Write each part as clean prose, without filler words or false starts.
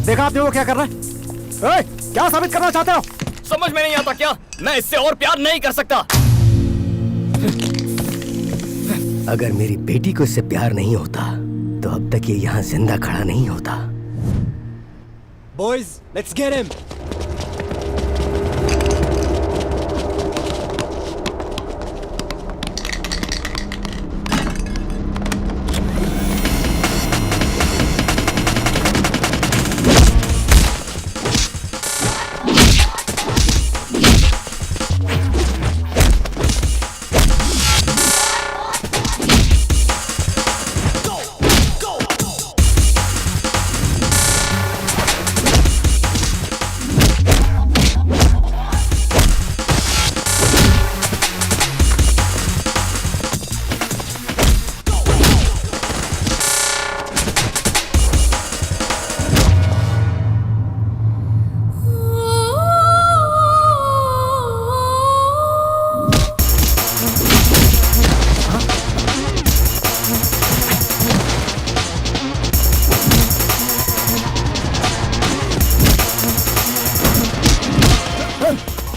देखा आपने वो क्या कर रहा है? क्या साबित करना चाहते हो? समझ में नहीं आता क्या? मैं इससे और प्यार नहीं कर सकता। अगर मेरी बेटी को इससे प्यार नहीं होता तो अब तक ये यहाँ जिंदा खड़ा नहीं होता। Boys, let's get him.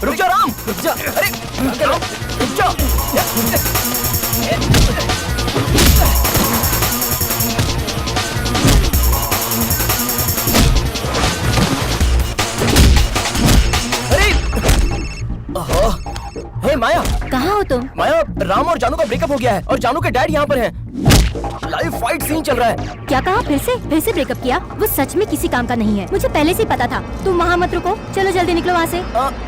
रुक जा राम, रुक जा। अरे राम, रुक जा। अरे हे माया, कहाँ हो तुम? माया, राम और जानू का ब्रेकअप हो गया है और जानू के डैड यहाँ पर हैं। लाइव फाइट सीन चल रहा है। क्या कहा? फिर से ब्रेकअप किया? वो सच में किसी काम का नहीं है, मुझे पहले से ही पता था। तुम वहाँ मत रुको, चलो जल्दी निकलो वहाँ से।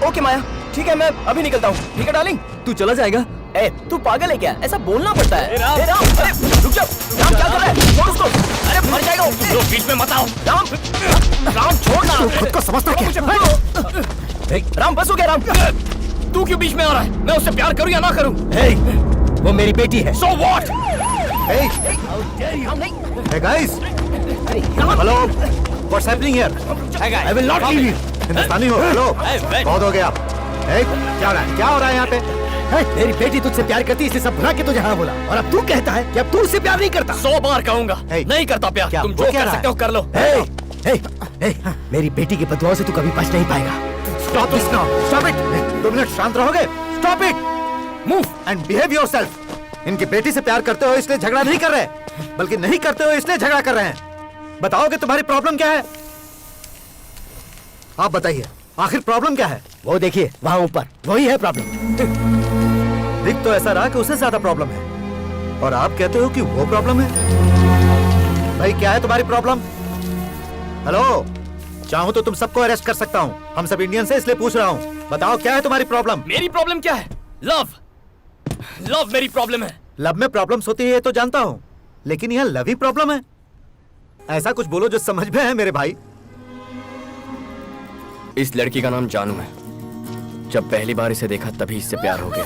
ओके माया, ठीक है, मैं अभी निकलता हूँ। ठीक है डार्लिंग, तू चला जाएगा? ए, तू पागल है क्या? ऐसा बोलना पड़ता है। राम, अरे रुक जा। राम क्या कर रहा है? छोड़ उसको। अरे मर जाएगा वो। बीच में मत आओ। राम, राम छोड़ ना। खुद को समझता क्या? राम बस हो गया। राम तू क्यों बीच में आ रहा है? मैं उससे प्यार करूँ या ना करूँ? वो मेरी बेटी है। So what? Hey guys, hello, what's happening here? I will not leave you. हिंदुस्तानी हो? Hello, बहुत हो गया। क्या हो रहा है यहाँ पे? मेरी बेटी तुझसे प्यार करती है, इसलिए सब भुला के तुझे हाँ बोला, और अब तू कहता है कि अब तू उससे प्यार नहीं करता। 100 बार कहूंगा, नहीं करता प्यार। तुम जो कर सकते हो कर लो। मेरी बेटी की बदुआओं से तू कभी बच नहीं पाएगा। Stop this now. Stop it. 2 minute शांत रहोगे? Stop it. Move and behave yourself. इनकी बेटी से प्यार करते हो इसलिए झगड़ा नहीं कर रहे, बल्कि नहीं करते हो इसलिए झगड़ा कर रहे हैं। बताओगे तुम्हारी प्रॉब्लम क्या है? आप बताइए, आखिर प्रॉब्लम क्या है? वो देखिए वहाँ ऊपर, वही है प्रॉब्लम। दिख तो ऐसा रहा कि उससे ज्यादा प्रॉब्लम है, और आप कहते हो कि वो प्रॉब्लम है। भाई क्या है तुम्हारी प्रॉब्लम? हेलो, चाहूं तो तुम सबको अरेस्ट कर सकता हूं। हम सब इंडियन से इसलिए पूछ रहा हूं। बताओ क्या है तुम्हारी प्रॉब्लम? मेरी प्रॉब्लम क्या है? लव मेरी प्रॉब्लम है। लव में प्रॉब्लम्स होती है ये तो जानता हूं, लेकिन यह लव ही प्रॉब्लम है? ऐसा कुछ बोलो जो समझ में है मेरे भाई। इस लड़की का नाम जानू है। जब पहली बार इसे देखा तभी इससे प्यार हो गया।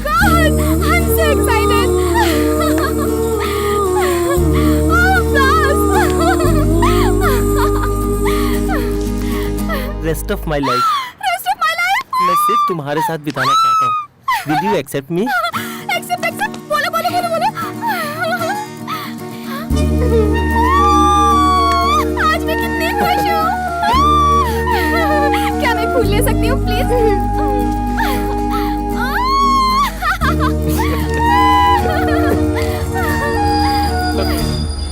God, I'm so excited. Rest of my life. मैं सिर्फ तुम्हारे साथ बिताना चाहता हूँ। Will you accept me? Accept. बोलो. आज मैं कितनी खुश हूँ। क्या मैं फूल ले सकती हूँ प्लीज?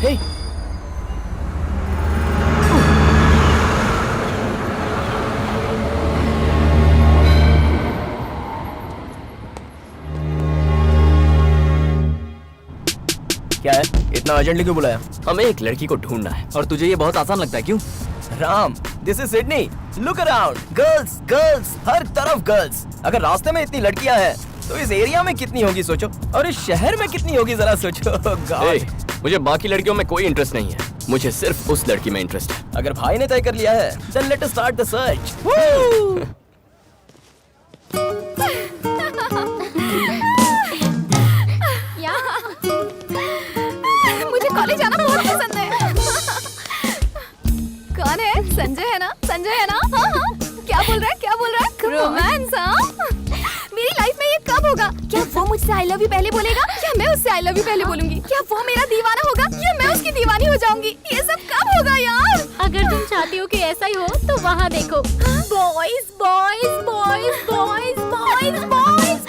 Hey. क्या है? इतना अर्जेंटली क्यों बुलाया? हमें एक लड़की को ढूंढना है। और तुझे ये बहुत आसान लगता है क्यों? Ram, this is Sydney. Look around, girls, हर तरफ गर्ल्स। अगर रास्ते में इतनी लड़कियां हैं, तो इस एरिया में कितनी होगी सोचो, और इस शहर में कितनी होगी जरा सोचो। God. मुझे बाकी लड़कियों में कोई इंटरेस्ट नहीं है, मुझे सिर्फ उस लड़की में इंटरेस्ट है। अगर भाई ने तय कर लिया है, then let us start the search. मुझे कॉलेज जाना बहुत पसंद है। कौन है? संजय है ना? हाँ। क्या बोल रहा है? रोमांस? हाँ। आई लव यू पहले बोलेगा या मैं उससे आई लव यू पहले बोलूंगी? क्या वो मेरा दीवाना होगा या मैं उसकी दीवानी हो जाऊंगी? ये सब कब होगा यार? अगर तुम चाहती हो कि ऐसा ही हो तो वहाँ देखो, boys boys boys boys boys boys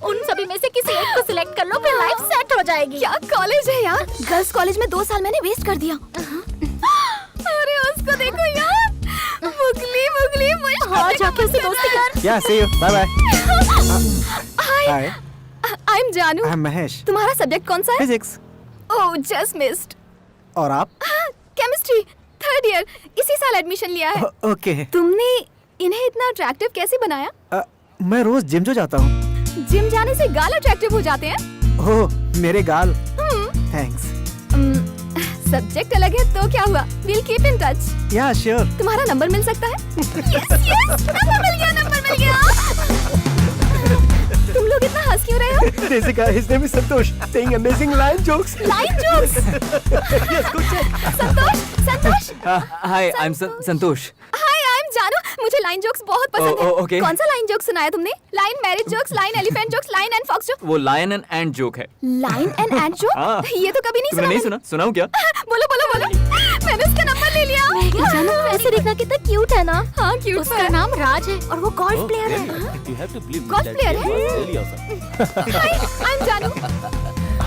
उन सभी में से किसी एक को सिलेक्ट कर लो, फिर लाइफ सेट हो जाएगी। क्या कॉलेज है यार? गर्ल्स कॉलेज में 2 साल मैंने वेस्ट कर दिया। अरे उसको देखो यार, मुगली मुगली हाँ, जाके उससे दोस्ती कर। Yeah, see you. Bye bye. Hi, Hi, I am जानू। I'm Mahesh. तुम्हारा सब्जेक्ट कौन सा है? Physics. ओह, जस्ट मिस्ड। और आप? केमिस्ट्री 3rd ईयर, इसी साल एडमिशन लिया है। ओके। तुमने इन्हें इतना अट्रैक्टिव कैसे बनाया? मैं रोज जिम जो जाता हूँ। जिम जाने से गाल अट्रैक्टिव हो जाते हैं? ओह, मेरे गाल। थैंक्स। सब्जेक्ट अलग है तो क्या हुआ? We'll keep in touch. Yeah, sure. तुम्हारा नंबर मिल सकता है? Yes, नंबर मिल गया, नंबर मिल गया। तुम लोग इतना हंस क्यों रहे हो? Jessica, his name is Santosh. Saying amazing line jokes. Line jokes. Yes, good check. Santosh, Santosh. Hi, I am Santosh. Hi, I am जानू। मुझे लाइन जोक्स बहुत पसंद है। okay. कौन सा लाइन जोक सुनाया तुमने? Lion marriage jokes, lion elephant jokes, lion and fox joke. वो लायन एंड एंट जोक है। Lion and and joke? हाँ। ये तो कभी नहीं तुमने नहीं सुना? सुनाऊं क्या? बोलो बोलो बोलो। मैंने उसका नंबर ले लिया। जानू ऐसे देखना कितना क्यूट है ना। हाँ, क्यूट उसका नाम राज है और वो गोल्फ प्लेयर है। You have to believe Golf that player he है? was really awesome. Hi, I am जानू।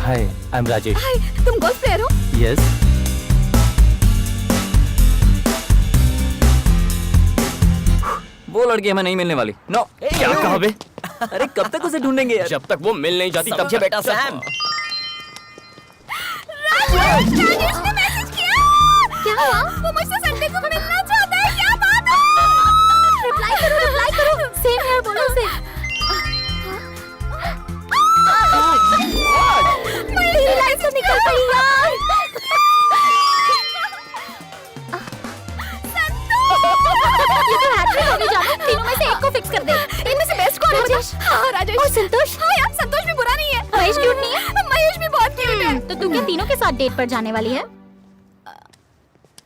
Hi, I'm Rajesh. हाय, तुम गोल्फ प्लेयर हो? Yes. वो लड़की हमें नहीं मिलने वाली। नो, क्या कहा बे? अरे कब तक उसे ढूंढेंगे यार? जब तक वो मिल नहीं जाती तब तक बेटा सैम। राजेश ने मैसेज किया। क्या हुआ? वो मुझसे संडे को मिलना चाहता है। क्या बात है? रिप्लाई करो। सेम यार, बोलो से। मेरी लाइफ से निकल गई यार। ये तो हैट्रिक होगी जानू, तीनों में से एक को फिक्स कर दे। इनमें से बेस्ट कौन है? राजेश। हाँ, राजेश। और संतोष? हाँ यार, संतोष भी बुरा नहीं है। महेश क्यूट नहीं है? महेश भी बहुत क्यूट है। तो तू क्या तीनों के साथ डेट पर जाने वाली है?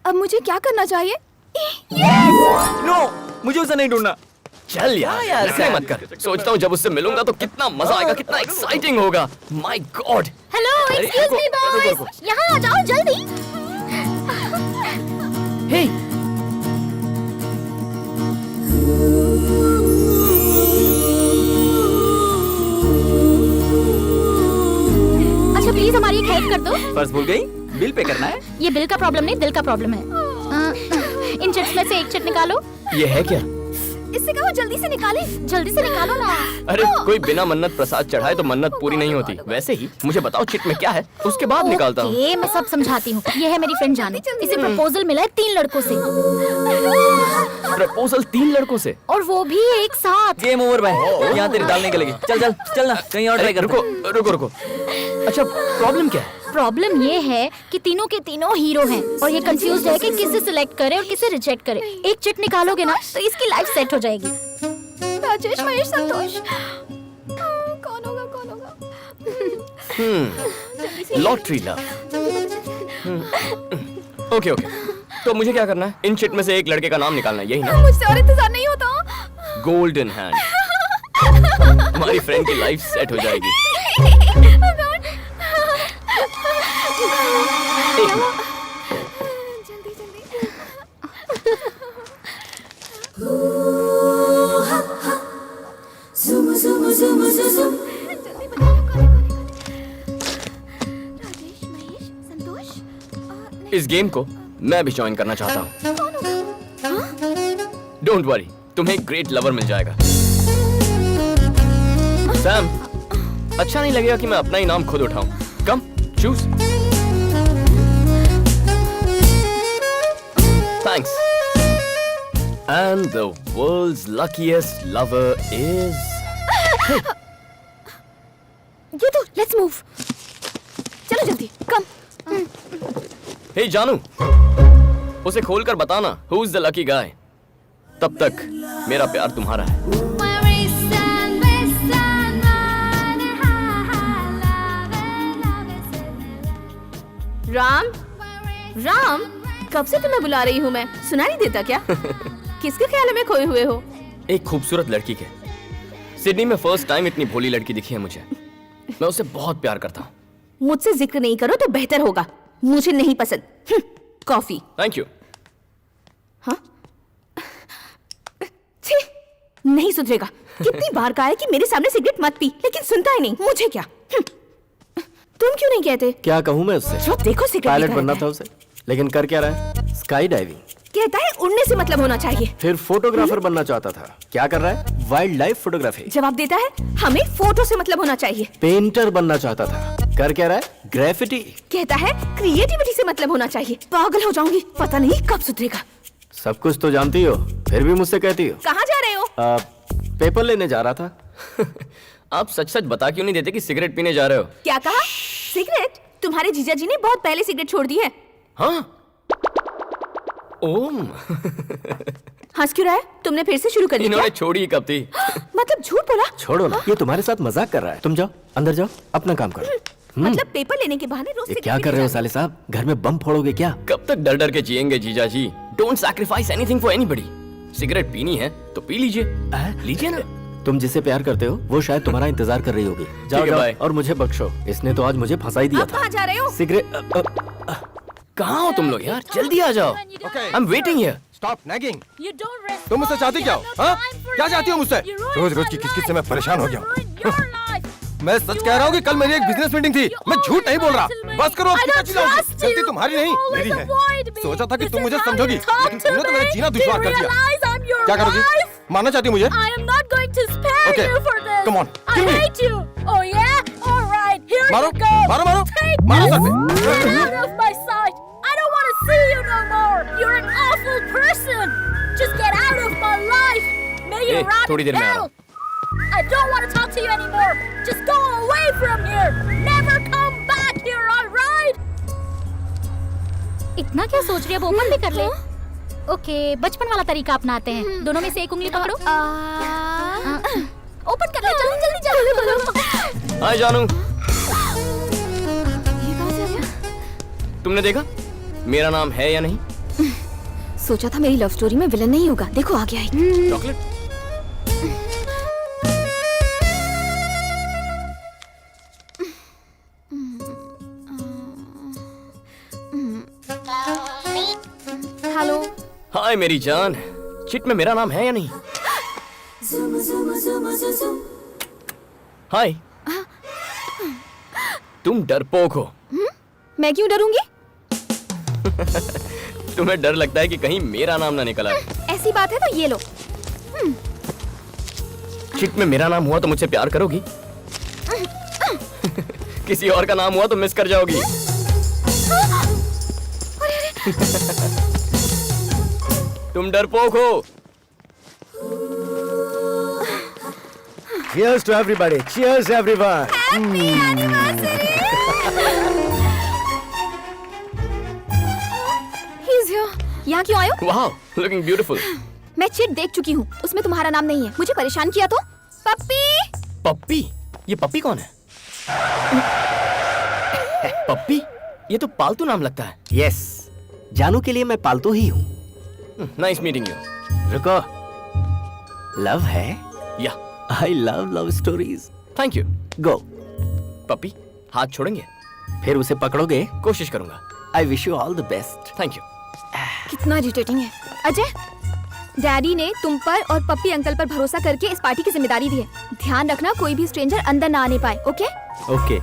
अब मुझे क्या करना चाहिए? नो, मुझे उसे नहीं ढूंढना। चल यार, ऐसे मत कर। सोचता हूँ जब उससे मिलूंगा तो कितना मजा आएगा, कितना एक्साइटिंग होगा। My God. हेलो, अरे, एक्सक्यूज मी रुको, बॉयज, रुको। यहाँ आ जाओ जल्दी। हे, अच्छा प्लीज हमारी एक हेल्प कर दो। पर्स भूल गई? बिल पे करना है। ये बिल का प्रॉब्लम नहीं, दिल का प्रॉब्लम है। इन चिट्स में से एक चिट निकालो। ये है क्या? इससे कहो जल्दी से निकाले। जल्दी से निकालो ना। अरे कोई बिना मन्नत प्रसाद चढ़ाए तो मन्नत पूरी नहीं होती। वैसे ही मुझे बताओ चिट में क्या है, उसके बाद निकालता हूँ। ओके, मैं सब समझाती हूँ। ये है मेरी फ्रेंड जानू, इसे प्रपोजल मिला है 3 लड़कों से, प्रपोजल 3 लड़कों से? और वो भी एक साथ। गेम ओवर भाई, यहाँ तेरी दाल नहीं गलेगी। चल चल चल ना, कहीं और ट्राई कर। रुको रुको रुको। अच्छा प्रॉब्लम क्या है? प्रॉब्लम ये है कि तीनों के तीनों हीरो हैं और ये कंफ्यूज है कि किसे सिलेक्ट करे और किसे रिजेक्ट करे। एक चिट निकालोगे ना तो इसकी लाइफ सेट हो जाएगी। राजेश, महेश, संतोष। कौन होगा, कौन होगा? Lottery love. ओके ओके, तो मुझे क्या करना है? इन चिट में से एक लड़के का नाम निकालना है, यही ना? मुझसे और इंतजार नहीं होता। Golden hand. हमारी फ्रेंड की लाइफ सेट हो जाएगी। एक मिनट। जल्दी जल्दी। जल्दी बताओ, कौन है? राजेश, महेश, संतोष। इस गेम को मैं भी ज्वाइन करना चाहता हूँ। कौन होगा? डोंट वरी, तुम्हें एक ग्रेट लवर मिल जाएगा। सैम, अच्छा नहीं लगेगा कि मैं अपना ही नाम खुद उठाऊं। Come, choose. Thanks. And the world's luckiest lover is... ये तो लेट्स मूव। चलो जल्दी, कम। हे जानू, उसे खोलकर बताना who's the lucky guy। तब तक मेरा प्यार तुम्हारा है। राम, राम, कब से तुम्हें बुला रही हूँ मैं, सुना नहीं देता क्या? किसके ख्याल में खोए हुए हो? एक खूबसूरत लड़की के। सिडनी में फर्स्ट टाइम इतनी भोली लड़की दिखी है मुझे। मैं उससे बहुत प्यार करता हूँ। मुझसे जिक्र नहीं करो तो बेहतर होगा, मुझे नहीं पसंद। कॉफी। Thank you. हाँ? छी, नहीं सुधरेगा। कितनी बार कहा है कि मेरे सामने सिगरेट मत पी, लेकिन सुनता ही नहीं। मुझे क्या? तुम क्यों नहीं कहते? क्या कहूँ मैं उससे? जो देखो सिगरेट पायलट पीता बनना रहता था है। उसे, लेकिन कर क्या रहा है? Sky diving. कहता है उड़ने से मतलब होना चाहिए। फिर फोटोग्राफर बनना चाहता था, क्या कर रहा है? Wild life photography. जवाब देता है हमें फोटो से मतलब होना चाहिए। पेंटर बनना चाहता था, कर क्या रहा है? ग्रेफिटी। कहता है क्रिएटिविटी से मतलब होना चाहिए। पागल हो जाऊंगी, पता नहीं कब सुधरेगा। सब कुछ तो जानती हो, फिर भी मुझसे कहती हो। कहाँ जा रहे हो? पेपर लेने जा रहा था। आप सच सच बता क्यों नहीं देते कि सिगरेट पीने जा रहे हो? क्या कहा? सिगरेट? तुम्हारे जीजा जी ने बहुत पहले सिगरेट छोड़ दी है। हाँ? ओम। हंस क्यों रहा है? तुमने फिर से शुरू कर दी इन्होंने क्या? छोड़ी कब थी? मतलब झूठ बोला? छोड़ो ना, ये तुम्हारे साथ मजाक कर रहा है। तुम जाओ, अंदर जाओ, अपना काम करो। मतलब पेपर लेने के बहाने रोज ये सिगरेट क्या कर रहे हो साले साहब? घर में बम फोड़ोगे क्या? कब तक डर डर के जिएंगे जीजा जी? Don't sacrifice anything for anybody. Cigarette पीनी है तो पी लीजिए। लीजिए ना। तुम जिसे प्यार करते हो वो शायद तुम्हारा इंतजार कर रही होगी। जाओ ठीक है, जाओ बाय। और मुझे बख्शो, इसने तो आज मुझे फंसा ही दिया अब था। कहाँ जा रहे हो? सिगरेट कहाँ हो तुम लोग यार? जल्दी आ जाओ। I am waiting here. Stop nagging. You don't respond. तुम मुझसे चाहती क्या हो? You have no हाँ? time for क्या me. चाहती हो मुझसे? You ruined rose rose my की किचकिच से life. मैं परेशान हो गया You हूँ। ruined your life. मैं सच कह रहा हूँ कि कल मेरी एक बिजनेस मीटिंग थी। मैं झूठ नहीं बोल रहा। बस करो, I अब don't कितना चिल्लाओगी? trust गलती you. तुम्हारी You नहीं, always मेरी है। avoid me. सोचा था कि This तुम is मुझे how समझोगी, you talk लेकिन to तुमने तो मेरा me. जीना Do दुश्वार you कर दिया। realize I'm your क्या करोगी? wife? मानना चाहती हो मुझे? I am not going to spare Okay, you for this. come on, I kill me. hate you. Oh yeah? All right. Here मारो, you go. मारो, मारो, Take मारो this. सर पे। Get out of my sight. I don't want to see you no more. You're an awful person. Just get out of my life. May you A, rot थोड़ी in देर में आ रहा hell. I don't want to talk to you anymore. Just go away from here. Never come back here, all right? इतना क्या सोच रही है? Open भी कर ले। ओके, बचपन वाला तरीका अपनाते हैं। दोनों में से एक उंगली पकड़ो। ओपन कर ले, जल्दी जल्दी जल्दी। हाय जानू, तुमने देखा मेरा नाम है या नहीं? सोचा था मेरी लव स्टोरी में विलन नहीं होगा, देखो आ गया ही। चॉकलेट। हेलो। हाय मेरी जान, चिट में मेरा नाम है या नहीं? हाय। तुम डरपोक हो। मैं क्यों डरूंगी? तुम्हें डर लगता है कि कहीं मेरा नाम ना निकल आए। ऐसी बात है तो ये लो। चिट में मेरा नाम हुआ तो मुझसे प्यार करोगी? किसी और का नाम हुआ तो मिस कर जाओगी। तुम डरपोक हो। Cheers to everybody. Cheers everyone. यहाँ क्यों आयो? वाह, लुकिंग ब्यूटीफुल। मैं चिट देख चुकी हूँ, उसमें तुम्हारा नाम नहीं है। मुझे परेशान किया तो? पप्पी। पप्पी? ये पप्पी कौन है? पप्पी? ये तो पालतू नाम लगता है। यस, जानू के लिए मैं पालतू ही हूँ। Nice meeting you. रुको, लव है? Yeah, I love love stories. Thank you. Go. Puppy, हाथ छोड़ेंगे? फिर उसे पकड़ोगे? कोशिश करूंगा। I wish you all the best. Thank you. कितना इरिटेटिंग है। अजय, डैडी ने तुम पर और पप्पी अंकल पर भरोसा करके इस पार्टी की जिम्मेदारी दी है। ध्यान रखना कोई भी स्ट्रेंजर अंदर ना आने पाए, ओके? ओके।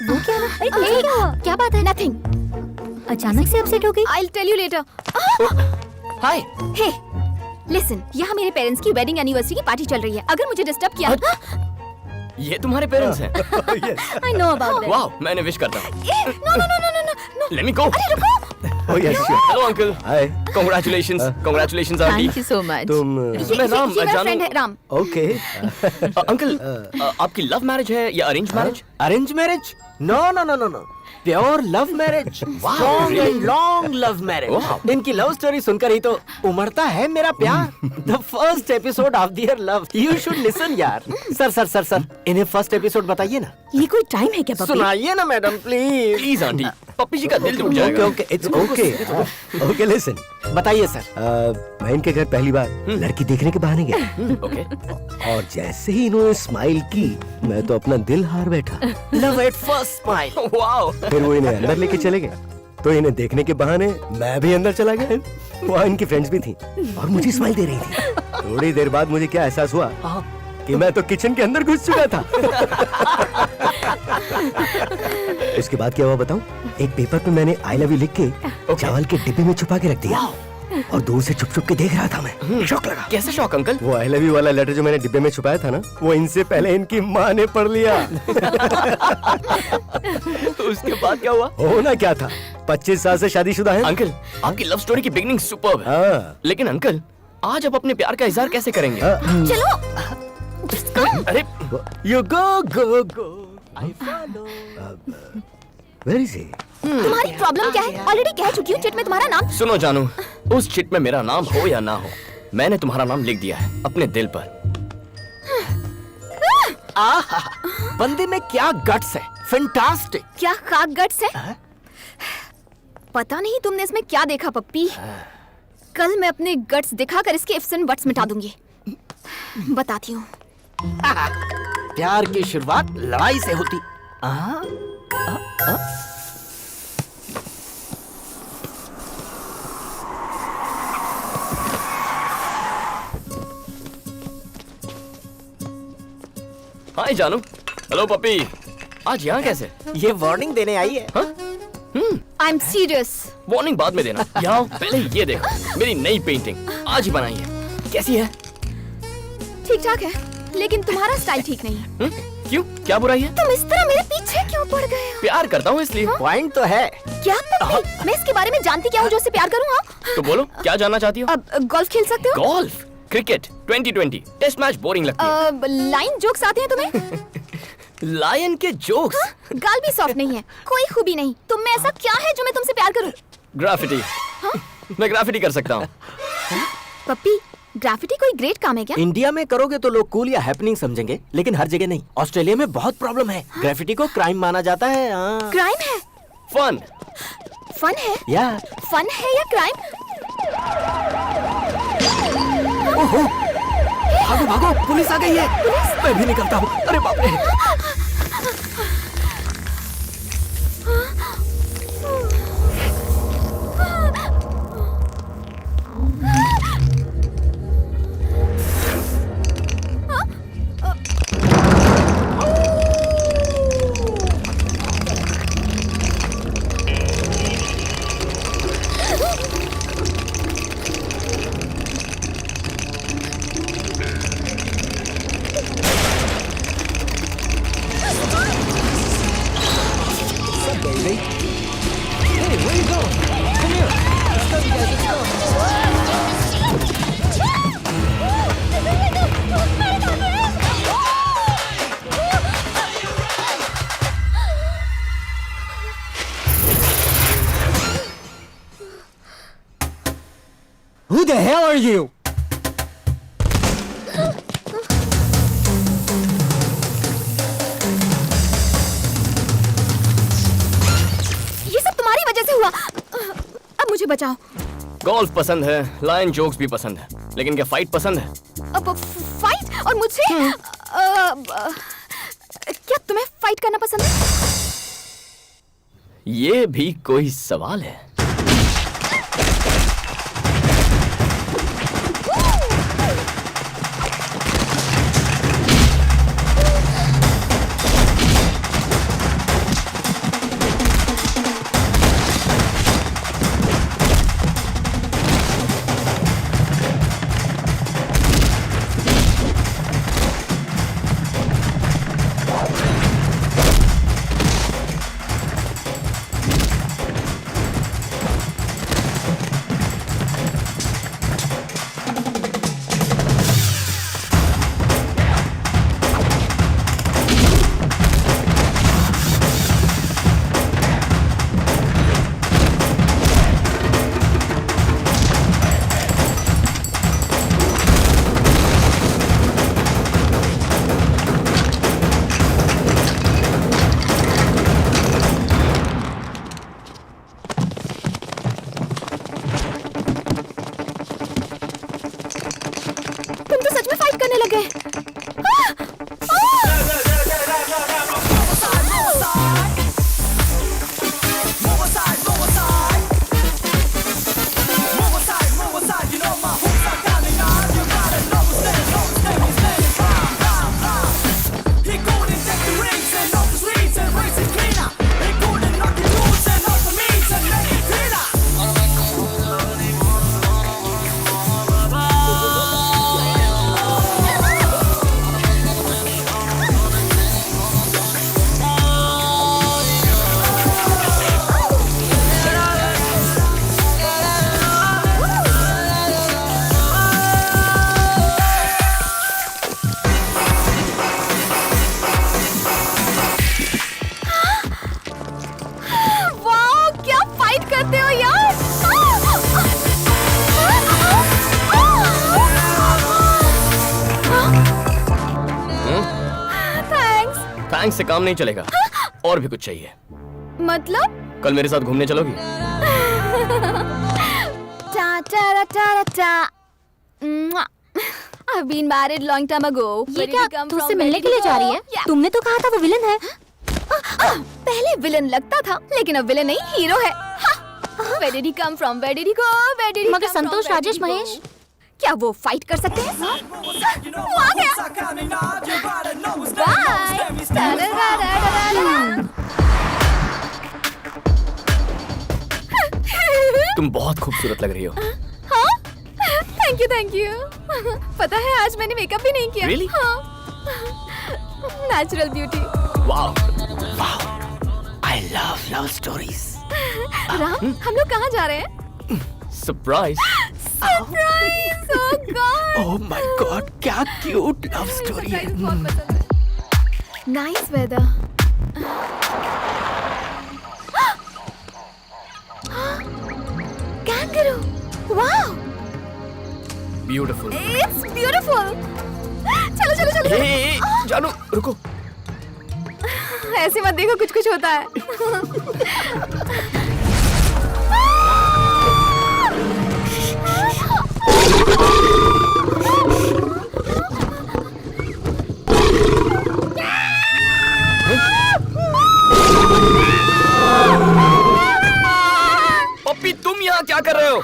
वो क्या हुआ? अरे क्या बात है? नथिंग। अचानक से अपसेट हो गई? I will tell you later. Hi. Hey, listen, यहाँ मेरे पेरेंट्स की वेडिंग एनिवर्सरी की पार्टी चल रही है। अगर मुझे डिस्टर्ब किया ये तुम्हारे पेरेंट्स हैं? आई नो अबाउट वाह, मैं निविश करता हूँ। No no no no no no. Let me go. अरे रुको। Oh yes, sure. Hello uncle. Hi. Congratulations. Congratulations aunty. You so much. तुम मैं राम, ये मेरा जानू। फ्रेंड है राम। ओके? अंकल, आपकी लव मैरिज है या arrange marriage? Arrange marriage? No no no no no, pure love marriage. Strong and long love Wow. Marriage. इनकी लव स्टोरी सुनकर ही तो उमड़ता है मेरा प्यार। The first episode of their love, you should listen यार। सर सर सर सर, इन्हें फर्स्ट एपिसोड बताइए ना। ये कोई टाइम है क्या पप्पी? सुनाइए ना मैडम प्लीज। प्लीज आंटी, पप्पी जी का दिल टूट जाएगा। Okay it's okay okay listen, बताइए सर। मैं इनके घर पहली बार लड़की देखने के बहाने गया ओके। और जैसे ही इन्होंने स्माइल की मैं तो अपना दिल हार बैठा। Love at first smile. Wow. फिर वो इन्हें अंदर लेके चले गए, तो इन्हें देखने के बहाने मैं भी अंदर चला गया। वहाँ इनकी फ्रेंड्स भी थी और मुझे स्माइल दे रही थी। थोड़ी देर बाद मुझे क्या एहसास हुआ कि मैं तो किचन के अंदर घुस चुका था। उसके बाद क्या हुआ बताऊं? एक पेपर पे मैंने आई लव यू लिख के चावल के डिब्बे में छुपा के रख दिया और दूर से छुप छुप के देख रहा था मैं। शौक लगा। कैसे शौक अंकल? वो आई लव यू वाला लेटर जो मैंने डिब्बे में छुपाया था ना, वो इनसे पहले इनकी माँ ने पढ़ लिया। उसके बाद क्या हुआ? होना क्या था, 25 साल से शादीशुदा है। अंकल, आपकी लव स्टोरी की बिगनिंग सुपर्ब है। हाँ। लेकिन अंकल, आज आप अपने प्यार का इजहार कैसे करेंगे? चलो। अरे You go go go I follow। Where is he? तुम्हारी प्रॉब्लम क्या है? ऑलरेडी कह चुकी हूँ चिट में तुम्हारा नाम। सुनो जानू, उस चिट में मेरा नाम हो या ना हो, मैंने तुम्हारा नाम लिख दिया है अपने दिल पर। आहा, बंदे में क्या गट्स है, फैंटास्टिक। क्या खाक गट्स है? पता नहीं तुमने इसमें क्या देखा पप्पी। कल मैं अपने गट्स दिखाकर इसके इफ्स एंड बट्स मिटा दूंगी। बताती हूँ। प्यार की शुरुआत लड़ाई से होती। हाय जानू। Hello puppy. आज यहाँ कैसे? ये वार्निंग देने आई है। I am serious. वार्निंग बाद में देना। यहाँ पहले ये देखो, मेरी नई पेंटिंग आज ही बनाई है। कैसी है? ठीक ठाक है, लेकिन तुम्हारा स्टाइल ठीक नहीं है। क्यों, क्या बुराई है? तुम इस तरह मेरे पीछे क्यों पड़ गए हो? प्यार करता हूँ इसलिए। पॉइंट तो है। क्या पप्पी? मैं इसके बारे में जानती क्या हूँ जो उससे प्यार करूँ? हाँ? तो बोलो, क्या जानना चाहती हो? अब गोल्फ खेल सकते हो? Golf, cricket, 2020, test match boring लगती है। लाइन जोक्स आते हैं तुम्हें? लायन के जोक्स। गाल भी सॉफ्ट नहीं है, कोई खूबी नहीं। तुम में ऐसा क्या है जो मैं तुमसे प्यार करूं? ग्राफिटी। मैं ग्राफिटी कर सकता हूँ। पप्पी, ग्राफिटी कोई ग्रेट काम है क्या? इंडिया में करोगे तो लोग कूल या हैपनिंग समझेंगे, लेकिन हर जगह नहीं। ऑस्ट्रेलिया में बहुत प्रॉब्लम है। ग्राफिटी को क्राइम माना जाता है। क्राइम है? फन। फन है? या फन है या क्राइम? भागो भागो, पुलिस आ गई है। मैं भी निकलता हूँ। अरे बाप रे। Who the hell are you? ये सब तुम्हारी वजह से हुआ। अब मुझे बचाओ। गोल्फ पसंद है, लायन जोक्स भी पसंद है, लेकिन क्या फाइट पसंद है? अब फाइट और मुझसे? क्या तुम्हें फाइट करना पसंद है? ये भी कोई सवाल है? थैंक्स से काम नहीं चलेगा, और भी कुछ चाहिए। मतलब कल मेरे साथ घूमने चलोगी? चा चा चा चा। I've been married long time ago. ये क्या तुझसे मिलने के लिए जा रही है? तुमने तो कहा था वो विलन है। पहले विलन लगता था, लेकिन अब विलन नहीं हीरो है। Where did he come from? Where did he go? Where did he मगर come from? Santosh Where did Rajesh he go? Mahesh क्या वो फाइट कर सकते हैं? वो आ गया। Bye. तुम बहुत खूबसूरत लग रही हो। हाँ? Thank you. पता है आज मैंने मेकअप भी नहीं किया। Really? हाँ। Natural beauty. Wow, I love love stories. Ram, हम लोग कहाँ जा रहे हैं? Surprise. Surprise! Oh God! Oh my God, क्या क्यूट लव स्टोरी है। Nice weather. Kangaroo! Wow! Beautiful. It's beautiful. चलो। हे, जानू रुको। ऐसे मत देखो, कुछ होता है। पप्पी, तुम यहाँ क्या कर रहे हो? अब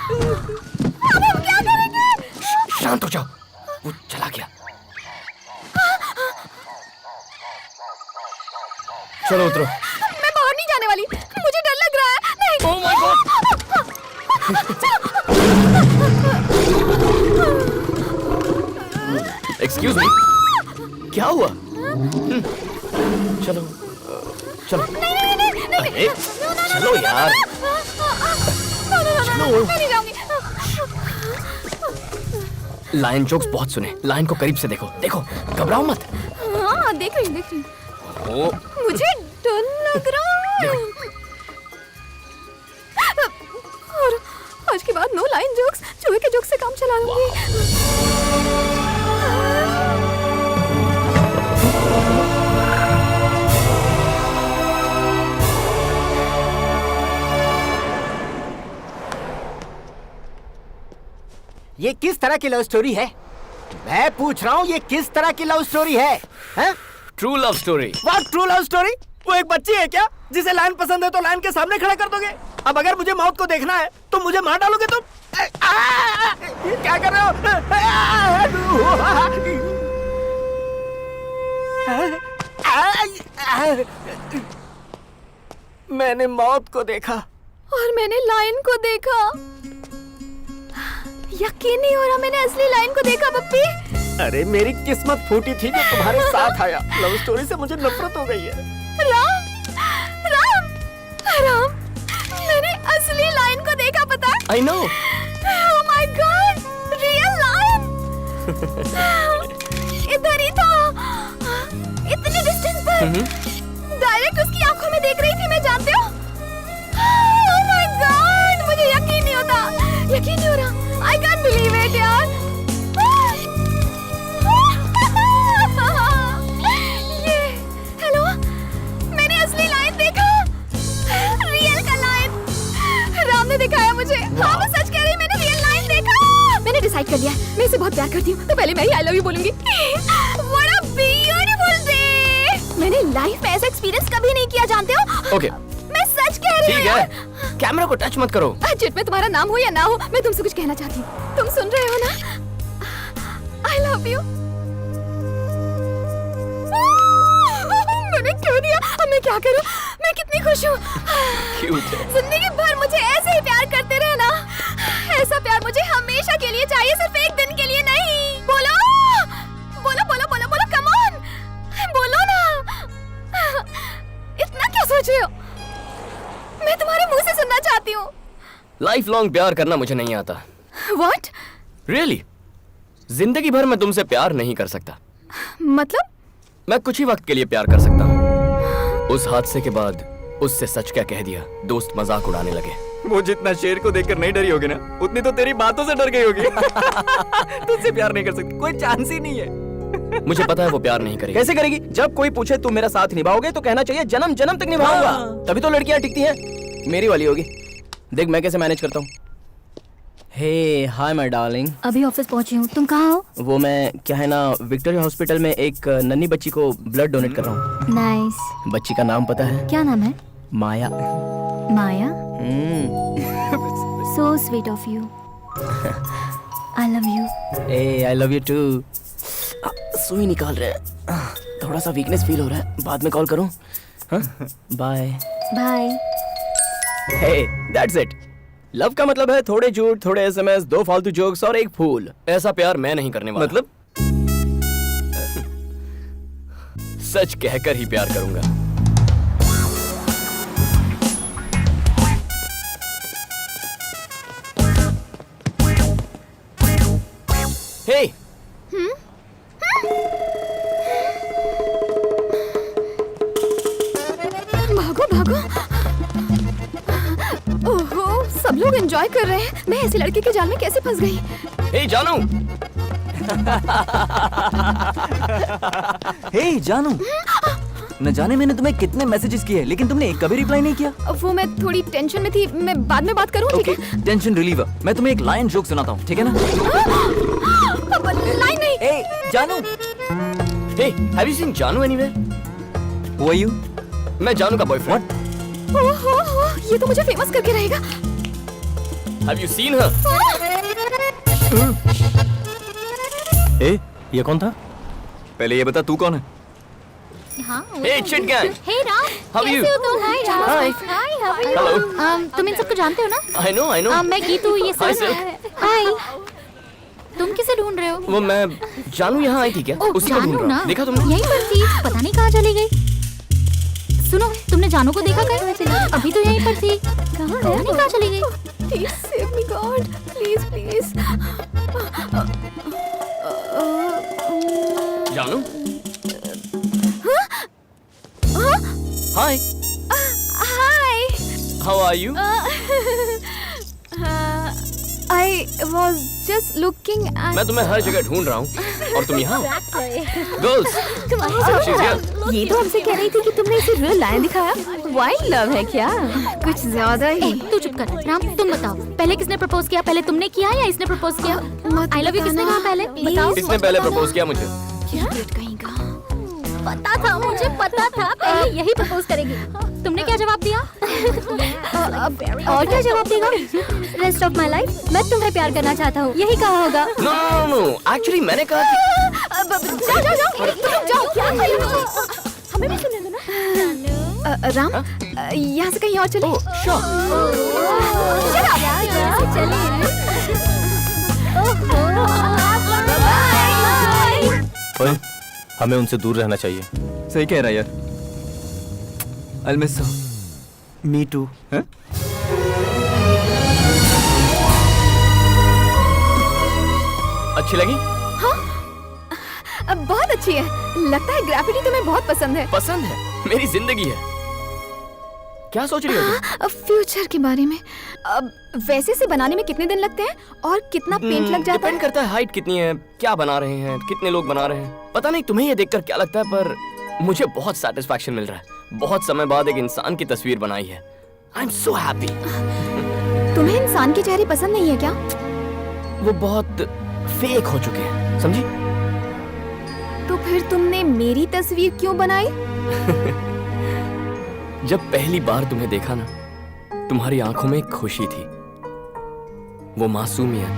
हम क्या करेंगे? शांत हो जाओ, वो चला गया। चलो उतरो। मैं बाहर नहीं जाने वाली, मुझे डर लग रहा है। नहीं। ओह माय गॉड। एक्सक्यूज मी, क्या हुआ? चलो। अरे, चलो यार। मैं नहीं जाऊंगी। लाइन जोक्स बहुत सुने, लाइन को करीब से देखो, घबराओ मत। हाँ, देख रही हूँ। ओ, मुझे डर लग रहा है। और आज के बाद नो लाइन जोक्स, चूहे के जोक्स से काम चला लूंगी। ये किस तरह की लव स्टोरी है? मैं पूछ रहा हूँ, ये किस तरह की लव स्टोरी है? हैं? True love story. What true love story? वो एक बच्ची है क्या जिसे लाइन पसंद है तो लाइन के सामने खड़ा कर दोगे? अब अगर मुझे मौत को देखना है तो मुझे मार डालोगे तुम? क्या कर रहे हो? मैंने मौत को देखा और मैंने लाइन को देखा। यकीन नहीं हो रहा, मैंने असली लाइन को देखा पप्पी। अरे मेरी किस्मत फूटी थी जो तुम्हारे साथ आया। लव स्टोरी से मुझे नफरत हो गई है। राम, मैंने असली लाइन को देखा, पता है? I know. Oh my God, real line. इधर ही था, इतने डिस्टेंस पर। डायरेक्ट उसकी आंखों में देख रही थी मैं, जानते हो? Oh my God, मुझे यकीन नहीं हो रहा। I can't believe it यार। ये, हेलो, मैंने असली लाइन देखा, रियल का लाइन। राम ने दिखाया मुझे। हाँ, मैं सच कह रही, मैंने रियल लाइन देखा। मैंने डिसाइड कर लिया, मैं इसे बहुत प्यार करती हूँ, तो पहले मैं ही आई लव यू बोलूंगी। What a beautiful day! मैंने लाइफ में ऐसा एक्सपीरियंस कभी नहीं किया, जानते हो? ओके, मैं सच कह रही हूँ। ठीक है, कैमरा को टच मत करो। चिट में तुम्हारा नाम हो या ना हो, मैं तुमसे कुछ कहना चाहती हूँ। तुम सुन रहे हो ना? I love you। मैंने क्यों दिया? अब मैं क्या करूँ? मैं कितनी खुश हूँ। क्यूट है। जिंदगी भर मुझे ऐसे ही प्यार करते रहना। ऐसा प्यार मुझे हमेशा के लिए चाहिए, सिर्फ एक दिन के लिए नहीं। बोलो, कम ऑन, बोलो ना। इतना क्या सोच रहे हो? मैं तुम्हारे मुंह से सुनना चाहती हूँ। लाइफ लॉन्ग प्यार करना मुझे नहीं आता। What? रियली? जिंदगी भर मैं तुमसे प्यार नहीं कर सकता। मतलब? मैं कुछ ही वक्त के लिए प्यार कर सकता हूँ। उस हादसे के बाद उससे सच क्या कह दिया, दोस्त मजाक उड़ाने लगे। वो जितना शेर को देखकर नहीं डरी होगी ना, उतनी तो तेरी बातों से डर गई होगी। तुझसे प्यार नहीं कर सकती, कोई चांस ही नहीं है। मुझे पता है वो प्यार नहीं करेगी। कैसे करेगी? जब कोई पूछे तुम मेरा साथ निभाओगे तो कहना चाहिए जन्म जन्म तक निभाऊंगा। तभी तो लड़कियां टिकती हैं। मेरी वाली होगी। देख मैं कैसे मैनेज करता हूँ। हे हाय माय डार्लिंग। अभी ऑफिस पहुंची हूँ, तुम कहाँ हो? वो मैं क्या है ना विक्टोरिया हॉस्पिटल में एक नन्ही बच्ची को ब्लड डोनेट कर रहा हूँ। नाइस। बच्ची का नाम पता है? क्या नाम है? Maya. Maya. So sweet of you. I love you. Hey I love you too. सुई निकाल रहे हैं, थोड़ा सा वीकनेस फील हो रहा है, बाद में कॉल करूं? Bye bye. Hey that's it. Love का मतलब है थोड़े झूठ, थोड़े एसएमएस, 2 फालतू जोक्स और एक फूल। ऐसा प्यार मैं नहीं करने वाला। मतलब? सच कहकर ही प्यार करूंगा। हे भागो भागो। ओहो, सब लोग एंजॉय कर रहे हैं। मैं ऐसे लड़के के जाल में कैसे फंस गई? हे जानू। हे जानू, न जाने मैंने तुम्हें कितने मैसेजेस किए लेकिन तुमने एक कभी रिप्लाई नहीं किया। वो मैं थोड़ी टेंशन में थी, मैं बाद में बात करूं, ठीक ओके, टेंशन रिलीवर। मैं तुम्हें एक लाइन जोक सुनाता हूँ, ठीक है ना? है? लाइन नहीं। ए जानू, हे हैव यू सीन जानू एनीवेयर? Who are you? मैं जानू का बॉयफ्रेंड। ओहो, ये तो मुझे फेमस करके रहेगा। Have you seen her? ए, ये कौन था? पहले ये बता तू कौन है? हाँ। Hey cheat gang. Hey Ram, How are you? कैसे हो तुम? हाय Ram. Hi. Hi, how are you? Hello. तुम इन सबको जानते हो ना? आई नो मैं गीतू, ये Hi, सब। Silk. हाय। तुम किसे ढूंढ रहे हो? वो मैं जानू यहाँ आई थी क्या? ओह, उसी को ढूंढ जानू रहा ना? हूँ। देखा तुमने? यहीं पर थी, पता नहीं कहाँ चली गई। सुनो, तुमने जानू को देखा कहीं? अभी तो यहीं पर थी। कहाँ है? पता नहीं कहाँ चली गई। Please save me God, please please. जानू? Hi, hi. How are you? I was just looking at. मैं तुम्हें हर जगह ढूंढ रहा हूँ और तुम यहाँ? गर्ल्स, ये तो हमसे कह रही थी कि तुमने इसे रियल लाइन दिखाया। वाइल्ड लव है क्या? कुछ ज्यादा ही। तू चुप कर। राम, तुम बताओ, पहले किसने प्रपोज किया? पहले तुमने किया या इसने प्रपोज किया? आई लव यू किसने कहा पहले? बताओ। किसने पहले प्रपोज किया मुझे? पता था, मुझे पता था पहले यही प्रपोज करेगी। तुमने क्या जवाब दिया? और क्या जवाब देगा? रेस्ट ऑफ माय लाइफ मैं तुम्हें प्यार करना चाहता हूँ, यही कहा होगा। नो, एक्चुअली मैंने कहा कि जाओ। क्या हमें भी सुनने दो ना। राम, यहाँ से कहीं और चले। ओह, श्योर। ओए, हमें उनसे दूर रहना चाहिए। सही कह रहा है यार। I'll miss her. Me to. अच्छी लगी? बहुत अच्छी है। लगता है ग्रेफिटी तुम्हें बहुत पसंद है। पसंद है? मेरी जिंदगी है। क्या सोच रही हो तुम? फ्यूचर के बारे में। अब वैसे से बनाने में कितने दिन लगते हैं और कितना पेंट लग जाता डिपेंड है? करता है हाइट कितनी है, क्या बना रहे हैं, कितने लोग बना रहे हैं। पता नहीं तुम्हें ये देखकर क्या लगता है, पर मुझे बहुत सेटिस्फैक्शन मिल रहा है। बहुत समय बाद एक इंसान की तस्वीर बनाई है। I am so happy. तुम्हें इंसान के चेहरे पसंद नहीं है क्या? वो बहुत फेक हो चुके हैं, समझी? तो फिर तुमने मेरी तस्वीर क्यों बनाई? जब पहली बार तुम्हें देखा ना, तुम्हारी आंखों में एक खुशी थी, वो मासूमियत,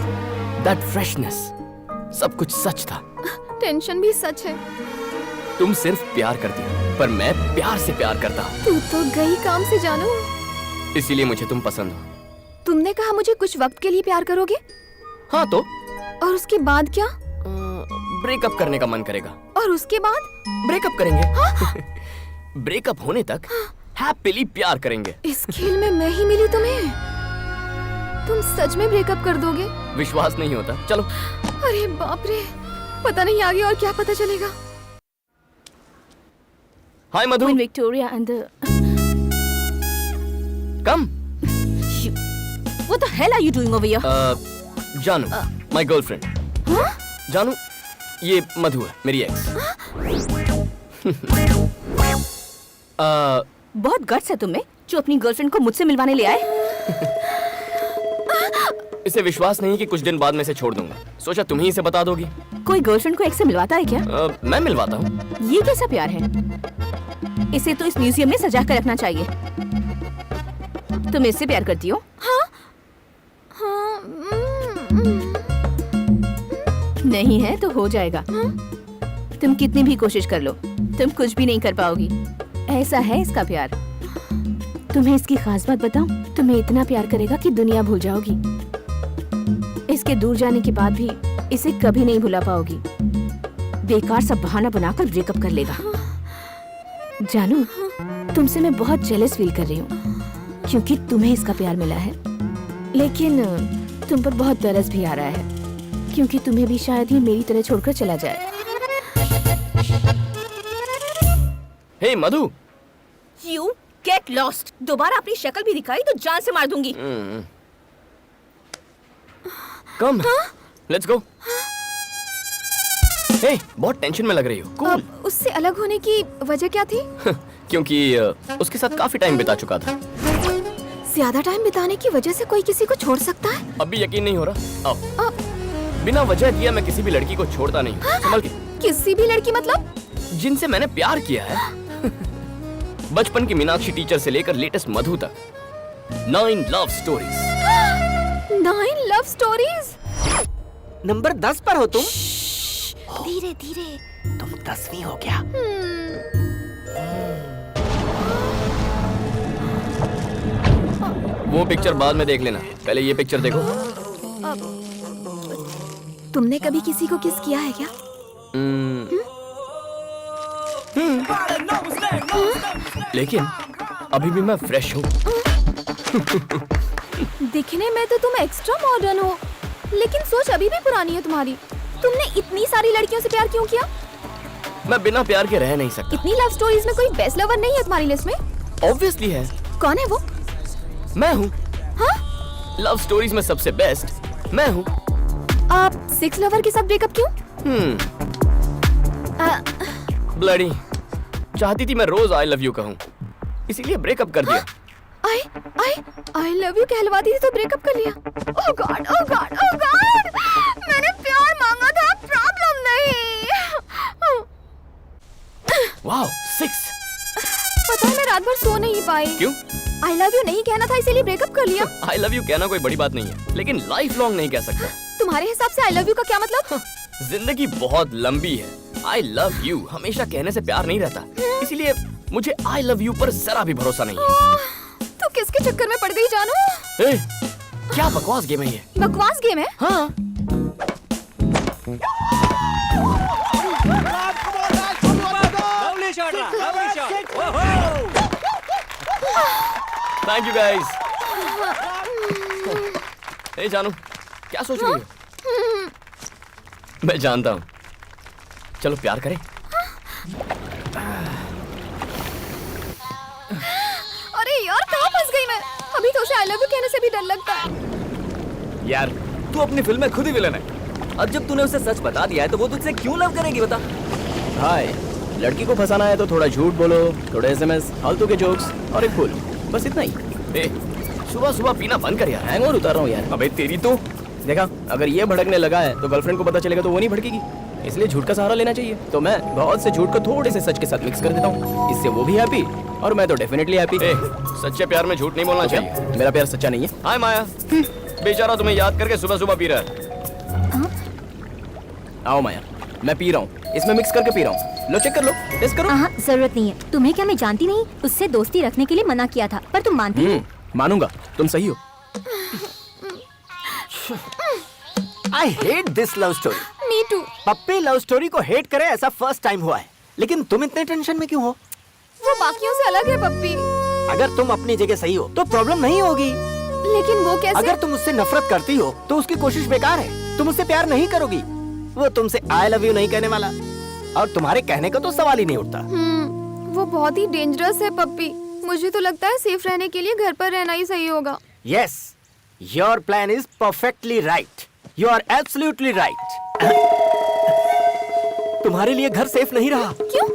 दैट फ्रेशनेस, सब कुछ सच था। टेंशन भी सच है। तुम सिर्फ प्यार करती हो, पर मैं प्यार से प्यार करता हूँ। तू तो गई काम से जानू। इसीलिए मुझे तुम पसंद हो। तुमने कहा मुझे कुछ वक्त के लिए प्यार करोगे, हाँ तो और उसके बाद क्या? ब्रेकअप करने का मन करेगा। और उसके बाद? ब्रेकअप करेंगे। ब्रेकअप होने तक हैप्पीली प्यार करेंगे। इस खेल में मैं ही मिली तुम्हें? तुम सच में ब्रेकअप कर दोगे? विश्वास नहीं होता? चलो। अरे बाप रे, पता नहीं आगे और क्या पता चलेगा। हाय मधु, When Victoria and the... come. What the hell are you doing over here? जानू, माय गर्लफ्रेंड। जानू, ये मधु है, मेरी एक्स। बहुत गट्स है तुम्हें जो अपनी गर्लफ्रेंड को मुझसे मिलवाने ले आए। इसे विश्वास नहीं कि कुछ दिन बाद मैं इसे छोड़ दूंगा। सोचा तुम ही इसे बता दोगी। कोई गर्लफ्रेंड को एक्स से मिलवाता है क्या? मैं मिलवाता हूँ। ये कैसा प्यार है? इसे तो इस म्यूजियम में सजा कर रखना चाहिए। तुम इससे प्यार करती हो? हाँ? हाँ। नहीं है तो हो जाएगा। तुम कितनी भी कोशिश कर लो, तुम कुछ भी नहीं कर पाओगी। ऐसा है इसका प्यार। तुम्हें इसकी खास बात बताऊं? तुम्हें इतना प्यार करेगा कि दुनिया भूल जाओगी। इसके दूर जाने के बाद भी इसे कभी नहीं भुला पाओगी। बेकार सब बहाना बनाकर ब्रेकअप कर लेगा। जानू, तुमसे मैं बहुत जेलस फील कर रही हूँ क्योंकि तुम्हें इसका प्यार मिला है, लेकिन तुम पर बहुत तरस भी आ रहा है क्योंकि तुम्हें भी शायद ही मेरी तरह छोड़कर चला जाए। हे मधु, You get lost। दोबारा अपनी शक्ल भी दिखाई तो जान से मार दूंगी। कम, लेट्स गो। हे, बहुत टेंशन में लग रही हो। कूल। उससे अलग होने की वजह क्या थी? क्योंकि उसके साथ काफी टाइम बिता चुका था। ज्यादा टाइम बिताने की वजह से कोई किसी को छोड़ सकता है? अब भी यकीन नहीं हो रहा? अब बिना वजह दिया मैं किसी भी लड़की को छोड़ता नहीं। संभल के। किसी भी लड़की मतलब? जिनसे मैंने प्यार किया है। बचपन की मीनाक्षी टीचर से लेकर लेटेस्ट मधु तक। 9 love stories. 9 love stories? Number 10 पर हो तुम। धीरे धीरे। तुम 10वीं हो क्या? वो पिक्चर बाद में देख लेना, पहले ये पिक्चर देखो। तुमने कभी किसी को किस किया है क्या? लेकिन अभी भी मैं फ्रेश हूँ। दिखने में तो तुम एक्स्ट्रा मॉडर्न हो, लेकिन सोच अभी भी पुरानी है तुम्हारी। तुमने इतनी सारी लड़कियों से प्यार क्यों किया? मैं बिना प्यार के रह नहीं सकता। इतनी लव स्टोरीज में कोई बेस्ट लवर नहीं है तुम्हारी लिस्ट में? ऑब्वियसली है। कौन है वो? मैं हूँ। हाँ? लव स्टोरीज में सबसे बेस्ट मैं हूँ। आप 6 लवर के साथ ब्रेकअप क्यों? ब्लडी, चाहती थी मैं रोज आई लव यू कहूँ, इसीलिए ब्रेकअप कर दिया। आई लव यू कहलवाती थी तो ब्रेकअप कर लिया। ओह गॉड, ओह गॉड, ओह गॉड! मैंने प्यार मांगा था, प्रॉब्लम नहीं। वाओ, 6। पता है मैं रात भर सो नहीं पाई। क्यों? आई लव यू नहीं कहना था इसीलिए ब्रेकअप कर लिया। आई लव यू कहना कोई बड़ी बात नहीं है, लेकिन लाइफ लॉन्ग नहीं कह सकता। तुम्हारे हिसाब से आई लव यू का क्या मतलब? जिंदगी बहुत लंबी है। आई लव यू हमेशा कहने से प्यार नहीं रहता, इसीलिए मुझे आई लव यू पर जरा भी भरोसा नहीं है। तू किसके चक्कर में पड़ गई जानू? ए, क्या बकवास गेम है ये? बकवास गेम है? हाँ। Thank you guys. ए जानू, क्या सोच रही हो? मैं जानता हूँ। चलो प्यार करें। अरे यार कहाँ फंस गई मैं? अभी तो उसे आई लव यू कहने से भी डर लगता है। यार तू अपनी फिल्म में खुद ही विलन है। अब जब तूने उसे सच बता दिया है तो वो तुझसे क्यों लव करेगी बता? हाय, लड़की को फंसाना है तो थोड़ा झूठ बोलो, थोड़े SMS, फालतू के जोक्स और एक फूल, बस इतना ही। सुबह सुबह पीना बंद कर यार, हैंगओवर उतार रहा हूँ यार। अबे तेरी तो देखा, अगर ये भड़कने लगा है तो गर्लफ्रेंड को पता चलेगा तो वो नहीं भड़केगी, इसलिए झूठ का सहारा लेना चाहिए। तो मैं बहुत से झूठ को थोड़े से सच के साथ मिक्स कर देता हूँ, इससे वो भी हैप्पी और मैं तो डेफिनेटली हैप्पी। सच्चे प्यार में झूठ नहीं बोलना चाहिए। मेरा प्यार सच्चा नहीं है। हाय माया, बेचारा तुम्हें याद करके सुबह सुबह पी रहा है। आओ माया, मैं पी रहा हूँ, इसमें मिक्स करके पी रहा हूँ। लो चेक कर लो, टेस्ट करो। हाँ, जरूरत नहीं है। तुम्हें क्या मैं जानती नहीं? उससे दोस्ती रखने के लिए मना किया था, पर तुम मानती नहीं। मानूंगा, तुम सही हो। I hate this love story. Me too. Puppy love story को हेट करे ऐसा फर्स्ट टाइम हुआ है, लेकिन तुम इतने टेंशन में क्यों हो? वो बाकियों से अलग है पप्पी। अगर तुम अपनी जगह सही हो तो प्रॉब्लम नहीं होगी, लेकिन वो कैसे? अगर तुम उससे नफरत करती हो तो उसकी कोशिश बेकार है। तुम उससे प्यार नहीं करोगी, वो तुमसे आई लव यू नहीं कहने वाला, और तुम्हारे कहने का तो सवाल ही नहीं उठता। वो बहुत ही डेंजरस है पप्पी। मुझे तो लगता है सेफ रहने के लिए घर पर रहना ही सही होगा। Yes, your plan is perfectly right. You are absolutely right. तुम्हारे लिए घर सेफ नहीं रहा। क्यों?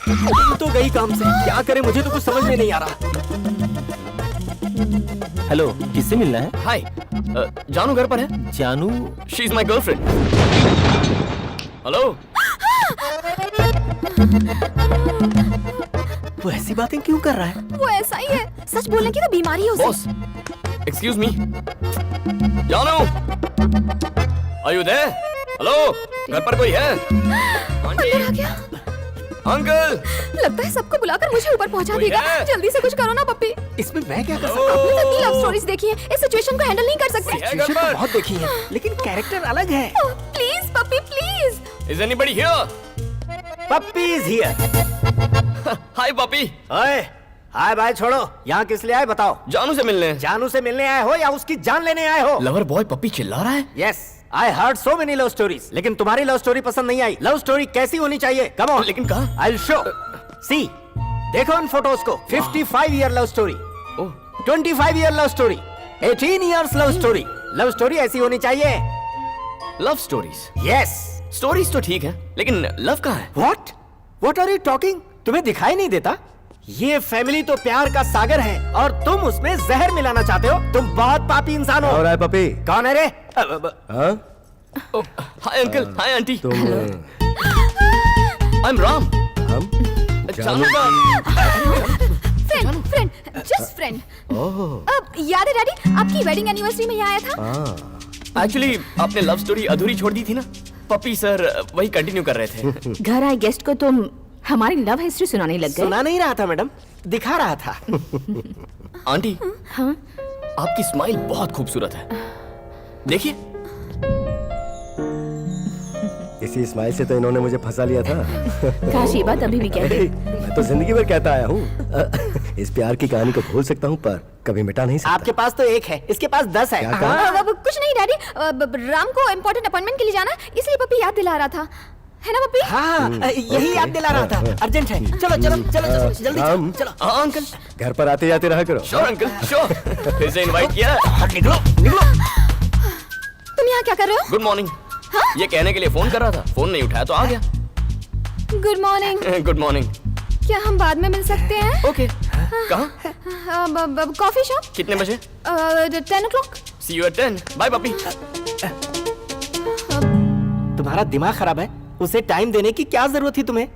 तुम तो गई काम से, क्या करें मुझे तो कुछ समझ में नहीं आ रहा। हेलो, किससे मिलना है? हाय, जानू घर पर है? जानू? She is my girlfriend. Hello. वो ऐसी बातें क्यों कर रहा है? वो ऐसा ही है, सच बोलने की तो बीमारी है उसे। बॉस, एक्सक्यूज मी। जानू, आर यू देयर? हेलो, घर पर कोई है? अंदर आ गया। अंकल। लगता है सबको बुलाकर मुझे ऊपर पहुंचा कोई देगा। है? जल्दी से कुछ करो ना पप्पी। इसमें मैं क्या कर हेलो। सकता हूँ? आपने तो इतनी लव स्टोरीज देखी है, इस सिचुएशन को हैंडल नहीं कर सकते। है घर सिचुएशन तो पर? बहुत देखी है, लेकिन कैरेक्टर अलग है। Please puppy please. Is anybody here? Puppy is here. Hi puppy. ओए, हाय बाय छोड़ो, यहाँ किस लिए आए बताओ? जानू से मिलने। जानू से मिलने आए हो या उसकी जान लेने आए हो? लवर बॉय पपी चिल्ला रहा है। Yes, I heard so many love stories, लेकिन तुम्हारी लव स्टोरी पसंद नहीं आई। लव स्टोरी कैसी होनी चाहिए? Come on. लेकिन कहा? I will show. सी, देखो इन फोटोज को। 55 year love story, 25 year love story, 18 years love story. Love story ऐसी होनी चाहिए। Love stories. यस। स्टोरीज तो ठीक है, लेकिन लव कहाँ है? What are you talking? तुम्हें दिखाई नहीं देता? ये फैमिली तो प्यार का सागर है और तुम उसमें जहर मिलाना चाहते हो। तुम बहुत पापी इंसान हो। और है पपी? कौन है रे? हाँ? Hi uncle, hi aunty. तुम आई एम राम। हम? जानू का फ्रेंड फ्रेंड जस्ट फ्रेंड। अब याद है डैडी, आपकी वेडिंग एनिवर्सरी में यहाँ आया था। एक्चुअली आपने लव स्टोरी अधूरी छोड़ दी थी ना। पपी सर वही कंटिन्यू कर रहे थे। घर आए गेस्ट को तुम हमारी लव हिस्ट्री सुनाने लग गए। सुना नहीं रहा था मैडम, दिखा रहा था। आंटी, हाँ? आपकी स्माइल बहुत खूबसूरत है। देखिए। इसी स्माइल से तो इन्होंने मुझे फंसा लिया था। काश ये बात अभी भी कहते। मैं तो जिंदगी भर कहता आया हूँ। इस प्यार की कहानी को भूल सकता हूँ पर कभी मिटा नहीं सकता। आपके पास तो एक है, इसके पास 10 है। क्या कहा? कुछ नहीं डैडी, राम को इम्पोर्टेंट अपॉइंटमेंट के लिए जाना, इसलिए पप्पी याद दिला रहा था, है ना पप्पी? हाँ, यही याद दिला रहा था। अर्जेंट है। चलो चलो चलो चलो जल्दी राम, चलो। हाँ अंकल। घर पर आते जाते रहा करो। Sure uncle, sure. फिर से इनवाइट किया। निकलो निकलो। तुम यहाँ क्या कर रहे हो? Good morning. ये कहने के लिए फोन कर रहा था, फोन नहीं उठाया तो आ गया। Good morning. Good morning. क्या हम बाद में मिल सकते हैं? ओके। कहाँ? Coffee shop. कितने बजे? 10 o'clock। See you at 10। Bye puppy. तुम्हारा दिमाग खराब है, उसे टाइम देने की क्या जरूरत थी तुम्हें?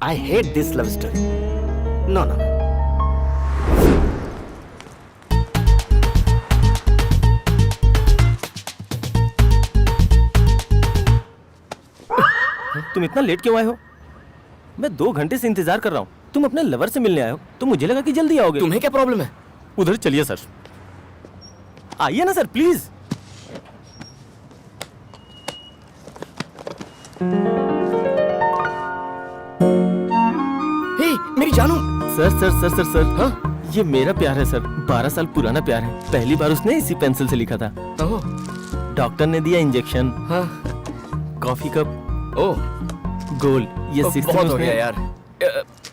I hate this love story. No no. तुम इतना लेट क्यों आए हो? मैं 2 घंटे से इंतजार कर रहा हूँ। तुम अपने लवर से मिलने आए हो तो मुझे लगा कि जल्दी आओगे। तुम्हें क्या प्रॉब्लम है? उधर चलिए सर। आइए ना सर प्लीज। हे, मेरी जानू। Sir sir sir sir sir हाँ? ये मेरा प्यार है सर। 12 साल पुराना प्यार है। पहली बार उसने इसी पेंसिल से लिखा था। ओह, डॉक्टर ने दिया इंजेक्शन, हाँ। कॉफी कप, ओह, गोल। ये बहुत 6th हो में गया यार।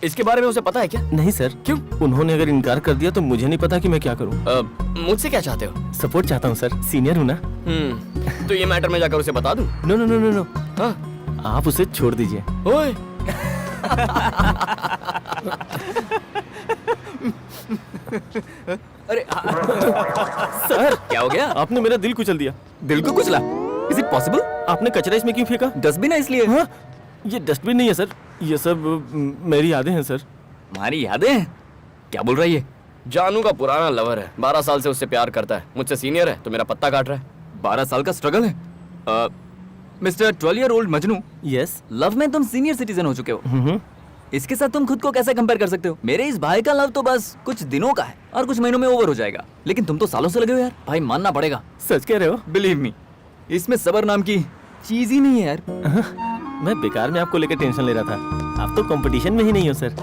इसके बारे में उसे पता है क्या? नहीं सर। क्यों? उन्होंने अगर इनकार कर दिया तो मुझे नहीं पता कि मैं क्या करूं। मुझसे क्या चाहते हो? सपोर्ट चाहता हूं सर, सीनियर हूं ना। तो ये मैटर में जाकर उसे बता दूं? No no no no no, हाँ? आप उसे छोड़ दीजिए। ओए। अरे सर क्या हो गया? आपने मेरा दिल कुचल दिया। दिल को कुचला? Is it possible? आपने कचरा इसमें क्यों फेंका? डस्टबिन है इसलिए। हाँ? ये डस्टबिन नहीं है सर, ये सब मेरी यादें हैं सर। हमारी यादें हैं? क्या बोल रही है? जानू का पुराना लवर है, 12 साल से उससे प्यार करता है। मुझसे सीनियर है तो मेरा पत्ता काट रहा है। 12 साल का स्ट्रगल है। Mister 12 year old Majnu, yes. Love में तुम सीनियर सिटीजन हो चुके हो। इसके साथ तुम खुद को कैसे कंपेयर कर सकते हो? मेरे इस भाई का लव तो बस कुछ दिनों का है और कुछ महीनों में ओवर हो जाएगा, लेकिन तुम तो सालों से लगे हो यार। भाई मानना पड़ेगा। सच कह रहे हो? बिलीव मी, इसमें सबर नाम की चीज ही नहीं है यार। मैं बेकार में आपको लेकर टेंशन ले रहा था। आप तो कंपटीशन में ही नहीं हो सर।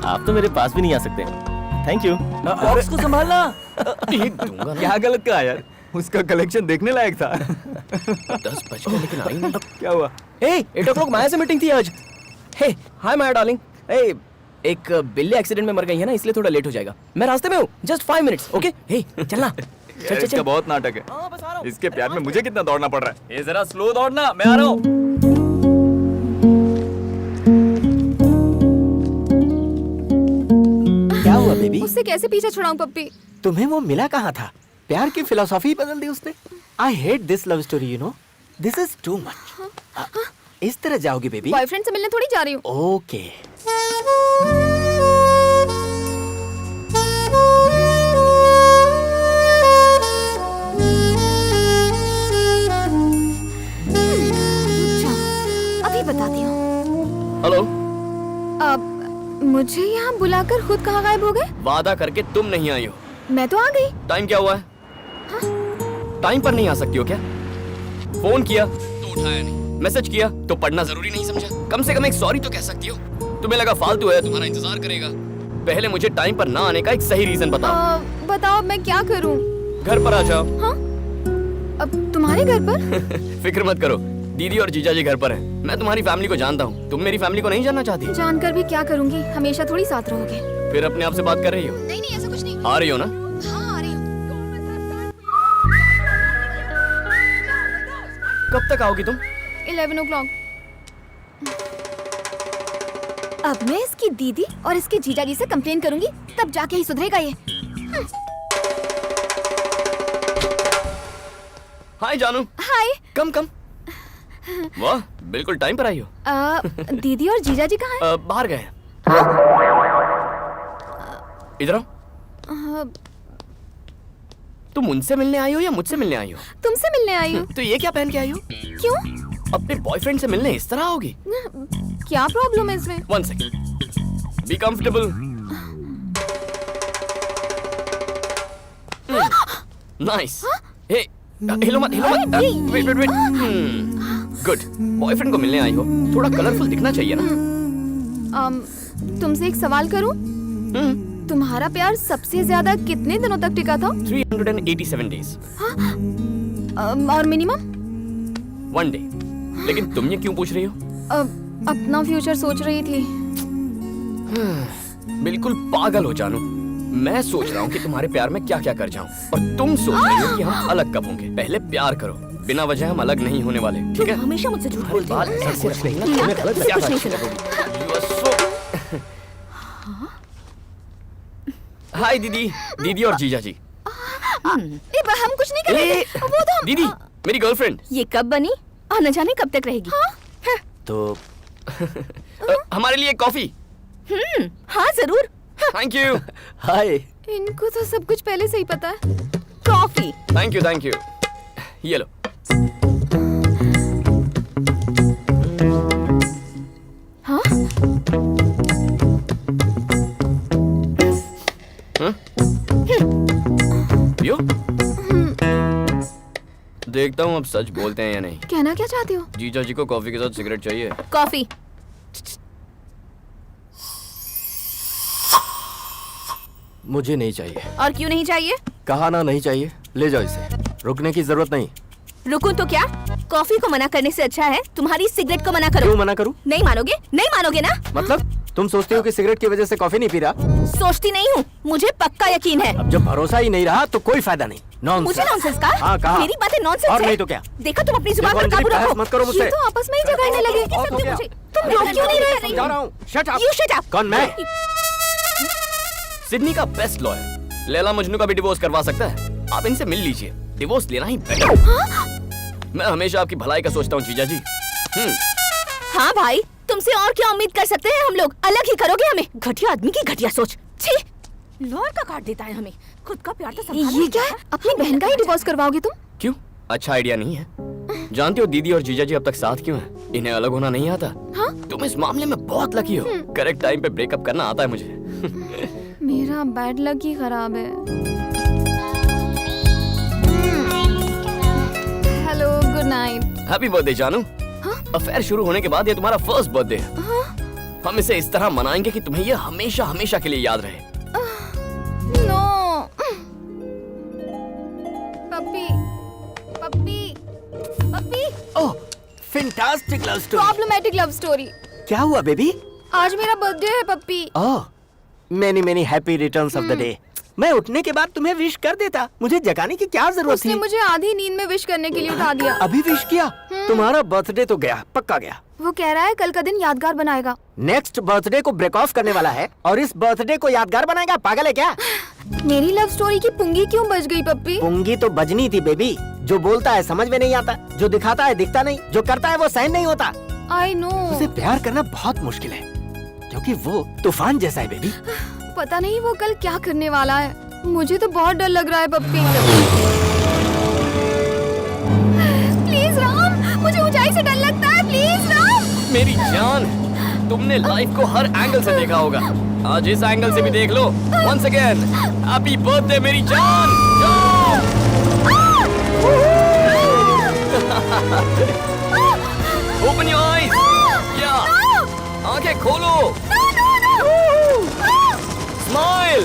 आप तो मेरे पास भी नहीं आ सकते। Thank you. बॉक्स को संभालना। दूंगा ना। क्या गलत कहा यार? उसका कलेक्शन देखने लायक था। 10 बज गए लेकिन आई नहीं। क्या हुआ? हे, 8 o'clock माया से मीटिंग थी आज। हे, हाय माया डार्लिंग। हे, एक बिल्ली एक्सीडेंट में मर गई है ना, इसलिए थोड़ा लेट हो जाएगा। मैं रास्ते में हूँ, जस्ट 5 minutes। ओके? हे, चलना। चल चल इसका चल। बहुत नाटक है। इसके प्यार में मुझे कितना दौड़ना पड़ रहा है। ये जरा स्लो दौड़ना, मैं आ रहा हूँ। उससे कैसे पीछा छुड़ाऊं पप्पी? तुम्हें वो मिला कहाँ था? प्यार की फिलोसॉफी बदल दी उसने। आई hate this love story, you know, this is too much. इस तरह जाओगी बेबी? बॉयफ्रेंड से मिलने थोड़ी जा रही हूँ। ओके। अभी बताती हूँ। हेलो। अब मुझे यहाँ बुलाकर खुद कहाँ गायब हो गए? वादा करके तुम नहीं आई हो। मैं तो आ गई। टाइम क्या हुआ है? टाइम पर नहीं आ सकती हो क्या? फोन किया तो उठाया नहीं, मैसेज किया तो पढ़ना जरूरी नहीं समझा? कम से कम एक सॉरी तो कह सकती हो। तुम्हें लगा फालतू है, तुम्हारा इंतजार करेगा। पहले मुझे टाइम पर ना आने का एक सही रीजन बताओ। बताओ मैं क्या करूँ? घर पर आ जाओ। हाँ? अब तुम्हारे घर पर? फिक्र मत करो, दीदी और जीजा जी घर पर हैं। मैं तुम्हारी फैमिली को जानता हूँ, तुम मेरी फैमिली को नहीं जानना चाहती? जानकर भी क्या करूँगी, हमेशा थोड़ी साथ रहोगे। फिर अपने आप से बात कर रही हो? नहीं नहीं ऐसा कुछ नहीं। आ रही हो ना? हाँ आ रही हूँ। कब तक आओगी तुम? 11 o'clock। अब मैं इसकी दीदी और इसके जीजाजी से कंप्लेन करूंगी, तब जाके ही सुधरेगा ये। हाय जानू। हाय। कम कम। वाह, बिल्कुल टाइम पर आई हो। दीदी और जीजाजी कहाँ हैं? बाहर गए। इधर आओ। तुम उनसे मिलने आई हो या मुझसे मिलने आई हो? तुमसे मिलने आई हूँ। तो ये क्या पहन के आई हो? क्यों? अपने बॉयफ्रेंड से मिलने इस तरह आओगी? क्या प्रॉब्लम है इसमें? One second, be comfortable. Nice. Hey, हिलो मत, हिलो मत। Wait wait wait. Good. Boyfriend को मिलने आई हो, थोड़ा कलरफुल दिखना चाहिए ना। तुमसे एक सवाल करूं? तुम्हारा प्यार सबसे ज्यादा कितने दिनों तक टिका था? 387 days। और मिनिमम? 1 day। लेकिन तुम ये क्यों पूछ रही हो? अपना फ्यूचर सोच रही थी। बिल्कुल पागल हो जानू। मैं सोच रहा हूँ कि तुम्हारे प्यार में क्या क्या कर जाऊँ, और तुम सोच रही हो कि हम अलग कब होंगे। पहले प्यार करो, बिना वजह हम अलग नहीं होने वाले, ठीक है? हमेशा मुझसे झूठ बोलते हो। बात ऐसे रखनी है ना, तुम्हें गलत कुछ क्या नहीं समझ सुना। रही हो? You are so- हाय दीदी, दीदी और जीजा जी। हम कुछ नहीं कर रहे थे। वो तो दीदी, मेरी गर्लफ्रेंड। ये कब बनी और न जाने कब तक रहेगी? तो हमारे लिए कॉफी। हाँ जरूर। Thank you. हाय। इनको तो सब कुछ पहले से ही पता है। Coffee. Thank you thank you. ये लो। हाँ? पियो। देखता हूँ अब सच बोलते हैं या नहीं। कहना क्या चाहते हो? जीजा जी को कॉफी के साथ सिगरेट चाहिए। कॉफी। मुझे नहीं चाहिए। और क्यों नहीं चाहिए? कहा ना नहीं चाहिए, ले जाओ इसे, रुकने की जरूरत नहीं। रुकूं तो क्या? कॉफी को मना करने से अच्छा है तुम्हारी सिगरेट को मना करो। क्यों मना करूं? नहीं मानोगे? नहीं मानोगे ना? मतलब तुम सोचते हो कि सिगरेट की वजह से कॉफी नहीं पी रहा? सोचती नहीं हूँ, मुझे पक्का यकीन है। अब जब भरोसा ही नहीं रहा तो कोई फायदा नहीं। मुझे नॉनसेंस का? हाँ कहा। मेरी बातें नॉनसेंस और है। नहीं तो क्या? देखो तुम अपनी जुबान पर देखो, काबू अंजलि, रखो। बहस मत करो मुझसे। ये तो आपस में ही झगड़ने लगे। बहुत हो गया। तुम रोक क्यों नहीं रहे? समझा रहा हूँ। Shut up. You shut up। कौन मैं? सिडनी का बेस्ट लॉयर लैला मजनू का भी डिवोर्स करवा सकता है। आप इनसे मिल लीजिए, डिवोर्स लेना ही बेटर। मैं हमेशा आपकी भलाई का सोचता हूँ जीजा जी। हाँ भाई, तुमसे और क्या उम्मीद कर सकते हैं हम लोग? अलग ही करोगे हमें? घटिया आदमी की घटिया सोच। छी, लॉयर का काट देता है हमें। खुद का प्यार तो संभालना ये नहीं क्या है? आता। अपनी बहन का ही डिवोर्स करवाओगे तुम? क्यों? अच्छा आइडिया नहीं है? जानते हो दीदी और जीजा जी अब तक साथ क्यों हैं? इन्हें अलग होना नहीं आता। हाँ? तुम इस मामले में बहुत लकी हो। करेक्ट टाइम पे ब्रेकअप करना आता है मुझे। मेरा बैड लक ही खराब है। Hello, good night. Happy birthday जानू। अफेयर शुरू होने के बाद ये तुम्हारा फर्स्ट बर्थडे है। हम इसे इस तरह मनाएंगे कि तुम्हें ये हमेशा हमेशा के लिए याद रहे। No. Puppy, Puppy, Puppy. Oh, fantastic love story. Problematic love story. क्या हुआ बेबी? आज मेरा बर्थडे है Puppy. Oh, many many happy returns of the day. मैं उठने के बाद तुम्हें विश कर देता, मुझे जगाने की क्या जरूरत उसने थी? मुझे आधी नींद में विश करने के लिए उठा दिया। अभी विश किया? तुम्हारा बर्थडे तो गया, पक्का गया। वो कह रहा है कल का दिन यादगार बनाएगा। नेक्स्ट बर्थडे को ब्रेक ऑफ करने वाला है और इस बर्थडे को यादगार बनाएगा? पागल है क्या? मेरी लव स्टोरी की पुंगी क्यों बज गई पप्पी? पुंगी तो बजनी थी बेबी। जो बोलता है समझ में नहीं आता, जो दिखाता है दिखता नहीं, जो करता है वो सहन नहीं होता। I know. उसे प्यार करना बहुत मुश्किल है क्योंकि वो तूफान जैसा है बेबी। पता नहीं वो कल क्या करने वाला है। मुझे तो बहुत डर लग रहा है पप्पी। प्लीज राम, मुझे ऊंचाई से डर लगता है। प्लीज राम। मेरी जान, तुमने लाइफ को हर एंगल से देखा होगा, आज इस एंगल से भी देख लो। वंस अगेन हैप्पी बर्थडे मेरी जान। Open your eyes. या आंखें खोलो। स्माइल।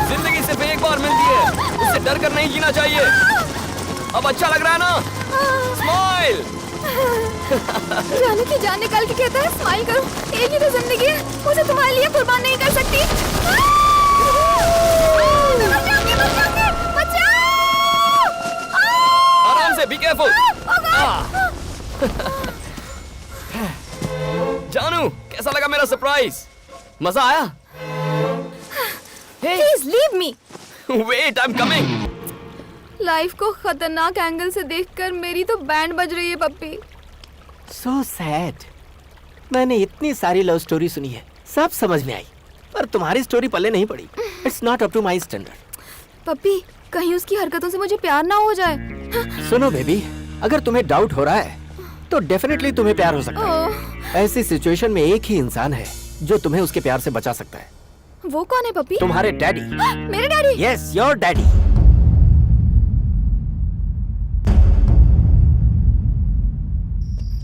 जिंदगी सिर्फ एक बार मिलती है, उससे डर कर नहीं जीना चाहिए। अब अच्छा लग रहा है ना? स्माइल। जानू की जान निकाल के कहता है स्माइल करो। एक ही तो जिंदगी है, उसे तुम्हारे लिए कुर्बान नहीं कर सकती। आराम से, बी केयरफुल। जानू, कैसा लगा मेरा सरप्राइज? मजा आया? Please leave me. Wait, I am coming. Life को खतरनाक एंगल से देखकर मेरी तो बैंड बज रही है पप्पी। So sad. मैंने इतनी सारी लव स्टोरी सुनी है, सब समझ में आई, पर तुम्हारी स्टोरी पल्ले नहीं पड़ी। It's not up to my standard. Puppy, कहीं उसकी हरकतों से मुझे प्यार ना हो जाए। सुनो बेबी, अगर तुम्हें डाउट हो रहा है तो डेफिनेटली तुम्हें प्यार हो सकता है। ऐसी सिचुएशन में एक ही इंसान है जो तुम्हें उसके प्यार से बचा सकता है। वो कौन है पप्पी? तुम्हारे डैडी। मेरे daddy? Yes, your daddy.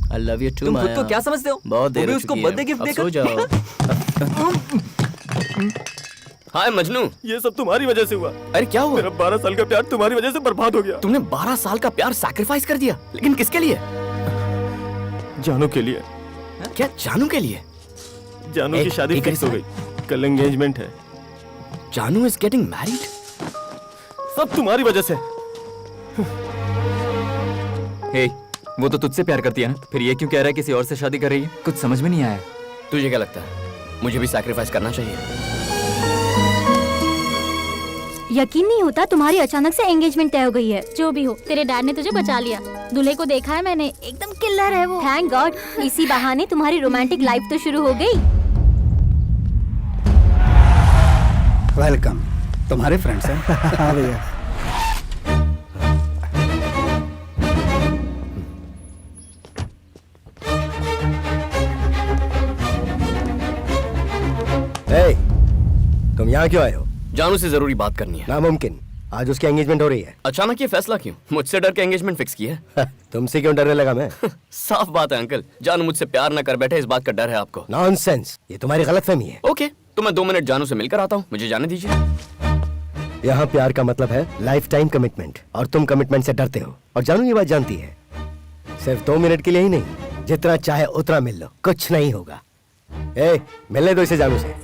I love you too, तुम खुद माया। को क्या समझते हो? बहुत देर वो भी हो उसको चुकी है। बर्थडे गिफ्ट अब देकर सो जाओ। हाय मजनू। ये सब तुम्हारी वजह से हुआ। अरे क्या हुआ? मेरा 12 साल का प्यार तुम्हारी वजह से बर्बाद हो गया। तुमने 12 साल का प्यार सैक्रिफाइस कर दिया, लेकिन किसके लिए? जानू के लिए। क्या जानू के लिए? जानू की शादी फिक्स हो गई, कल एंगेजमेंट है। जानू इज गेटिंग मैरिड? सब तुम्हारी वजह से। हे, वो तो तुझसे प्यार करती है ना, फिर ये क्यों कह रहा है किसी और से शादी कर रही है? कुछ समझ में नहीं आया। तुझे क्या लगता है, मुझे भी सैक्रिफाइस करना चाहिए? यकीन नहीं होता तुम्हारी अचानक से एंगेजमेंट तय हो गई है। जो भी हो, तेरे डैड ने तुझे बचा लिया। दूल्हे को देखा है मैंने, एकदम किल्लर है वो। थैंक गॉड, इसी बहाने तुम्हारी रोमांटिक लाइफ तो शुरू हो गई। वेलकम। तुम्हारे फ्रेंड्स हैं? हाँ भैया। Hey, तुम यहाँ क्यों आए हो? जानू से जरूरी बात करनी है। नामुमकिन, आज उसकी एंगेजमेंट हो रही है। अचानक ये फैसला क्यों? मुझसे डर के एंगेजमेंट फिक्स की है? तुमसे क्यों डरने लगा मैं? साफ बात है अंकल, जानू मुझसे प्यार न कर बैठे, इस बात का डर है आपको। नॉनसेंस, ये तुम्हारी गलतफहमी है। ओके, तो मैं 2 मिनट जानू से मिलकर आता हूँ, मुझे जाने दीजिए। यहाँ प्यार का मतलब है लाइफ टाइम कमिटमेंट, और तुम कमिटमेंट से डरते हो, और जानू ये बात जानती है। सिर्फ 2 मिनट के लिए ही नहीं, जितना चाहे उतना मिल लो, कुछ नहीं होगा। ए, मिलने दो इसे जानू से।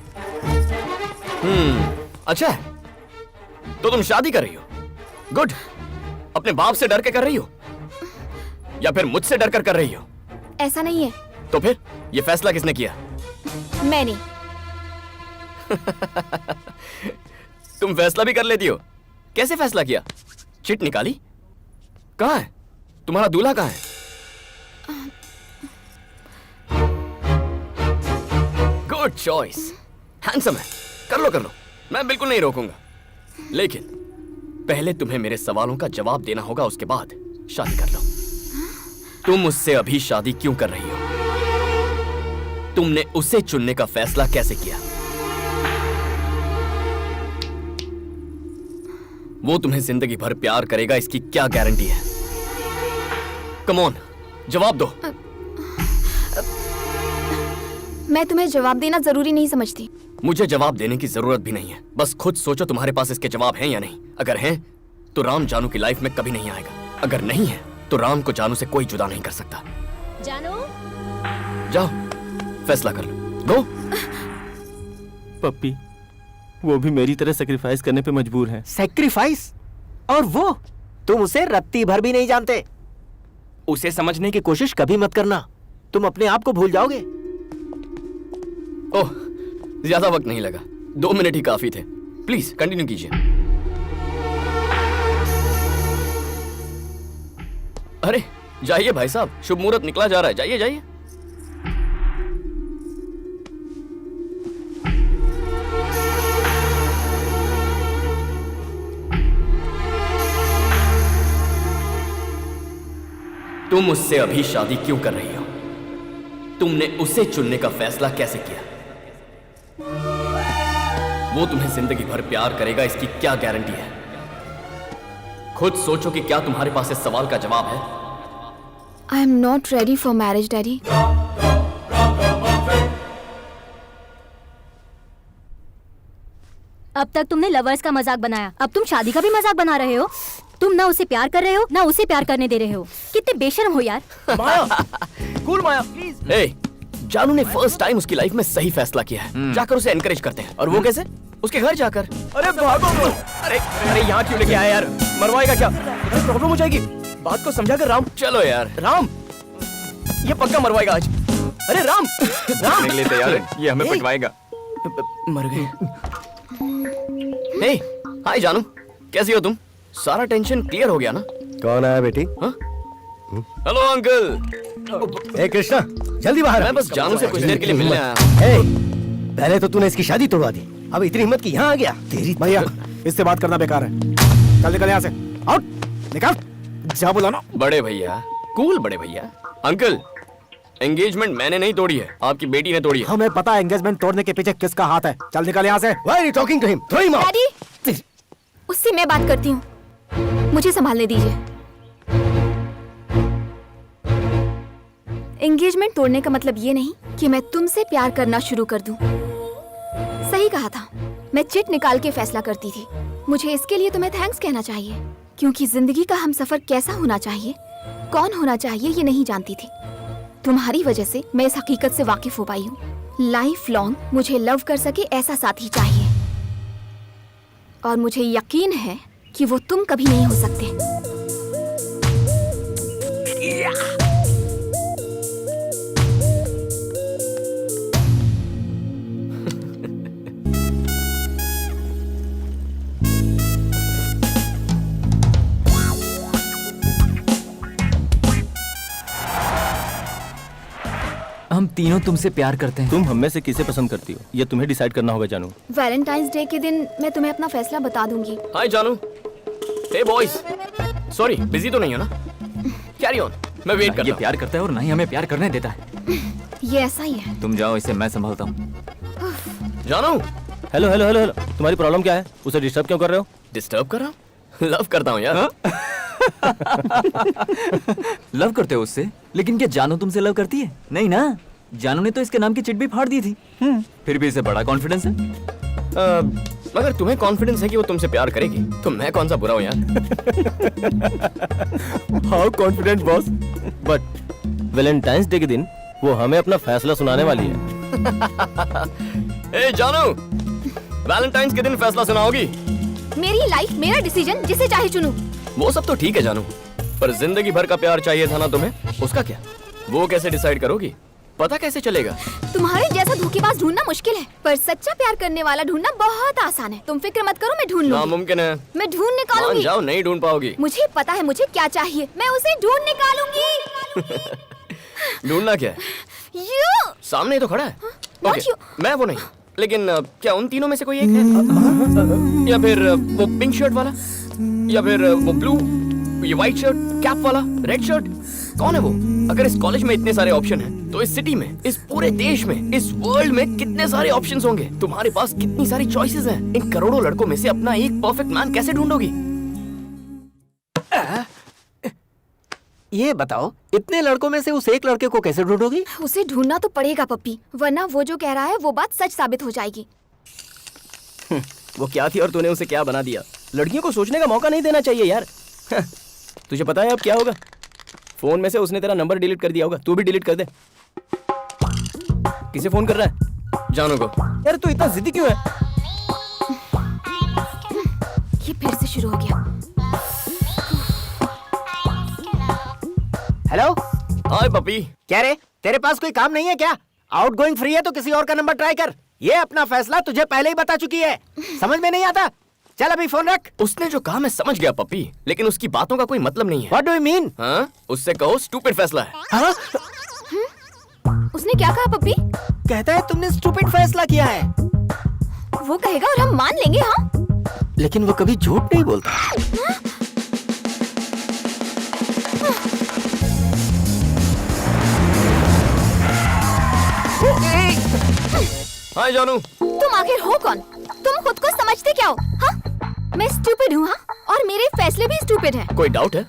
अच्छा है, तो तुम शादी कर रही हो? गुड। अपने बाप से डर के कर रही हो या फिर मुझसे डर कर रही हो? ऐसा नहीं है। तो फिर ये फैसला किसने किया? मैंने। तुम फैसला भी कर लेती हो? कैसे फैसला किया? चिट निकाली? कहाँ है तुम्हारा दूल्हा? कहाँ है? गुड चॉइस, हैंडसम है। कर लो, मैं बिल्कुल नहीं रोकूंगा, लेकिन पहले तुम्हें मेरे सवालों का जवाब देना होगा, उसके बाद शादी कर लो। तुम मुझसे अभी शादी क्यों कर रही हो? तुमने उसे चुनने का फैसला कैसे किया? वो तुम्हें जिंदगी भर प्यार करेगा, इसकी क्या गारंटी है? कम ऑन, जवाब दो। मैं तुम्हें जवाब देना जरूरी नहीं समझती। मुझे जवाब देने की जरूरत भी नहीं है, बस खुद सोचो तुम्हारे पास इसके जवाब हैं या नहीं। अगर हैं तो राम जानू की लाइफ में कभी नहीं आएगा, अगर नहीं है तो राम को जानू से कोई जुदा नहीं कर सकता। जानू, जाओ फैसला कर लो, गो। पप्पी, वो भी मेरी तरह सेक्रीफाइस करने पे मजबूर है। सैक्रिफाइस? और वो तुम उसे रत्ती भर भी नहीं जानते। उसे समझने की कोशिश कभी मत करना, तुम अपने आप को भूल जाओगे। ओह, ज्यादा वक्त नहीं लगा, 2 मिनट ही काफी थे। प्लीज कंटिन्यू कीजिए। अरे जाइए भाई साहब, शुभ मुहूर्त निकला जा रहा है, जाइए जाइए। तुम उससे अभी शादी क्यों कर रही हो? तुमने उसे चुनने का फैसला कैसे किया? वो तुम्हें जिंदगी भर प्यार करेगा, इसकी क्या गारंटी है? खुद सोचो कि क्या तुम्हारे पास इस सवाल का जवाब है? I am not ready for marriage daddy. अब तक तुमने लवर्स का मजाक बनाया, अब तुम शादी का भी मजाक बना रहे हो। तुम ना उसे प्यार कर रहे हो, ना उसे प्यार करने दे रहे हो। कितने बेशर्म हो यार। माया, कूल माया प्लीज। ए, जानू ने फर्स्ट टाइम उसकी लाइफ में सही फैसला किया है। जाकर उसे एनकरेज करते हैं। और वो कैसे? उसके घर जाकर। अरे भागो। अरे अरे यहाँ क्यों लेके आए यार? मरवाएगा क्या? प्रॉब्लम हो जाएगी। बात को समझा कर राम। चलो यार। राम, ये पक्का मरवाएगा आज। अरे राम, राम निकले तैयार है, ये हमें पटवाएगा। मर गए। हे, हाय जानू, कैसी हो तुम? सारा टेंशन क्लियर हो गया ना? कौन आया बेटी? Hello uncle. ए कृष्णा, जल्दी बाहर आ। मैं बस जानू से कुछ देर के लिए मिलने आया। ए, पहले तो तूने इसकी शादी तोड़वा दी, अब इतनी हिम्मत की यहाँ आ गया। तेरी भैया इससे बात करना बेकार है, चल निकल यहाँ से। आउट, निकल, जा बुलाना। बड़े भैया, कूल बड़े भैया। अंकल, एंगेजमेंट मैंने नहीं तोड़ी है, आपकी बेटी ने तोड़ी है। हमें पता है एंगेजमेंट तोड़ने के पीछे किसका हाथ है। चल निकल यहाँ से। Why are you talking to him? Throw him out. Daddy, उससे मैं बात करती हूँ, मुझे संभालने दीजिए। एंगेजमेंट तोड़ने का मतलब ये नहीं कि मैं तुमसे प्यार करना शुरू कर दूं। सही कहा था, मैं चिट निकाल के फैसला करती थी। मुझे इसके लिए तुम्हें थैंक्स कहना चाहिए, क्योंकि जिंदगी का हमसफर कैसा होना चाहिए, कौन होना चाहिए, ये नहीं जानती थी। तुम्हारी वजह से मैं इस हकीकत से वाकिफ हो पाई हूँ। लाइफ लॉन्ग मुझे लव कर सके ऐसा साथी चाहिए, और मुझे यकीन है कि वो तुम कभी नहीं हो सकते। हम तीनों तुमसे प्यार करते हैं। तुम हम में से किसे पसंद करती हो, ये तुम्हें डिसाइड करना होगा जानू। वैलेंटाइंस डे के दिन मैं तुम्हें अपना फैसला बता दूंगी। हाय जानू। हे बॉयज, सॉरी बिजी तो नहीं हो ना? कैरी ऑन, मैं वेट करता ये हूँ। प्यार करता है और ना ही हमें प्यार करने देता है। ये ऐसा ही है। तुम जाओ, इसे मैं संभालता हूँ। जानू, हेलो हेलो हेलो हेलो, तुम्हारी प्रॉब्लम क्या है? उसे डिस्टर्ब क्यों कर रहे हो? डिस्टर्ब कर रहा हूँ? लव करता हूँ यार। लव करते हो उससे? लेकिन क्या जानू तुमसे लव करती है? नहीं ना। जानू ने तो इसके नाम की चिट भी फाड़ दी थी। फिर भी इसे बड़ा कॉन्फिडेंस है। मगर तुम्हें कॉन्फिडेंस है कि वो तुमसे प्यार करेगी, तो मैं कौन सा बुरा हूँ यार? How confident boss. But Valentine's day के दिन वो हमें अपना फैसला सुनाने वाली है। ए जानू, वैलेंटाइंस के दिन फैसला सुनाओगी? मेरी लाइफ, मेरा डिसीजन, जिसे चाहे चुनूं। वो सब तो ठीक है जानू, पर जिंदगी भर का प्यार चाहिए था ना तुम्हें, उसका क्या? वो कैसे डिसाइड करोगी? पता कैसे चलेगा? तुम्हारे जैसा धोखेबाज ढूंढना मुश्किल है, पर सच्चा प्यार करने वाला ढूंढना बहुत आसान है। तुम फिक्र मत करो, मैं ढूंढ लूंगी। नामुमकिन है। मैं ढूंढ मान निकालूंगी। जाओ, नहीं ढूंढ पाओगी। मुझे पता है मुझे क्या चाहिए, मैं उसे ढूंढ निकालूंगी। ढूंढना क्या है? You! सामने ही तो खड़ा है। Not okay, you. मैं वो नहीं, लेकिन क्या उन तीनों में से कोई एक है? या फिर वो पिंक शर्ट वाला, या फिर वो ब्लू, ये व्हाइट शर्ट, कैप वाला, रेड शर्ट? कौन है वो? अगर इस कॉलेज में इतने सारे ऑप्शन हैं, तो इस सिटी में, इस पूरे देश में, इस वर्ल्ड में कितने सारे ऑप्शंस होंगे? तुम्हारे पास कितनी सारी चॉइसेस हैं। इन करोड़ों लड़कों में से अपना एक परफेक्ट मैन कैसे ढूंढोगी? ये बताओ, इतने लड़कों में से उस एक लड़के को कैसे ढूंढोगी? उसे ढूंढना तो पड़ेगा पप्पी, वरना वो जो कह रहा है वो बात सच साबित हो जाएगी। वो क्या थी और तूने उसे क्या बना दिया? लड़कियों को सोचने का मौका नहीं देना चाहिए यार। तुझे पता है अब क्या होगा? फोन में से उसने तेरा नंबर डिलीट कर दिया होगा, तू भी डिलीट कर दे। किसे फोन कर रहा है? जानू को। यार तू इतना जिद्दी क्यों है? ये फिर से शुरू हो गया। हेलो, हाय पपी। क्या रे, तेरे पास कोई काम नहीं है क्या? आउटगोइंग फ्री है तो किसी और का नंबर ट्राई कर। ये अपना फैसला तुझे पहले ही बता चुकी है। समझ में नहीं आता? चल अभी फोन रख। उसने जो कहा मैं समझ गया पपी, लेकिन उसकी बातों का कोई मतलब नहीं है। What do you mean? हाँ? उससे कहो स्टूपिड फैसला है। हाँ? उसने क्या कहा पप्पी? कहता है तुमने स्टूपिड फैसला किया है। वो कहेगा और हम मान लेंगे। हाँ, लेकिन वो कभी झूठ नहीं बोलता। हाय जानू। तुम आखिर हो कौन? तुम खुद को समझते क्या हो? हाँ, मैं स्टूपिड हूँ। हाँ, और मेरे फैसले भी स्टूपिड हैं। कोई डाउट है?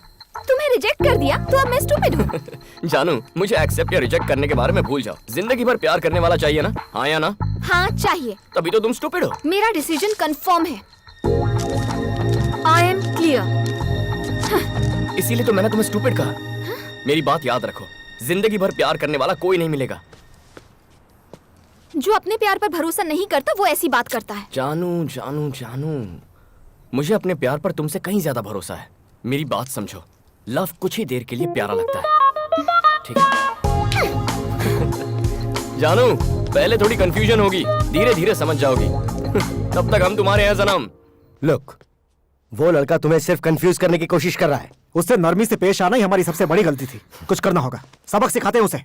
तुम्हें रिजेक्ट कर दिया तो अब मैं स्टूपिड हूँ। जानू, मुझे एक्सेप्ट या रिजेक्ट करने के बारे में भूल जाओ। जिंदगी भर प्यार करने वाला चाहिए ना? हाँ या ना? हाँ चाहिए। तभी तो तुम स्टूपिड हो। मेरा डिसीजन कंफर्म है। I am clear. इसीलिए तो मैंने तुम्हें स्टूपिड कहा। मेरी बात याद रखो, जिंदगी भर प्यार करने वाला कोई नहीं मिलेगा। जो अपने प्यार पर भरोसा नहीं करता वो ऐसी बात करता है। जानू जानू जानू, मुझे अपने प्यार पर तुमसे कहीं ज्यादा भरोसा है। मेरी बात समझो, लव कुछ ही देर के लिए प्यारा लगता है, ठीक है? जानू, पहले थोड़ी कंफ्यूजन होगी, धीरे धीरे समझ जाओगी। तब तक हम तुम्हारे हैं सनम। लुक, वो लड़का तुम्हें सिर्फ कंफ्यूज करने की कोशिश कर रहा है। उससे नरमी से पेश आना ही हमारी सबसे बड़ी गलती थी। कुछ करना होगा, सबक सिखाते हैं उसे।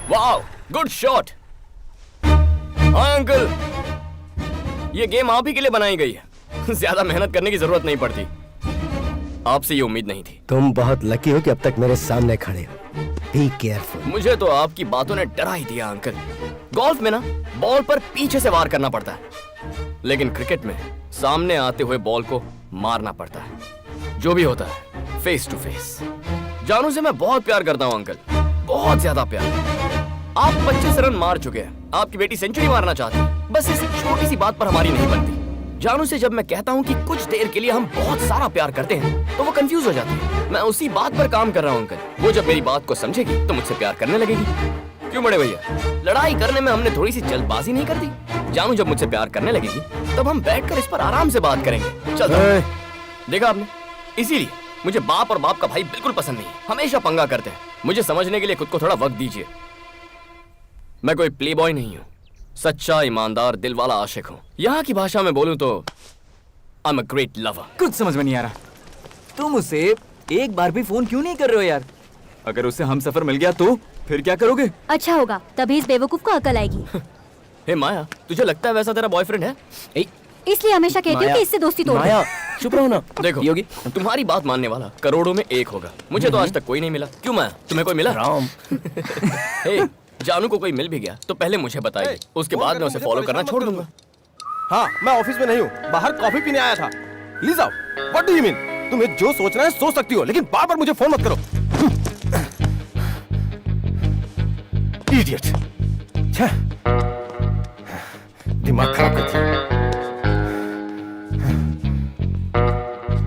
Wow, good shot. हाँ अंकल, ये गेम आप ही के लिए बनाई गई है। ज्यादा मेहनत करने की जरूरत नहीं पड़ती। आपसे ये उम्मीद नहीं थी। तुम बहुत लकी हो कि अब तक मेरे सामने खड़े हो। Be careful. मुझे तो आपकी बातों ने डरा ही दिया अंकल। गोल्फ में ना बॉल पर पीछे से वार करना पड़ता है, लेकिन क्रिकेट में सामने आते हुए बॉल को मारना पड़ता है। जो भी होता है फेस टू फेस। जानू से मैं बहुत प्यार करता हूँ अंकल, बहुत ज्यादा प्यार। आप 25 रन मार चुके हैं, आपकी बेटी सेंचुरी मारना चाहती है। बस इस छोटी सी बात पर हमारी नहीं बनती। जानू से जब मैं कहता हूँ कि कुछ देर के लिए हम बहुत सारा प्यार करते हैं, तो वो कंफ्यूज हो जाती है। मैं उसी बात पर काम कर रहा हूँ अंकल। वो जब मेरी बात को समझेगी तो मुझसे प्यार करने लगेगी। क्यों बड़े भैया, लड़ाई करने में हमने थोड़ी सी जल्दबाजी नहीं कर दी? जानू जब मुझसे प्यार करने लगेगी तब हम बैठकर इस पर आराम से बात करेंगे। चल देखा आपने, इसीलिए मुझे बाप और बाप का भाई बिल्कुल पसंद नहीं है। हमेशा पंगा करते हैं। मुझे समझने के लिए खुद को थोड़ा वक्त दीजिए। मैं कोई प्ले बॉय नहीं हूँ, सच्चा ईमानदार दिल वाला आशिक हूँ। यहाँ की भाषा में बोलूँ तो I am a great lover. कुछ समझ में नहीं आ रहा, तुम उसे एक बार भी फोन क्यों नहीं कर रहे हो यार? अगर उसे हम सफर मिल गया तो फिर क्या करोगे? अच्छा होगा, तभी इस बेवकूफ को अकल आएगी। हे माया, तुझे लगता है वैसा तेरा बॉयफ्रेंड है? इसलिए हमेशा कहती हूँ कि इससे दोस्ती तोड़ दो। माया चुप रहो ना। देखो योगी, तुम्हारी बात मानने वाला करोड़ों में एक होगा। मुझे तो आज तक कोई नहीं मिला। क्यों माया, तुम्हें कोई मिला? राम हे, जानू को कोई मिल भी गया तो पहले मुझे बताइए, उसके बाद मैं उसे फॉलो करना छोड़ दूंगा। हाँ, मैं ऑफिस में नहीं हूँ, बाहर कॉफी पीने आया था। Lisa, what do you mean? तुम्हें जो सोचना है सोच सकती हो, लेकिन बार बार मुझे फोन मत करो। इडियट, दिमाग खराब करती है।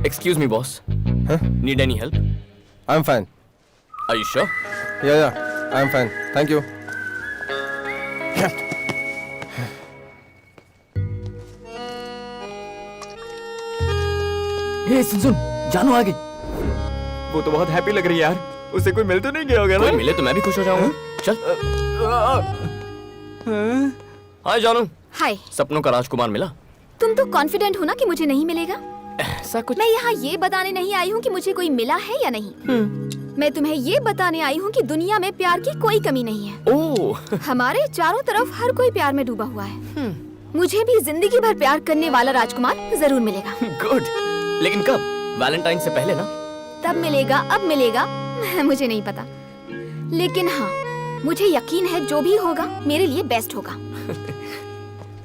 Excuse me boss, need any help? I am fine. Are you sure? Yeah I am fine. Thank you. Hey सुन, जानू आ गई. वो तो बहुत हैप्पी लग रही है यार. उसे कोई मिल तो नहीं गया होगा कोई ना? मिले तो मैं भी खुश हो जाऊंगा. चल. हाय जानू. हाय. सपनों का राजकुमार मिला? तुम तो कॉन्फिडेंट हो ना कि मुझे नहीं मिलेगा. ऐसा कुछ. मैं यहाँ ये बताने नहीं आई हूँ कि मुझे कोई मिला है या नहीं. मैं तुम्हें ये बताने आई हूँ कि दुनिया में प्यार की कोई कमी नहीं है. ओह. हमारे चारों तरफ हर कोई प्यार में डूबा हुआ है. मुझे भी जिंदगी भर प्यार करने वाला राजकुमार जरूर मिलेगा. गुड. लेकिन कब? वैलेंटाइन से पहले ना? तब मिलेगा, अब मिलेगा, मुझे नहीं पता. लेकिन हाँ, मुझे यकीन है जो भी होगा मेरे लिए बेस्ट होगा.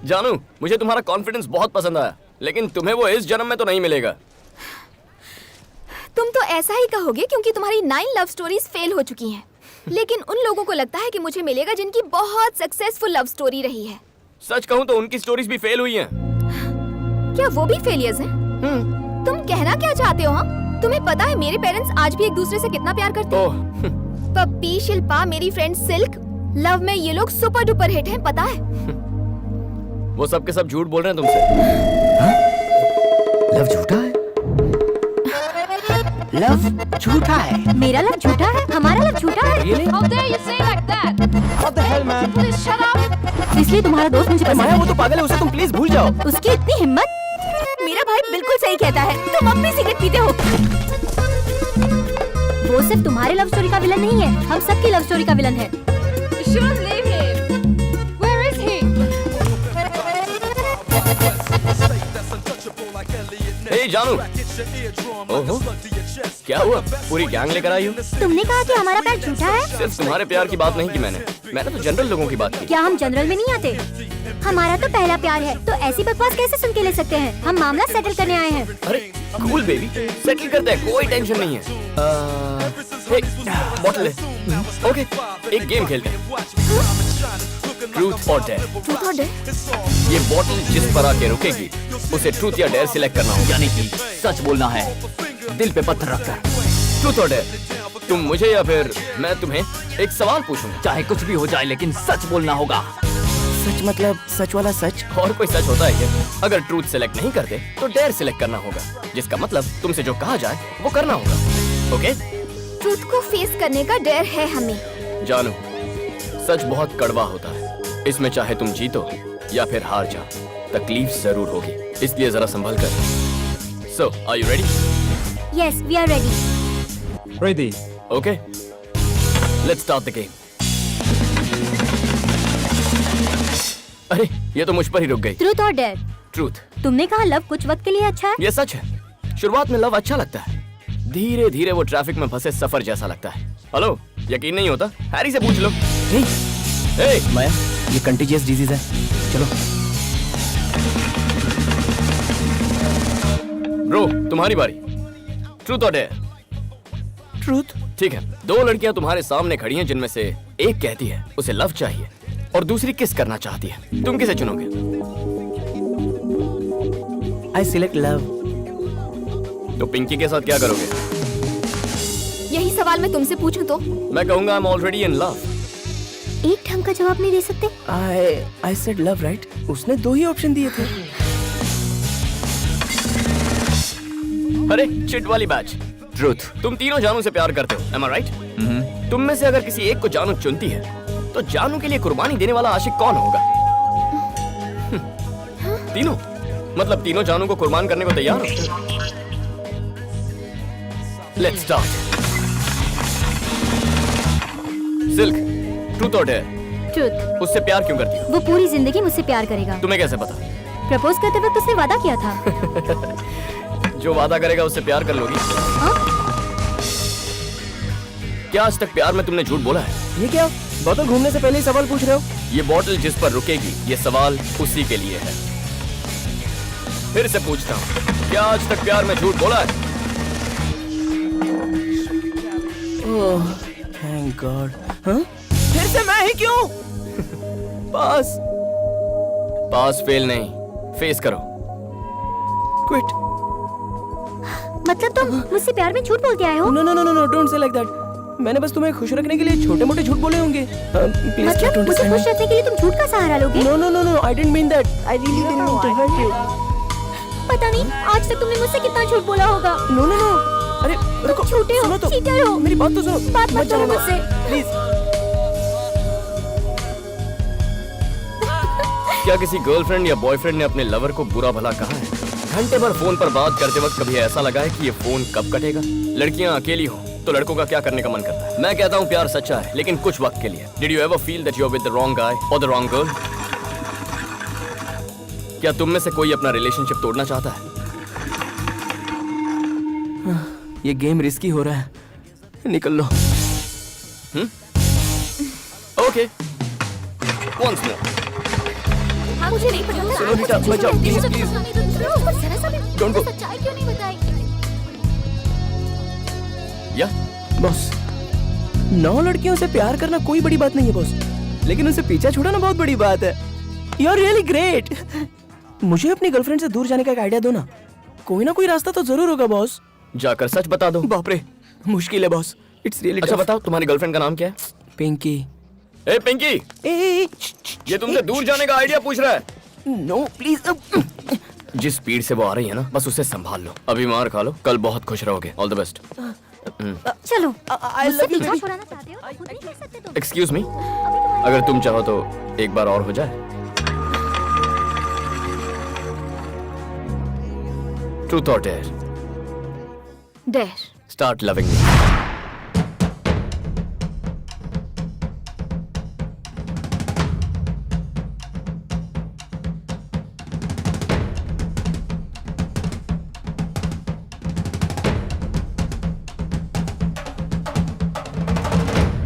जानू, मुझे तुम्हारा कॉन्फिडेंस बहुत पसंद आया, लेकिन तुम्हें वो इस जन्म में तो नहीं मिलेगा. तुम तो ऐसा ही कहोगे क्योंकि तुम्हारी 9 लव स्टोरीज फेल हो चुकी हैं. लेकिन उन लोगों को लगता है कि मुझे मिलेगा जिनकी बहुत सक्सेसफुल लव स्टोरी रही है. सच कहूँ तो उनकी स्टोरीज भी फेल हुई हैं. क्या वो भी फेलियर्स हैं? तुम कहना क्या चाहते हो? हाँ, तुम्हें पता है मेरे पेरेंट्स आज भी एक दूसरे से कितना प्यार करते हैं. ओह. पप्पी, शिल्पा, मेरी फ्रेंड सिल्क, लव में ये लोग सुपर डुपर हिट हैं, पता है. वो सब के सब झूठ बोल रहे हैं तुमसे. लव झूठा है. लव झूठा है. मेरा लव झूठा है, हमारा लव झूठा है. How dare you say like that? What the hell, man? Please shut up. इसलिए तुम्हारा दोस्त मुझे पसंद माया, है. वो तो पागल है. उसे तुम प्लीज भूल जाओ. उसकी इतनी हिम्मत. मेरा भाई बिल्कुल सही कहता है. तुम अब भी सिगरेट पीते हो. वो सिर्फ तुम्हारे लव स्टोरी का विलन नहीं है, हम सबकी लव स्टोरी का विलन है. Leave him. Where is he? हे जानू. ओहो. क्या हुआ? पूरी गैंग लेकर आई हो? तुमने कहा कि हमारा प्यार झूठा है. सिर्फ तुम्हारे प्यार की बात नहीं की मैंने तो जनरल लोगों की बात की. क्या हम जनरल में नहीं आते? हमारा तो पहला प्यार है, तो ऐसी बकवास कैसे सुन के ले सकते हैं? हम मामला सेटल करने आए हैं. अरे कूल बेबी, सेटल करते हैं, कोई टेंशन नहीं है. बॉटल है. ओके, एक गेम खेलते हैं. ट्रूथ और डेयर. Truth or dare? ये बॉटल जिस पर आके रुकेगी उसे ट्रूथ या डेयर सिलेक्ट करना होगा. यानी कि सच बोलना है, दिल पे पत्थर रखकर. ट्रूथ और डेयर. तुम मुझे या फिर मैं तुम्हें एक सवाल पूछूंगा. चाहे कुछ भी हो जाए, लेकिन सच बोलना होगा. सच मतलब सच वाला सच. और कोई सच होता है क्या? अगर ट्रूथ सिलेक्ट नहीं करते तो डेयर सिलेक्ट करना होगा, जिसका मतलब तुमसे जो कहा जाए वो करना होगा. ओके? ट्रूथ को फेस करने का डर है हमें. जानू, सच बहुत कड़वा होता है. इसमें चाहे तुम जीतो या फिर हार जाओ, तकलीफ जरूर होगी. इसलिए जरा संभल कर. So are you ready? Yes, we are ready. Ready. Okay, let's start the game. अरे ये तो मुझ पर ही रुक गई. ट्रूथ और डेयर. ट्रूथ. तुमने कहा लव कुछ वक्त के लिए अच्छा है. ये सच है. शुरुआत में लव अच्छा लगता है, धीरे धीरे वो ट्रैफिक में फंसे सफर जैसा लगता है. हेलो, यकीन नहीं होता? हैरी से पूछ लो. ए, माया, ये कंटेजियस डिजीज है. चलो. ब्रो, तुम्हारी बारी. ट्रूथ और डेयर. ट्रूथ. ठीक है, 2 लड़कियां तुम्हारे सामने खड़ी हैं, जिनमें से एक कहती है उसे लव चाहिए और दूसरी किस करना चाहती है. तुम किसे चुनोगे? आई सिलेक्ट लव. तो पिंकी के साथ क्या करोगे? यही सवाल मैं तुमसे पूछूं तो? मैं कहूंगा I am already in love. एक ढंग का जवाब नहीं दे सकते. I said love right. उसने 2 ही ऑप्शन दिए थे. अरे चिट वाली बैच. ट्रूथ. तुम तीनों जानू से प्यार करते हो, एम आई राइट? तुम में से अगर किसी एक को जानू चुनती है तो जानू के लिए कुर्बानी देने वाला आशिक कौन होगा? तीनों. मतलब तीनों जानू को कुर्बान करने को तैयार हो? Let's start. सिल्क, ट्रूथ और डेयर. ट्रूथ. उससे प्यार क्यों करती हो? वो पूरी जिंदगी मुझसे प्यार करेगा. तुम्हें कैसे पता? प्रपोज करते वक्त उसने वादा किया था. जो वादा करेगा उससे प्यार कर लोगी? क्या आज तक प्यार में तुमने झूठ बोला है? ये क्या? बोतल घूमने से पहले ही सवाल पूछ रहे हो? ये बॉटल जिस पर रुकेगी, ये सवाल उसी के लिए है. फिर से पूछता हूँ, क्या आज तक प्यार में झूठ बोला है? ओह, थैंक गॉड. हाँ? फिर से मैं ही क्यों? पास. पास फेल नहीं, फेस करो. क्विट. मतलब मतलब तुम मुझसे प्यार में झूठ बोल के आए हो? No no no no don't say like that. मैंने बस तुम्हें खुश रखने के लिए छोटे मोटे झूठ बोले होंगे। प्लीज मतलब मुझे खुश रखने के लिए तुम झूठ का सहारा लोगे? No no no no I didn't mean that. I really didn't mean to hurt you. पता नहीं आज तक तुमने मुझसे कितना झूठ बोला होगा। नो नो नो अरे रुको, झूठे हो, सुनो तो, चीटर हो। मेरी बात तो सुनो। बात मत करो जाओ मुझसे। प्लीज। क्या किसी गर्लफ्रेंड या बॉयफ्रेंड ने अपने लवर को बुरा भला कहा है? घंटे भर फोन पर बात करते वक्त कभी ऐसा लगा है कि ये फोन कब कटेगा? लड़कियां अकेली हो तो लड़कों का क्या करने का मन करता है? मैं कहता हूँ प्यार सच्चा है, लेकिन कुछ वक्त के लिए। Did you ever feel that you are with the wrong guy or the wrong girl? क्या तुम में से कोई अपना रिलेशनशिप तोड़ना चाहता है? ये गेम रिस्की हो रहा है, निकल लो। Okay, once more. मुझे नहीं पता। सुनो रीटा, मत जाओ, प्लीज प्लीज। Don't go. सच्चाई क्यों नहीं बताई? या बॉस, 9 लड़कियों से प्यार करना कोई बड़ी बात नहीं है बॉस, लेकिन उनसे पीछा छुड़ाना बहुत बड़ी बात है। You are really great. मुझे अपनी गर्लफ्रेंड से दूर जाने का एक आइडिया दो ना, कोई ना कोई रास्ता तो जरूर होगा बॉस। जाकर सच बता दो। बाप रे, मुश्किल है बॉस, इट्स रियली। अच्छा बताओ, तुम्हारी गर्लफ्रेंड का नाम क्या है? पिंकी। ए पिंकी, ये तुमसे दूर जाने का आइडिया पूछ रहा है। No please. जिस स्पीड से वो आ रही है ना, बस उसे संभाल लो। अभी मार खा लो, कल बहुत खुश रहोगे। All the best. चलो, आई मुझसे लव यू। पीछा छुड़ाना चाहते हो? खुद नहीं कर सकते तुम? एक्सक्यूज मी, अगर तुम चाहो तो एक बार और हो जाए। ट्रूथ और dare? Dare. Start loving me.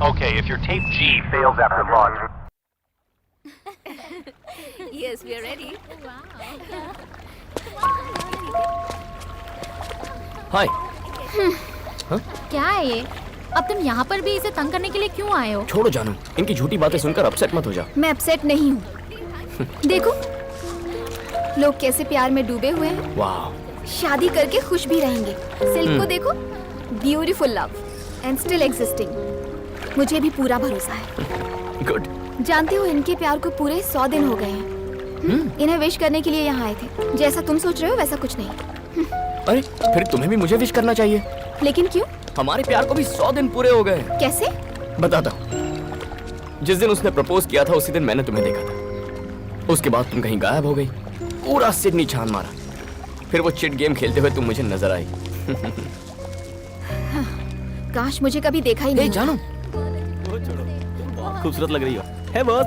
Okay, if your tape G fails after launch. Yes, we are ready. हाय। क्या है ये? अब तुम यहाँ पर भी इसे तंग करने के लिए क्यों आए हो? छोड़ो जानू, इनकी झूठी बातें सुनकर अपसेट मत हो जा। मैं अपसेट नहीं हूँ। देखो लोग कैसे प्यार में डूबे हुए हैं, वाह। शादी करके खुश भी रहेंगे। सिल्क को देखो, beautiful love and still existing. मुझे भी पूरा भरोसा है। गुड। जानते हो इनके प्यार को पूरे 100 दिन हो गए हैं। इन्हें विश करने के लिए यहाँ आए थे। जैसा तुम सोच रहे हो वैसा कुछ नहीं। अरे फिर तुम्हें भी मुझे विश करना चाहिए। लेकिन क्यों? हमारे प्यार को भी 100 दिन पूरे हो गए। कैसे? बताता हूँ। जिस दिन उसने प्रपोज किया था उसी दिन मैंने तुम्हें देखा था। उसके बाद तुम कहीं गायब हो गई। पूरा सिडनी छान मारा। फिर वो चिट गेम खेलते हुए तुम मुझे नजर आई। काश मुझे कभी देखा ही नहीं। जानू, खूबसूरत लग रही हो। है बॉस,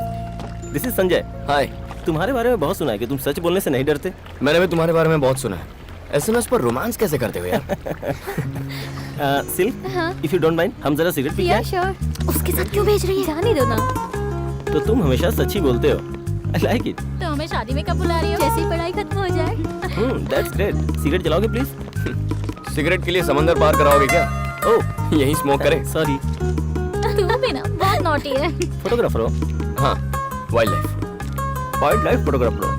दिस इज संजय। हाय। तुम्हारे बारे में बहुत सुना है कि तुम सच बोलने से नहीं डरते। मैंने भी तुम्हारे बारे में बहुत सुना है। एसएमएस पर रोमांस कैसे करते हो यार? Silk, if you don't mind, हम जरा सिगरेट पी या लें? श्योर। उसके साथ क्यों भेज रही है? जाने दो ना। तो तुम हमेशा सच ही बोलते हो। I like it. तो हमें शादी में कब बुला रही हो? जैसे ही पढ़ाई खत्म हो जाए। That's great. सिगरेट जलाओगे प्लीज? सिगरेट के लिए समंदर पार कराओगे क्या? ओह, यही स्मोक करे। सॉरी। तू भी ना बहुत नॉटी है। फोटोग्राफर हो? हाँ, wild life. Wild life photographer हो?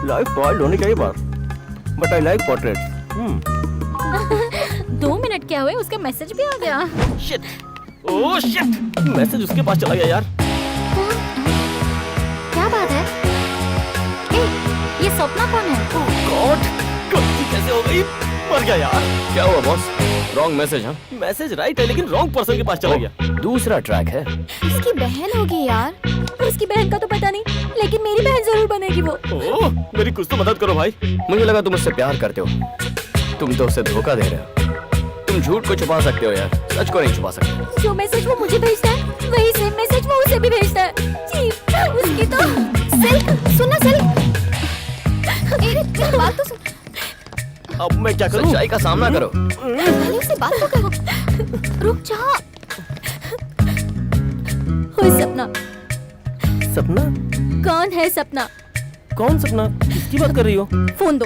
लाइफ वाइल्ड होनी चाहिए बात, but I like portraits. 2 minute क्या हुए, उसका मैसेज भी आ गया। शिट, ओह शिट, मैसेज उसके पास चला गया यार। कौन? क्या बात है? ए, ये सपना कौन है? गॉड, गलती कैसे हो गई? मर गया यार। क्या हुआ बॉस? Wrong message? हाँ, मैसेज राइट है लेकिन रॉन्ग पर्सन के पास चला गया। दूसरा ट्रैक है। उसकी बहन होगी यार। उसकी बहन का तो पता नहीं, लेकिन मेरी बहन जरूर बनेगी वो। ओह, मेरी कुछ तो मदद करो भाई। मुझे लगा तुम उससे प्यार करते हो। तुम तो उसे धोखा दे रहे हो। तुम झूठ को छुपा सकते हो यार, सच को नहीं छुपा सकते। जो मैसेज वो मुझे भेजता है, वही सेम मैसेज वो उसे भी भेजता है। छी, उसकी तो। सिल्क, सुनना सिल्क। एक बात तो सुन। अब मैं क्या करूं? सच्चाई का सामना करो। पहले उससे बात तो करो। रुक जा। ओए सपना, सपना? कौन है सपना? कौन सपना? किसकी बात कर रही हो? फोन दो।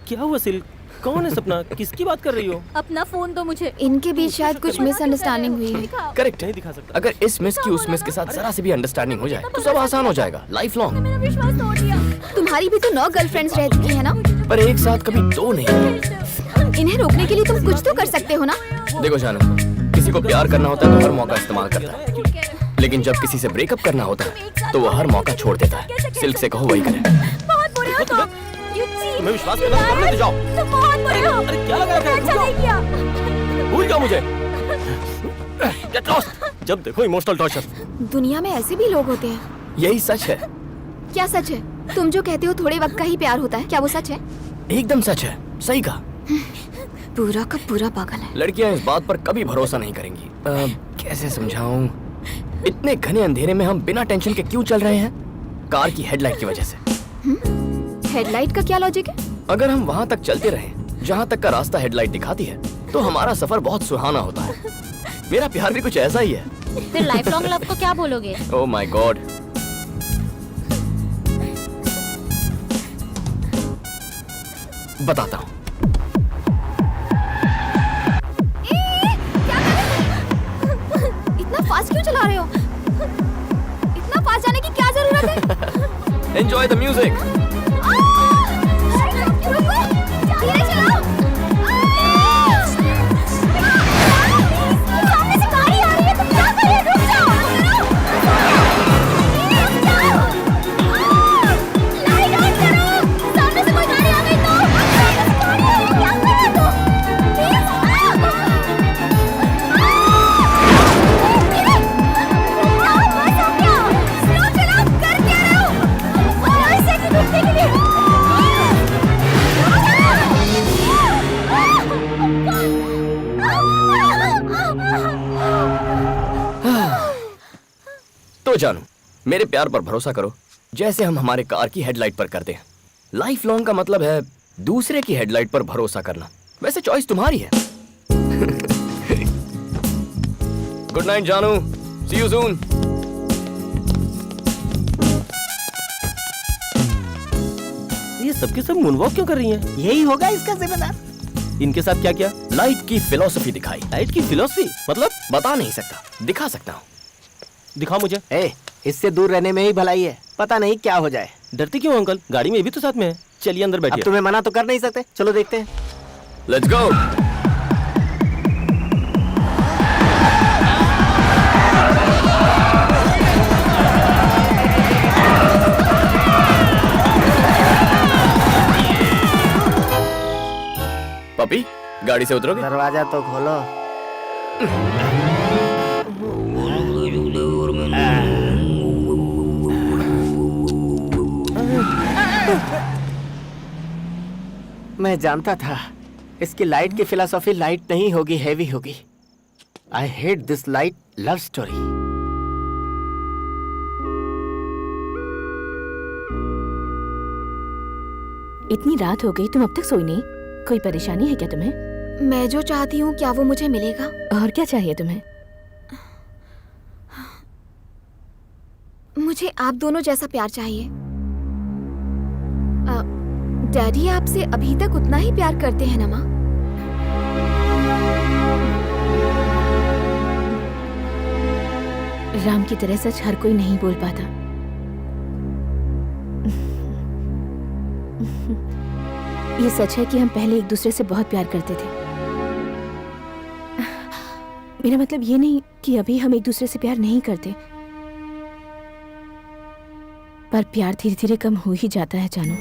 क्या हुआ सिल्क? कौन है सपना? किसकी बात कर रही हो? अपना फोन दो मुझे। इनके बीच शायद कुछ मिसअंडरस्टैंडिंग हुई है। करेक्ट। नहीं दिखा सकता। अगर इस मिस की उस मिस के साथ जरा से भी अंडरस्टैंडिंग हो जाए तो सब आसान हो जाएगा, लाइफ लॉन्ग। मेरा विश्वास तोड़ दिया। तुम्हारी भी तो 9 गर्लफ्रेंड्स रह चुकी है ना? पर एक साथ कभी 2 नहीं। इन्हें रोकने के लिए तुम कुछ तो कर सकते हो ना। देखो जानू, किसी को प्यार करना होता है तो हर मौका इस्तेमाल करता है, लेकिन जब किसी से ब्रेकअप करना होता है तो वो हर मौका छोड़ देता है। सिल्क से कहो वही करे। बहुत बुरे हो तुम। You cheat, तुम्हें विश्वास करना तो करने दे जाओ। तुम बहुत बुरे हो। अरे क्या लगा रखा है? अच्छा नहीं किया। भूल जाओ मुझे। Get lost। जब देखो इमोशनल टॉर्चर। दुनिया में ऐसे भी लोग होते हैं। यही सच है। क्या सच है? तुम जो कहते हो थोड़े वक्त का ही प्यार होता है, क्या वो सच है? एकदम सच है, सही कहा। पूरा का पूरा पागल है। लड़कियां इस बात पर कभी भरोसा नहीं करेंगी। कैसे समझाऊं? इतने घने अंधेरे में हम बिना टेंशन के क्यों चल रहे हैं? कार की हेडलाइट की वजह से। हेडलाइट का क्या लॉजिक है? अगर हम वहाँ तक चलते रहे जहाँ तक का रास्ता हेडलाइट दिखाती है तो हमारा सफर बहुत सुहाना होता है। मेरा प्यार भी कुछ ऐसा ही है। फिर लाइफ लॉन्ग लव को क्या बोलोगे? ओह माय गॉड। बताता हूँ। इतना फास्ट क्यों चला रहे हो? इतना फास्ट जाने की क्या जरूरत है? Enjoy the music. रुको, धीरे चलाओ। सामने से गाड़ी आ रही है, तुम क्या कर रहे हो? रुक जाओ। लाइट ऑन करो। सामने से कोई गाड़ी आ गई तो क्या कर रहे हो? तो जानू, मेरे प्यार पर भरोसा करो जैसे हम हमारे कार की हेडलाइट पर करते हैं। लाइफ लॉन्ग का मतलब है दूसरे की हेडलाइट पर भरोसा करना। वैसे चॉइस तुम्हारी है। गुड नाइट जानू, सी यू सून। ये सबके सब मूनवॉक क्यों कर रही हैं? यही होगा इसका जिम्मेदार। इनके साथ क्या किया? लाइफ की फिलॉसफी दिखाई। लाइट की फिलॉसफी मतलब? बता नहीं सकता, दिखा सकता हूँ। दिखाओ मुझे। इससे दूर रहने में ही भलाई है, पता नहीं क्या हो जाए। डरती क्यों अंकल? गाड़ी में ये भी तो साथ में है। चलिए अंदर अब बैठिए। तुम्हें मना तो कर नहीं सकते, चलो देखते हैं। Let's go. पपी, गाड़ी से उतरोगे? दरवाजा तो खोलो। मैं जानता था इसकी लाइट की फिलॉसफी लाइट नहीं होगी, हेवी होगी। आई hate this light love story. इतनी रात हो गई, तुम अब तक सोई नहीं? कोई परेशानी है क्या तुम्हें? मैं जो चाहती हूँ क्या वो मुझे मिलेगा? और क्या चाहिए तुम्हें? मुझे आप दोनों जैसा प्यार चाहिए। डैडी आपसे अभी तक उतना ही प्यार करते हैं ना माँ? राम की तरह सच हर कोई नहीं बोल पाता। ये सच है कि हम पहले एक दूसरे से बहुत प्यार करते थे। मेरा मतलब ये नहीं कि अभी हम एक दूसरे से प्यार नहीं करते, पर प्यार धीरे धीरे कम हो ही जाता है जानू।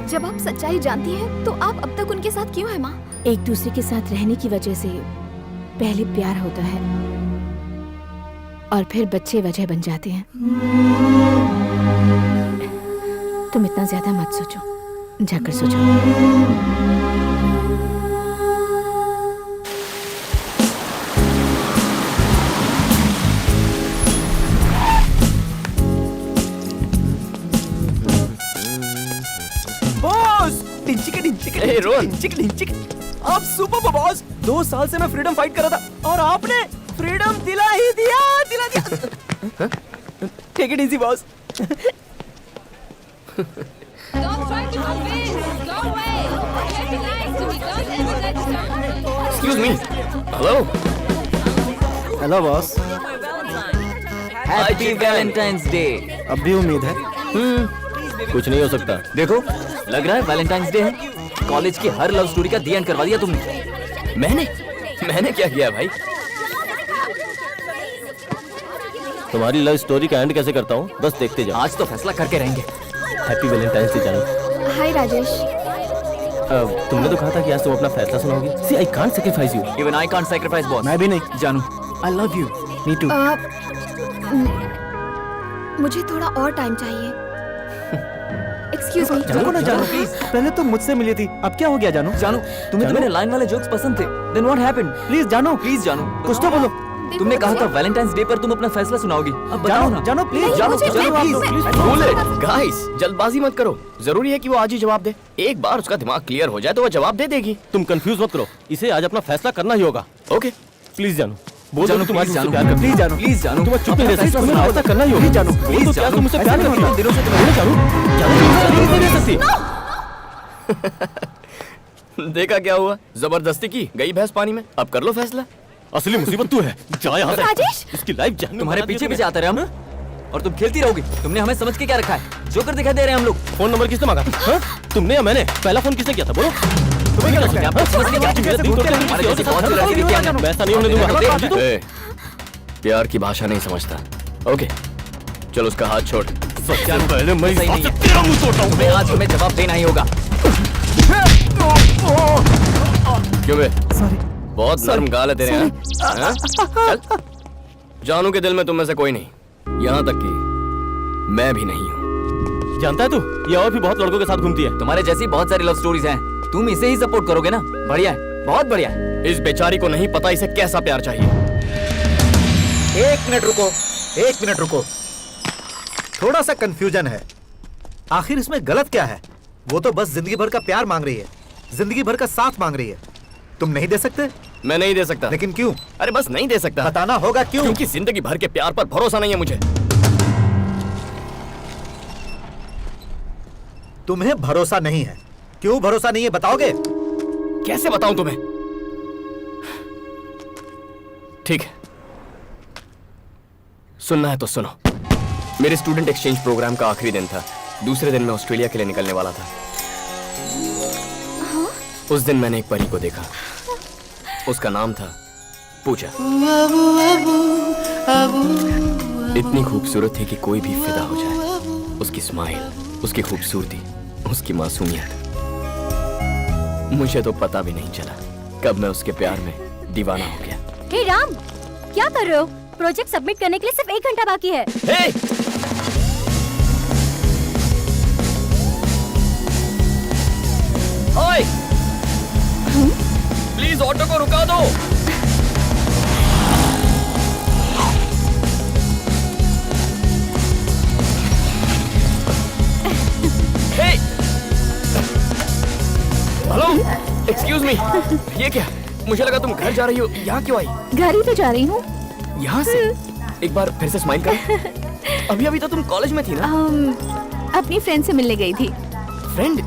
जब आप सच्चाई जानती हैं, तो आप अब तक उनके साथ क्यों हैं माँ? एक दूसरे के साथ रहने की वजह से पहले प्यार होता है और फिर बच्चे वजह बन जाते हैं। तुम इतना ज्यादा मत सोचो, जाकर सोचो। Hey, रोहन। आप सुपर बॉस। 2 साल से मैं फ्रीडम फाइट कर रहा था और आपने फ्रीडम दिला दिया। Take it easy boss. Excuse me. Hello. Hello boss. Happy Valentine's day. अब भी उम्मीद है। कुछ नहीं हो सकता। देखो, लग रहा है वैलेंटाइंस डे है। कॉलेज की हर लव स्टोरी का दी एंड करवा दिया तुमने। मैंने क्या किया भाई? तुम्हारी लव स्टोरी का एंड कैसे करता हूँ बस देखते जाओ। आज तो फैसला करके रहेंगे। हैप्पी वैलेंटाइंस डे जानू। हाय राजेश। तुमने तो कहा था कि आज तुम अपना फैसला सुनाओगी। See I can't sacrifice you. Even I can't sacrifice boss. मैं भी नहीं। जानू I love you. Me too. मुझे थोड़ा और टाइम चाहिए। Excuse me. जानो ना जानो प्लीज। पहले तो मुझसे मिली थी, अब क्या हो गया जानू? जानू तुम्हें तो मेरे लाइन वाले जोक्स पसंद थे। Then what happened? प्लीज जानू। प्लीज जानू कुछ तो बोलो। तुमने कहा था वैलेंटाइंस डे पर तुम अपना फैसला सुनाओगी। अब बताओ ना। जानू प्लीज। जानू गाइस जल्दबाजी मत करो। जरूरी है कि वो आज ही जवाब दे। एक बार उसका दिमाग क्लियर हो जाए तो वो जवाब दे देगी। तुम कंफ्यूज मत करो, इसे आज अपना फैसला करना ही होगा। ओके प्लीज जानू बोल जानू, दो तुम आज प्लीज मुझसे जानू, प्यार करती हो। प्लीज जानू, प्लीज जानू, तुम चुप नहीं रह सकती, फैसला तुम्हें सुनाओ। फैसला करना ही होगा। प्लीज जानू, बोल दो प्लीज क्या जानू, तुम मुझसे प्यार ऐसा करती हो? नहीं दिनों से बोलो जानू। जानू तुम नहीं रह सकती। देखा क्या हुआ? जबरदस्ती की गई भैंस पानी में। अब कर लो फैसला। असली मुसीबत तू है। जा यहाँ से। राजेश! इसकी लाइफ जहन्नुम तुम्हारे बना दी पीछे तूने। पीछे आते रहे हम और तुम खेलती रहोगी। तुमने हमें समझ के क्या रखा है? जोकर दिखाई दे रहे हैं हम लोग। फोन नंबर किसने मांगा? हाँ? तुमने या मैंने? पहला फोन किसने किया था बोलो? तुम्हें क्या लगता है? आप समझ के क्या मेरे दिल तोड़ते हैं, हमारे किसी और जैसे के बहुत साथ से लड़के भी क्या मैं जानू? ऐसा नहीं होने दूंगा। ए, प्यार की भाषा नहीं समझता। ओके चलो उसका हाथ छोड़। जानू पहले मैं सही नहीं है। तेरा मुंह तोड़ता हूँ। तुम्हें आज हमें जवाब देना ही होगा। क्यों बे? बहुत नरम गाल है तेरे। हाँ? चल। जानू के दिल में तुम में से कोई नहीं, यहाँ तक कि मैं भी नहीं हूँ। जानता है तू, ये और भी बहुत लड़कों के साथ घूमती है। तुम्हारे जैसी बहुत सारी लव स्टोरीज हैं। तुम इसे ही सपोर्ट करोगे ना? बढ़िया है, बहुत बढ़िया है। इस बेचारी को नहीं पता इसे कैसा प्यार चाहिए। एक मिनट रुको, एक मिनट रुको। थोड़ा सा कंफ्यूजन है। आखिर इसमें गलत क्या है? वो तो बस जिंदगी भर का प्यार मांग रही है, जिंदगी भर का साथ मांग रही है। तुम नहीं दे सकते? मैं नहीं दे सकता। लेकिन क्यों? अरे बस नहीं दे सकता। बताना होगा क्यों? क्योंकि जिंदगी भर के प्यार पर भरोसा नहीं है मुझे। तुम्हें भरोसा नहीं है? क्यों भरोसा नहीं है बताओगे? कैसे बताऊं तुम्हें? ठीक है, सुनना है तो सुनो। मेरे स्टूडेंट एक्सचेंज प्रोग्राम का आखिरी दिन था। दूसरे दिन मैं ऑस्ट्रेलिया के लिए निकलने वाला था। उस दिन मैंने एक परी को देखा। उसका नाम था पूजा। इतनी खूबसूरत थी कि कोई भी फिदा हो जाए। उसकी स्माइल, उसकी खूबसूरती, उसकी मासूमियत। मुझे तो पता भी नहीं चला कब मैं उसके प्यार में दीवाना हो गया। हे राम, क्या कर रहे हो? प्रोजेक्ट सबमिट करने के लिए सिर्फ 1 घंटा बाकी है। हे! ओए! प्लीज ऑटो को रुका दो। हे! Hello, excuse me. ये क्या? मुझे लगा तुम घर जा रही हो। यहाँ क्यों आई? घर ही तो जा रही हूँ। यहाँ से? एक बार फिर से स्माइल कर। अभी अभी तो तुम कॉलेज में थी ना? अपनी फ्रेंड से मिलने गई थी। फ्रेंड?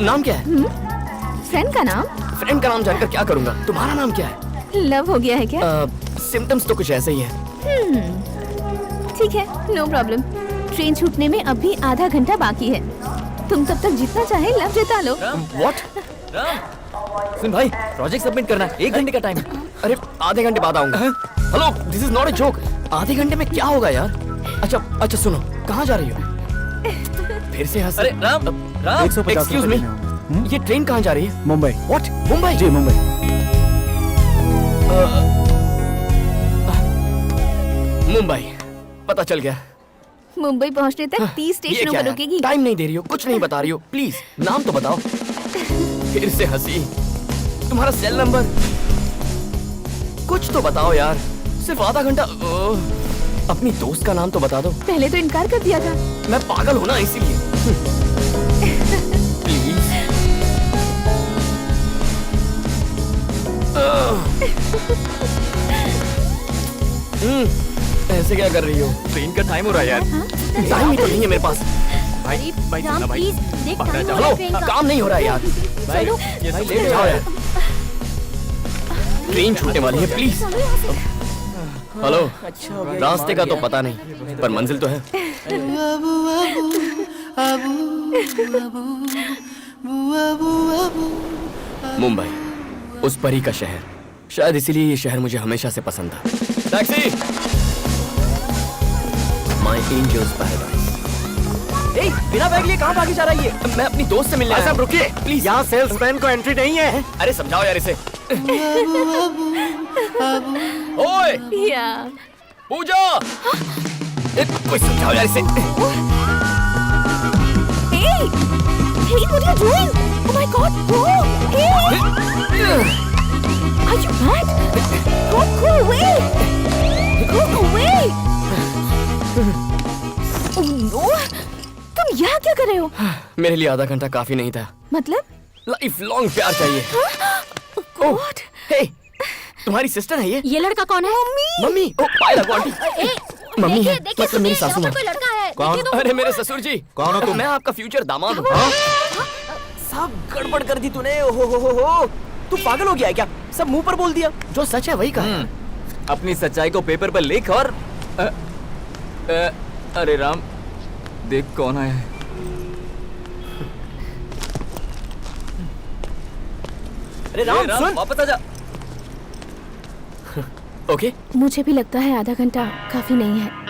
नाम क्या है? फ्रेंड का नाम? फ्रेंड का नाम जानकर क्या करूंगा? तुम्हारा नाम क्या है? लव हो गया है क्या? सिम्टम्स तो कुछ ऐसे ही है। ठीक है, नो प्रॉब्लम। ट्रेन छूटने में अभी आधा घंटा बाकी है। तुम तब तक जितना चाहे लव जता लो। व्हाट? सुन भाई, प्रोजेक्ट सबमिट करना है। 1 घंटे का टाइम है। अरे आधे घंटे बाद आऊंगा। Hello, this is not a joke. आधे घंटे में क्या होगा यार? अच्छा सुनो, कहाँ जा रही हो? फिर से हंस। अरे राम, राम, 150 एक्सक्यूज मी, ये ट्रेन कहाँ जा रही है? मुंबई। व्हाट? मुंबई? जी मुंबई। मुंबई, पता चल गया। मुंबई पहुँचने तक 30 ये स्टेशनों क्या पर है? रुकेगी। टाइम नहीं दे रही हो, कुछ नहीं बता रही हो। प्लीज नाम तो बताओ। फिर से हंसी। तुम्हारा सेल नंबर? कुछ तो बताओ यार। सिर्फ आधा घंटा। अपनी दोस्त का नाम तो बता दो। पहले तो इनकार कर दिया था। मैं पागल हूं ना इसीलिए। प्लीज। ऐसे क्या कर रही हो? ट्रेन का टाइम हो रहा है यार। टाइम ही तो नहीं है मेरे पास। राम प्लीज देख, टाइम हो रहा हेलो, है ट्रेन का। काम नहीं हो रहा है यार। चलो। भाई लेट जाओ यार। ट्रेन छूटने वाली है, प्लीज। हेलो, रास्ते का तो पता नहीं, पर मंजिल तो है। मुंबई, उस परी का शहर। शायद इसीलिए ये शहर मुझे हमेशा से पसंद था। टैक्सी! My angels paradise. ए, बिना बैग लिए कहाँ भागी जा रही है? मैं अपनी दोस्त से मिलने आया। साहब रुकिए प्लीज, यहाँ सेल्समैन को एंट्री नहीं है। अरे समझाओ यार इसे। ओए या पूजा, कोई समझाओ यार इसे। Hey! Hey, what are you doing? Oh my God! Go! Hey! Are you mad? Go away! Go away! Oh no! तुम यहाँ क्या कर रहे हो? मेरे लिए आधा घंटा काफी नहीं था। मतलब? लाइफ लॉन्ग प्यार चाहिए। Oh God! हे, तुम्हारी सिस्टर है ये? ये लड़का कौन है? मम्मी। ओ पायल लगो आंटी। मम्मी है, देखिए, मतलब मेरी सासू माँ। कोई लड़का है। कौन? देखिए तो। अरे मेरे ससुर जी। कौन हो तुम? मैं आपका फ्यूचर दामाद हूँ। सब गड़बड़ कर दी तूने। हो तू पागल हो गया है क्या? सब मुंह पर बोल दिया। जो सच है वही कहा। अपनी सच्चाई को पेपर पर लिख और अरे राम, देख कौन आया है। अरे राम सुन, वापस आजा। ओके, मुझे भी लगता है आधा घंटा काफी नहीं है।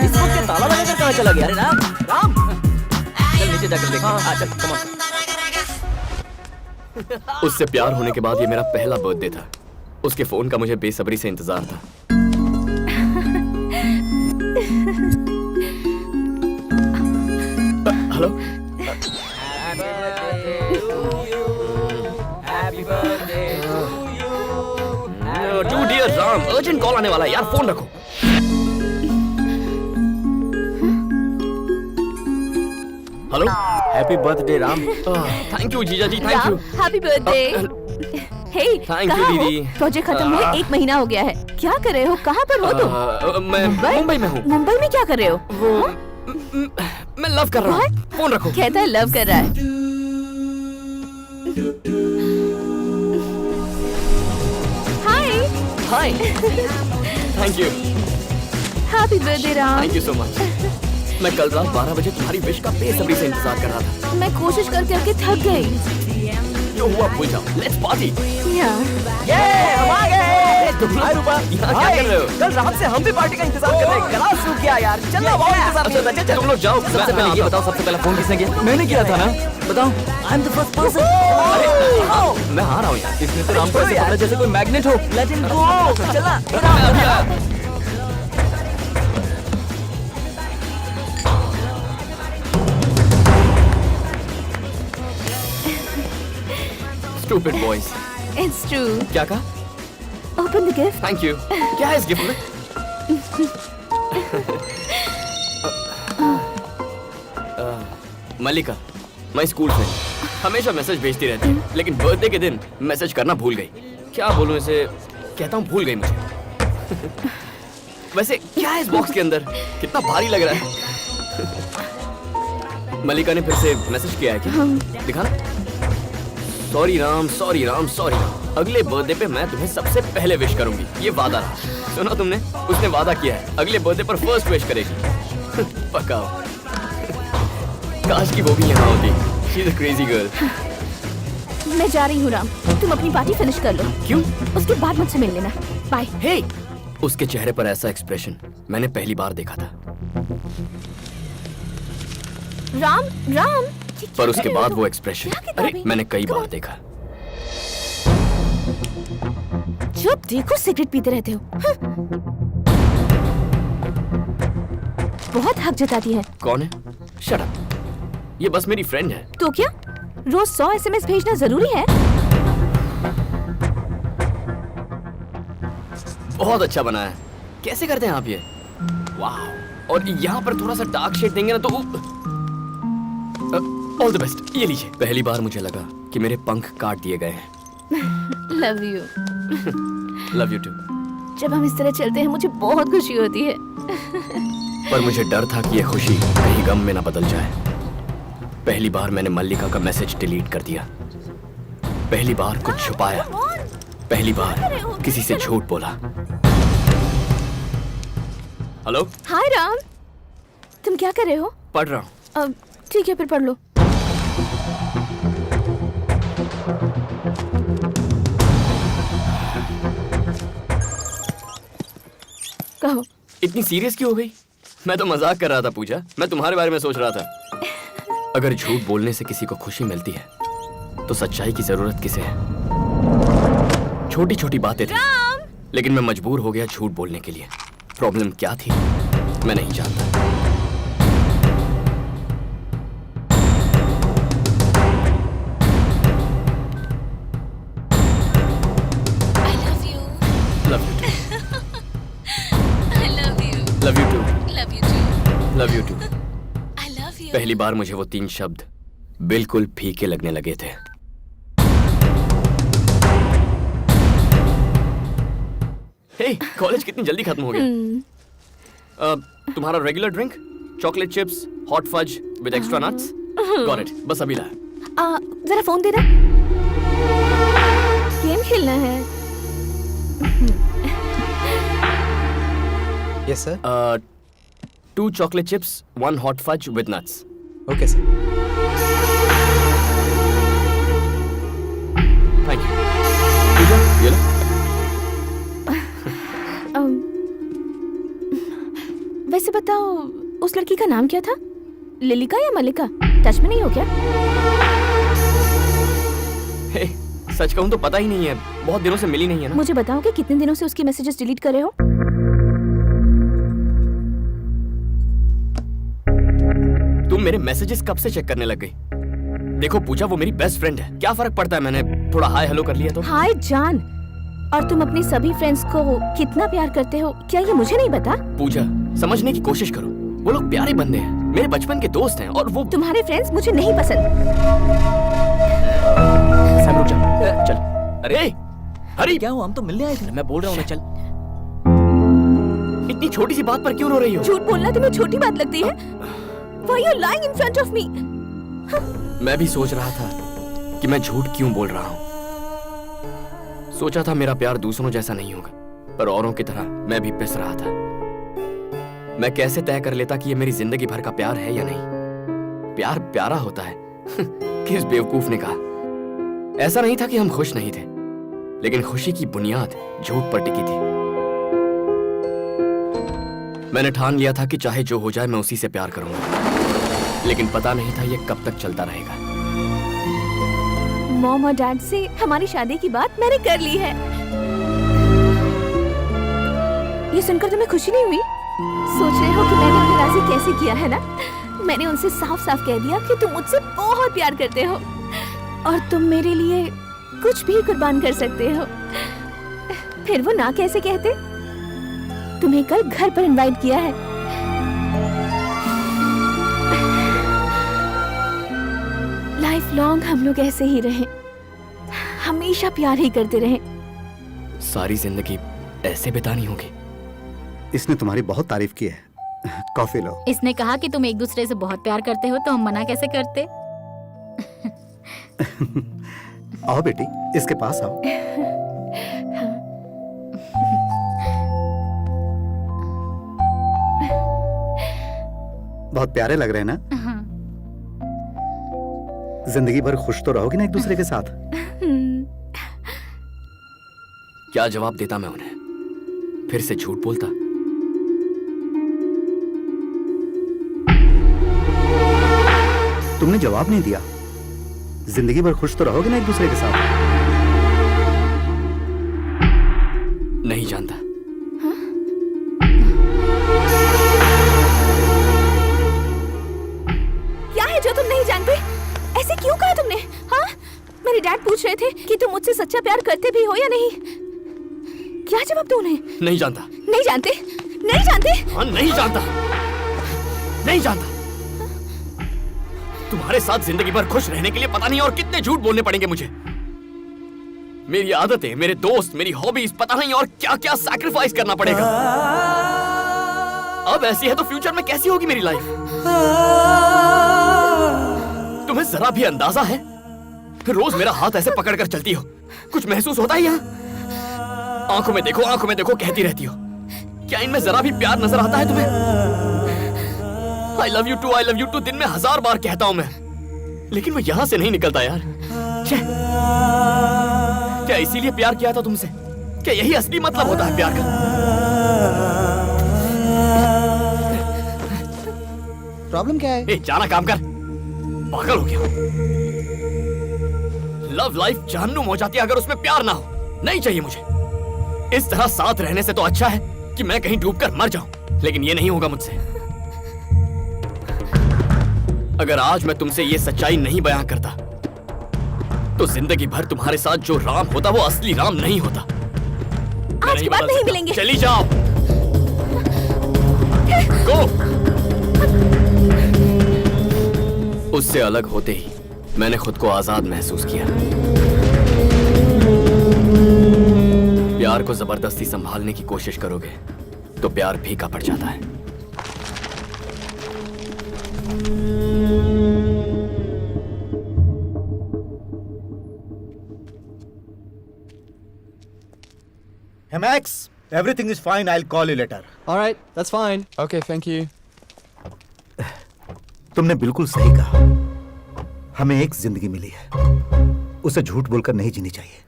इसको क्या ताला लगाकर कहाँ चला गया? अरे राम, चल नीचे जाकर देख। हाँ चल, come on. उससे प्यार होने के बाद ये मेरा पहला बर्थडे था। उसके फोन का मुझे बेसब्री से इंतजार था। Hello. To dear Ram, urgent call आने वाला है यार, फोन रखो। Hello. Happy birthday Ram. Thank you जीजा जी, thank you. Happy birthday. Hey, Thank you, कहाँ हो? दीदी। प्रोजेक्ट खत्म हुए 1 महीना हो गया है। क्या कर रहे हो? कहाँ पर हो तुम? मैं मुंबई में हूँ। मुंबई में क्या कर रहे हो? मैं लव कर रहा हूँ। फोन रखो। कहता है लव कर रहा है। Hi, hi. Thank you, happy birthday Ram. Thank you so much. मैं कल रात 12 बजे तुम्हारी विश का बेसब्री से इंतजार कर रहा था। मैं कोशिश कर करके थक गई। जो हुआ भूल जाओ, लेट्स पार्टी। ये हम आ गए। हाय रूपा, यहाँ क्या कर रहे हो? कल रात से हम भी पार्टी का इंतजार कर रहे हैं। गला सूख गया यार। चल ना, बहुत इंतजार नहीं होता। चल तुम लोग जाओ। सबसे पहले ये बताओ, सबसे पहले फोन किसने किया? मैंने किया था ना। बताओ। I am the first person. मैं हार रहा हूँ यार। इसने तो राम को ऐसे पकड़ा जैसे कोई मैग्नेट हो। Let him go. चला। Stupid boys। It's true. क्या कहा? Open the gift. Thank you. क्या है इस गिफ्ट में? मल्लिका, मैं स्कूल से हमेशा मैसेज भेजती रहती है, लेकिन बर्थडे के दिन मैसेज करना भूल गई। क्या बोलूं इसे? कहता हूँ भूल गई मुझे। वैसे क्या है इस बॉक्स के अंदर? कितना भारी लग रहा है। मल्लिका ने फिर से मैसेज किया है क्या? दिखा। Sorry Ram, sorry Ram, sorry Ram. अगले बर्थडे पे मैं तुम्हें सबसे पहले विश करूंगी, ये वादा रहा। सुना तुमने? उसने वादा किया है अगले बर्थडे पर फर्स्ट विश करेगी। पक्का। काश की वो भी यहाँ होती। She is a crazy girl. मैं जा रही हूँ राम, तुम अपनी पार्टी फिनिश कर लो। क्यों? उसके बाद मुझसे मिल लेना। बाय। हे, उसके चेहरे पर ऐसा एक्सप्रेशन मैंने पहली बार देखा था। राम, राम। पर उसके बाद वो एक्सप्रेशन, अरे मैंने कई बार देखा। जब देखो सिगरेट पीते रहते हो। हाँ। बहुत हक जताती है। कौन है? Shut up. ये बस मेरी फ्रेंड है। तो क्या रोज 100 SMS भेजना जरूरी है? बहुत अच्छा बना है। कैसे करते हैं आप ये? वाह, और यहाँ पर थोड़ा सा डार्क शेड देंगे ना तो ऑल द बेस्ट। ये लीजिए। पहली बार मुझे लगा कि मेरे पंख काट दिए गए हैं। Love you. Love you too. जब हम इस तरह चलते हैं मुझे बहुत खुशी होती है। पर मुझे डर था कि ये खुशी कहीं गम में ना बदल जाए। पहली बार मैंने मल्लिका का मैसेज डिलीट कर दिया। पहली बार कुछ छुपाया। पहली बार किसी से झूठ बोला। हेलो। हाय राम, तुम क्या कर रहे हो? पढ़ रहा हूँ। ठीक है, फिर पढ़ लो। कहो। इतनी सीरियस क्यों हो गई? मैं तो मजाक कर रहा था पूजा। मैं तुम्हारे बारे में सोच रहा था। अगर झूठ बोलने से किसी को खुशी मिलती है तो सच्चाई की जरूरत किसे है? छोटी छोटी बातें थी, लेकिन मैं मजबूर हो गया झूठ बोलने के लिए। प्रॉब्लम क्या थी मैं नहीं जानता। Love you too. Love you too. पहली बार मुझे वो 3 शब्द बिल्कुल फीके लगने लगे थे। हे, कॉलेज कितनी जल्दी खत्म हो गया। तुम्हारा regular drink? Chocolate chips, hot fudge with extra nuts? Got it. बस अभी लाया। जरा फोन दे दे। गेम खेलना है। Yes sir. 2 chocolate chips, 1 hot fudge with nuts. Okay sir. Thank you. पूजा, ये लो। वैसे बताओ, उस लड़की का नाम क्या था? लिलिका या मल्लिका? टच में नहीं हो क्या? हे, सच कहूँ तो पता ही नहीं है। बहुत दिनों से मिली नहीं है ना। मुझे बताओ कि कितने दिनों से उसकी मैसेजेस डिलीट कर रहे हो? तुम मेरे मैसेजेस कब से चेक करने लग गई? देखो पूजा, वो मेरी बेस्ट फ्रेंड है। क्या फर्क पड़ता है मैंने थोड़ा हाय हेलो कर लिया तो? हाय जान। और तुम अपने सभी फ्रेंड्स को कितना प्यार करते हो, क्या ये मुझे नहीं पता? पूजा, समझने की कोशिश करो। वो लोग प्यारे बंदे हैं, मेरे बचपन के दोस्त हैं। और वो तुम्हारे फ्रेंड्स मुझे नहीं पसंद। सैम रुक जा। चल। अरे हरी, क्या हुआ? हम तो मिलने आए थे। मैं बोल रहा हूँ ना, चल। इतनी छोटी सी बात पर क्यों रो रही हो? झूठ बोलना तुम्हें छोटी बात लगती है? Why are you lying in front of me? मैं भी सोच रहा था कि मैं झूठ क्यों बोल रहा हूँ। सोचा था मेरा प्यार दूसरों जैसा नहीं होगा, पर औरों की तरह मैं भी पिस रहा था। मैं कैसे तय कर लेता कि ये मेरी जिंदगी भर का प्यार है या नहीं? प्यार प्यारा होता है। किस बेवकूफ ने कहा? ऐसा नहीं था कि हम खुश नहीं थे, लेकिन खुशी की बुनियाद झूठ पर टिकी थी। मैंने ठान लिया था कि चाहे जो हो जाए मैं उसी से प्यार करूंगा, लेकिन पता नहीं था ये कब तक चलता रहेगा। मॉम और डैड से हमारी शादी की बात मैंने कर ली है। ये सुनकर तुम्हें खुशी नहीं हुई? सोच रहे हो कि मैंने उन्हें राजी कैसे किया है ना? मैंने उनसे साफ साफ कह दिया कि तुम मुझसे बहुत प्यार करते हो और तुम मेरे लिए कुछ भी कुर्बान कर सकते हो। फिर वो ना कैसे कहते? तुम्हें कल घर पर इनवाइट किया है। लाइफ लॉन्ग हम लोग ऐसे ही रहें, हमेशा प्यार ही करते रहें। सारी जिंदगी ऐसे बितानी होगी। इसने तुम्हारी बहुत तारीफ की है। कॉफी लो। इसने कहा कि तुम एक दूसरे से बहुत प्यार करते हो, तो हम मना कैसे करते? आओ बेटी, इसके पास आओ। बहुत प्यारे लग रहे हैं ना? हाँ। जिंदगी भर खुश तो रहोगी ना एक दूसरे के साथ? क्या जवाब देता मैं उन्हें? फिर से झूठ बोलता? तुमने जवाब नहीं दिया। जिंदगी भर खुश तो रहोगे ना एक दूसरे के साथ? नहीं जानता। क्या है जो तुम नहीं जानते? ऐसे क्यों कहा तुमने? हाँ, मेरे डैड पूछ रहे थे कि तुम मुझसे सच्चा प्यार करते भी हो या नहीं। क्या जवाब दूं उन्हें? नहीं जानता। नहीं जानते? नहीं जानते? हाँ, नहीं जानता। नहीं जानता। तुम्हारे साथ जिंदगी भर खुश रहने के लिए पता नहीं और कितने झूठ बोलने पड़ेंगे मुझे। मेरी आदतें, मेरे दोस्त, मेरी हॉबीज, पता नहीं और क्या क्या सैक्रिफाइस करना पड़ेगा। अब ऐसी है तो फ्यूचर में कैसी होगी मेरी लाइफ? तुम्हें जरा भी अंदाजा है? रोज मेरा हाथ ऐसे पकड़कर चलती हो, कुछ महसूस होता है यहाँ? आंखों में देखो कहती रहती हो। क्या इनमें जरा भी प्यार नजर आता है तुम्हें? I love you too दिन में 1000 बार कहता हूं मैं, लेकिन वो यहां से नहीं निकलता यार। क्या इसीलिए प्यार किया था तुमसे? क्या यही असली मतलब होता है प्यार का? प्रॉब्लम क्या है? ए, जाना काम कर, पागल हो गया। लव लाइफ जहन्नुम हो जाती है अगर उसमें प्यार ना हो। नहीं चाहिए मुझे। इस तरह साथ रहने से तो अच्छा है कि मैं कहीं डूबकर मर जाऊं, लेकिन ये नहीं होगा मुझसे। अगर आज मैं तुमसे ये सच्चाई नहीं बयां करता तो जिंदगी भर तुम्हारे साथ जो राम होता वो असली राम नहीं होता। आज के बाद नहीं मिलेंगे। चली जाओ, गो। उससे अलग होते ही मैंने खुद को आजाद महसूस किया। प्यार को जबरदस्ती संभालने की कोशिश करोगे तो प्यार फीका पड़ जाता है। Hey Max, everything is fine. I'll call you later. All right, that's fine. Okay, thank you. तुमने बिल्कुल सही कहा। हमें एक जिंदगी मिली है, उसे झूठ बोलकर नहीं जीनी चाहिए।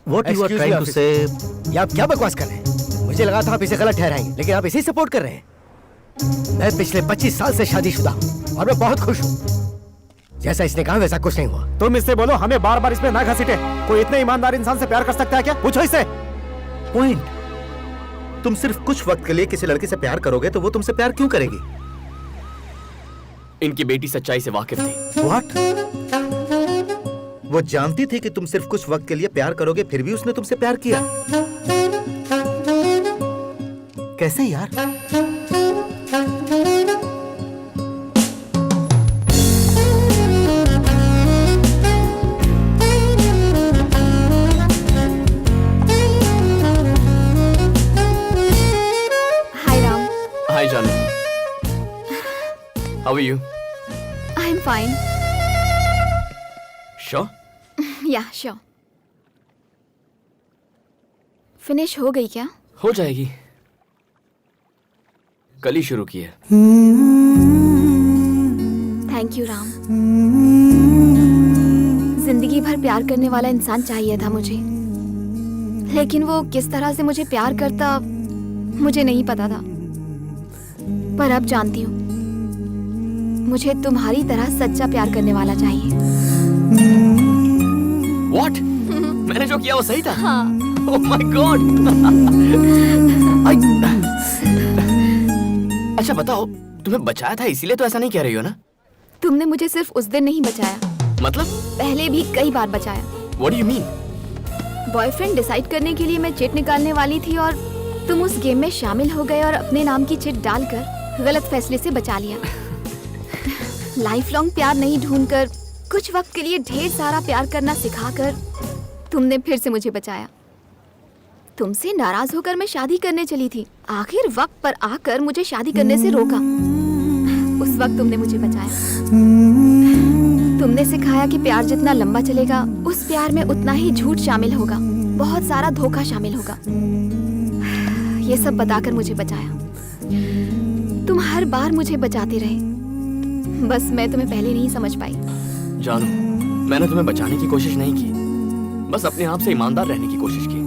What you are trying to say? ये आप क्या बकवास कर रहे हैं? मुझे लगा था आप इसे गलत ठहराएंगे, लेकिन आप इसे सपोर्ट कर रहे हैं। मैं पिछले 25 साल से शादीशुदा हूँ और मैं बहुत खुश हूँ। जैसा इसने कहा वैसा कुछ नहीं हुआ। तुम इससे बोलो, हमें बार बार इसमें ना घसीटे। कोई इतने ईमानदार इंसान से प्यार कर सकता है क्या? पूछो इससे। पॉइंट, तुम सिर्फ कुछ वक्त के लिए किसी लड़की से प्यार करोगे तो वो तुमसे प्यार क्यों करेगी? इनकी बेटी सच्चाई से वाकिफ थी। What? वो जानती थी कि तुम सिर्फ कुछ वक्त के लिए प्यार करोगे, फिर भी उसने तुमसे प्यार किया। कैसे यार? हाय राम। हाय जानू, how are you? I am fine. Sure? Yeah sure. Finish हो गई क्या? हो जाएगी, कल ही शुरू की है। Thank you Ram. जिंदगी भर प्यार करने वाला इंसान चाहिए था मुझे, लेकिन वो किस तरह से मुझे प्यार करता मुझे नहीं पता था। पर अब जानती हूँ, मुझे तुम्हारी तरह सच्चा प्यार करने वाला चाहिए। What? मैंने जो किया वो सही था? हाँ। Oh my God! अच्छा बताओ, तुम्हें बचाया था इसीलिए तो ऐसा नहीं कह रही हो ना? तुमने मुझे सिर्फ उस दिन नहीं बचाया, मतलब? पहले भी कई बार बचाया। What do you mean? Boyfriend decide करने के लिए मैं चिट निकालने वाली थी और तुम उस गेम में शामिल हो गए और अपने नाम की चिट डालकर गलत फैसले से बचा लिया। लाइफ लॉन्ग प्यार नहीं ढूंढकर कुछ वक्त के लिए ढेर सारा प्यार करना सिखाकर तुमने फिर से मुझे बचाया। तुमसे नाराज होकर मैं शादी करने चली थी, आखिर वक्त पर आकर मुझे शादी करने से रोका। उस वक्त तुमने मुझे बचाया। तुमने सिखाया कि प्यार जितना लंबा चलेगा उस प्यार में उतना ही झूठ शामिल होगा, बहुत सारा धोखा शामिल होगा। ये सब बताकर मुझे बचाया। तुम हर बार मुझे बचाते रहे, बस मैं तुम्हें पहले नहीं समझ पाई। जानू, मैंने तुम्हें बचाने की कोशिश नहीं की, बस अपने आप से ईमानदार रहने की कोशिश की।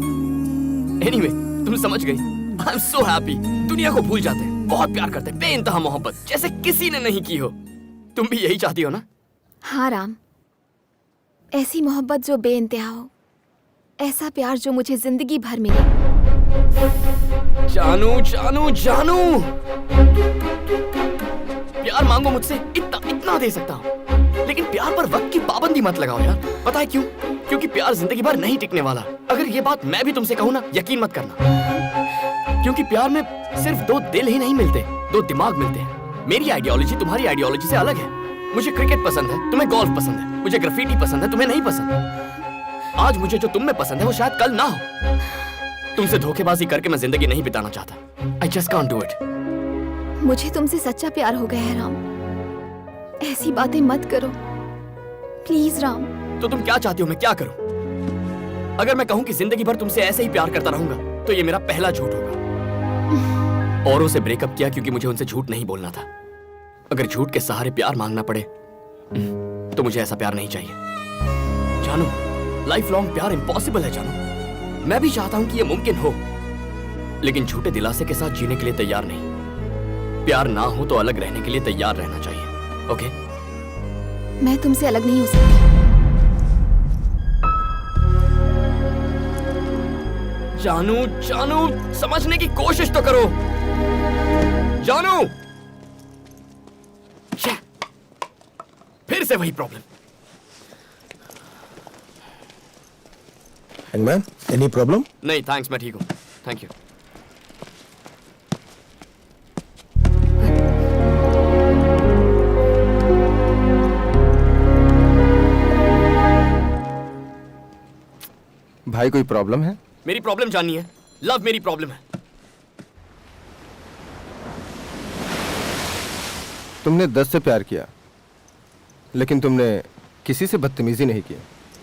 Anyway, तुम समझ गई। I'm so happy। दुनिया को भूल जाते हैं, बहुत प्यार करते हैं, बेइंतहा मोहब्बत जैसे किसी ने नहीं की हो। तुम भी यही चाहती हो ना? हाँ राम, ऐसी मोहब्बत जो बेइंतहा हो, ऐसा प्यार जो मुझे जिंदगी भर मिले। जानू जानू जानू, प्यार मांगो मुझसे, इतना दे सकता हूँ, लेकिन प्यार पर वक्त की पाबंदी मत लगाओ यार। पता है क्यों? क्योंकि प्यार जिंदगी भर नहीं टिकने वाला। अगर ये बात मैं भी तुमसे कहूँ ना, यकीन मत करना, क्योंकि प्यार में सिर्फ दो दिल ही नहीं मिलते, दो दिमाग मिलते हैं। मेरी आइडियोलॉजी तुम्हारी आइडियोलॉजी से अलग है। मुझे क्रिकेट पसंद है, तुम्हें गोल्फ पसंद है। मुझे ग्राफिटी पसंद है, तुम्हें नहीं पसंद। आज मुझे जो तुम में पसंद है वो शायद कल ना हो। तुमसे धोखेबाजी करके मैं जिंदगी नहीं बिताना चाहता। I just can't do it. मुझे तुमसे सच्चा प्यार हो गया है राम। ऐसी बातें मत करो प्लीज राम। तो तुम क्या चाहती हो मैं क्या करूं? अगर मैं कहूं कि जिंदगी भर तुमसे ऐसे ही प्यार करता रहूंगा तो ये मेरा पहला झूठ होगा। औरों से ब्रेकअप किया क्योंकि मुझे उनसे झूठ नहीं बोलना था। अगर झूठ के सहारे प्यार मांगना पड़े तो मुझे ऐसा प्यार नहीं चाहिए। जानू, लाइफ लॉन्ग प्यार इम्पॉसिबल है जानू। मैं भी चाहता हूं कि ये मुमकिन हो, लेकिन झूठे दिलासे के साथ जीने के लिए तैयार नहीं। प्यार ना हो तो अलग रहने के लिए तैयार रहना चाहिए। ओके? मैं तुमसे अलग नहीं हो सकती। जानू, जानू, समझने की कोशिश तो करो। जानू, फिर से वही प्रॉब्लम। Hangman, any problem? नहीं थैंक्स, मैं ठीक हूँ। Thank you. भाई कोई प्रॉब्लम है? मेरी प्रॉब्लम जाननी है? लव मेरी प्रॉब्लम है। तुमने 10 से प्यार किया, लेकिन तुमने किसी से बदतमीजी नहीं की,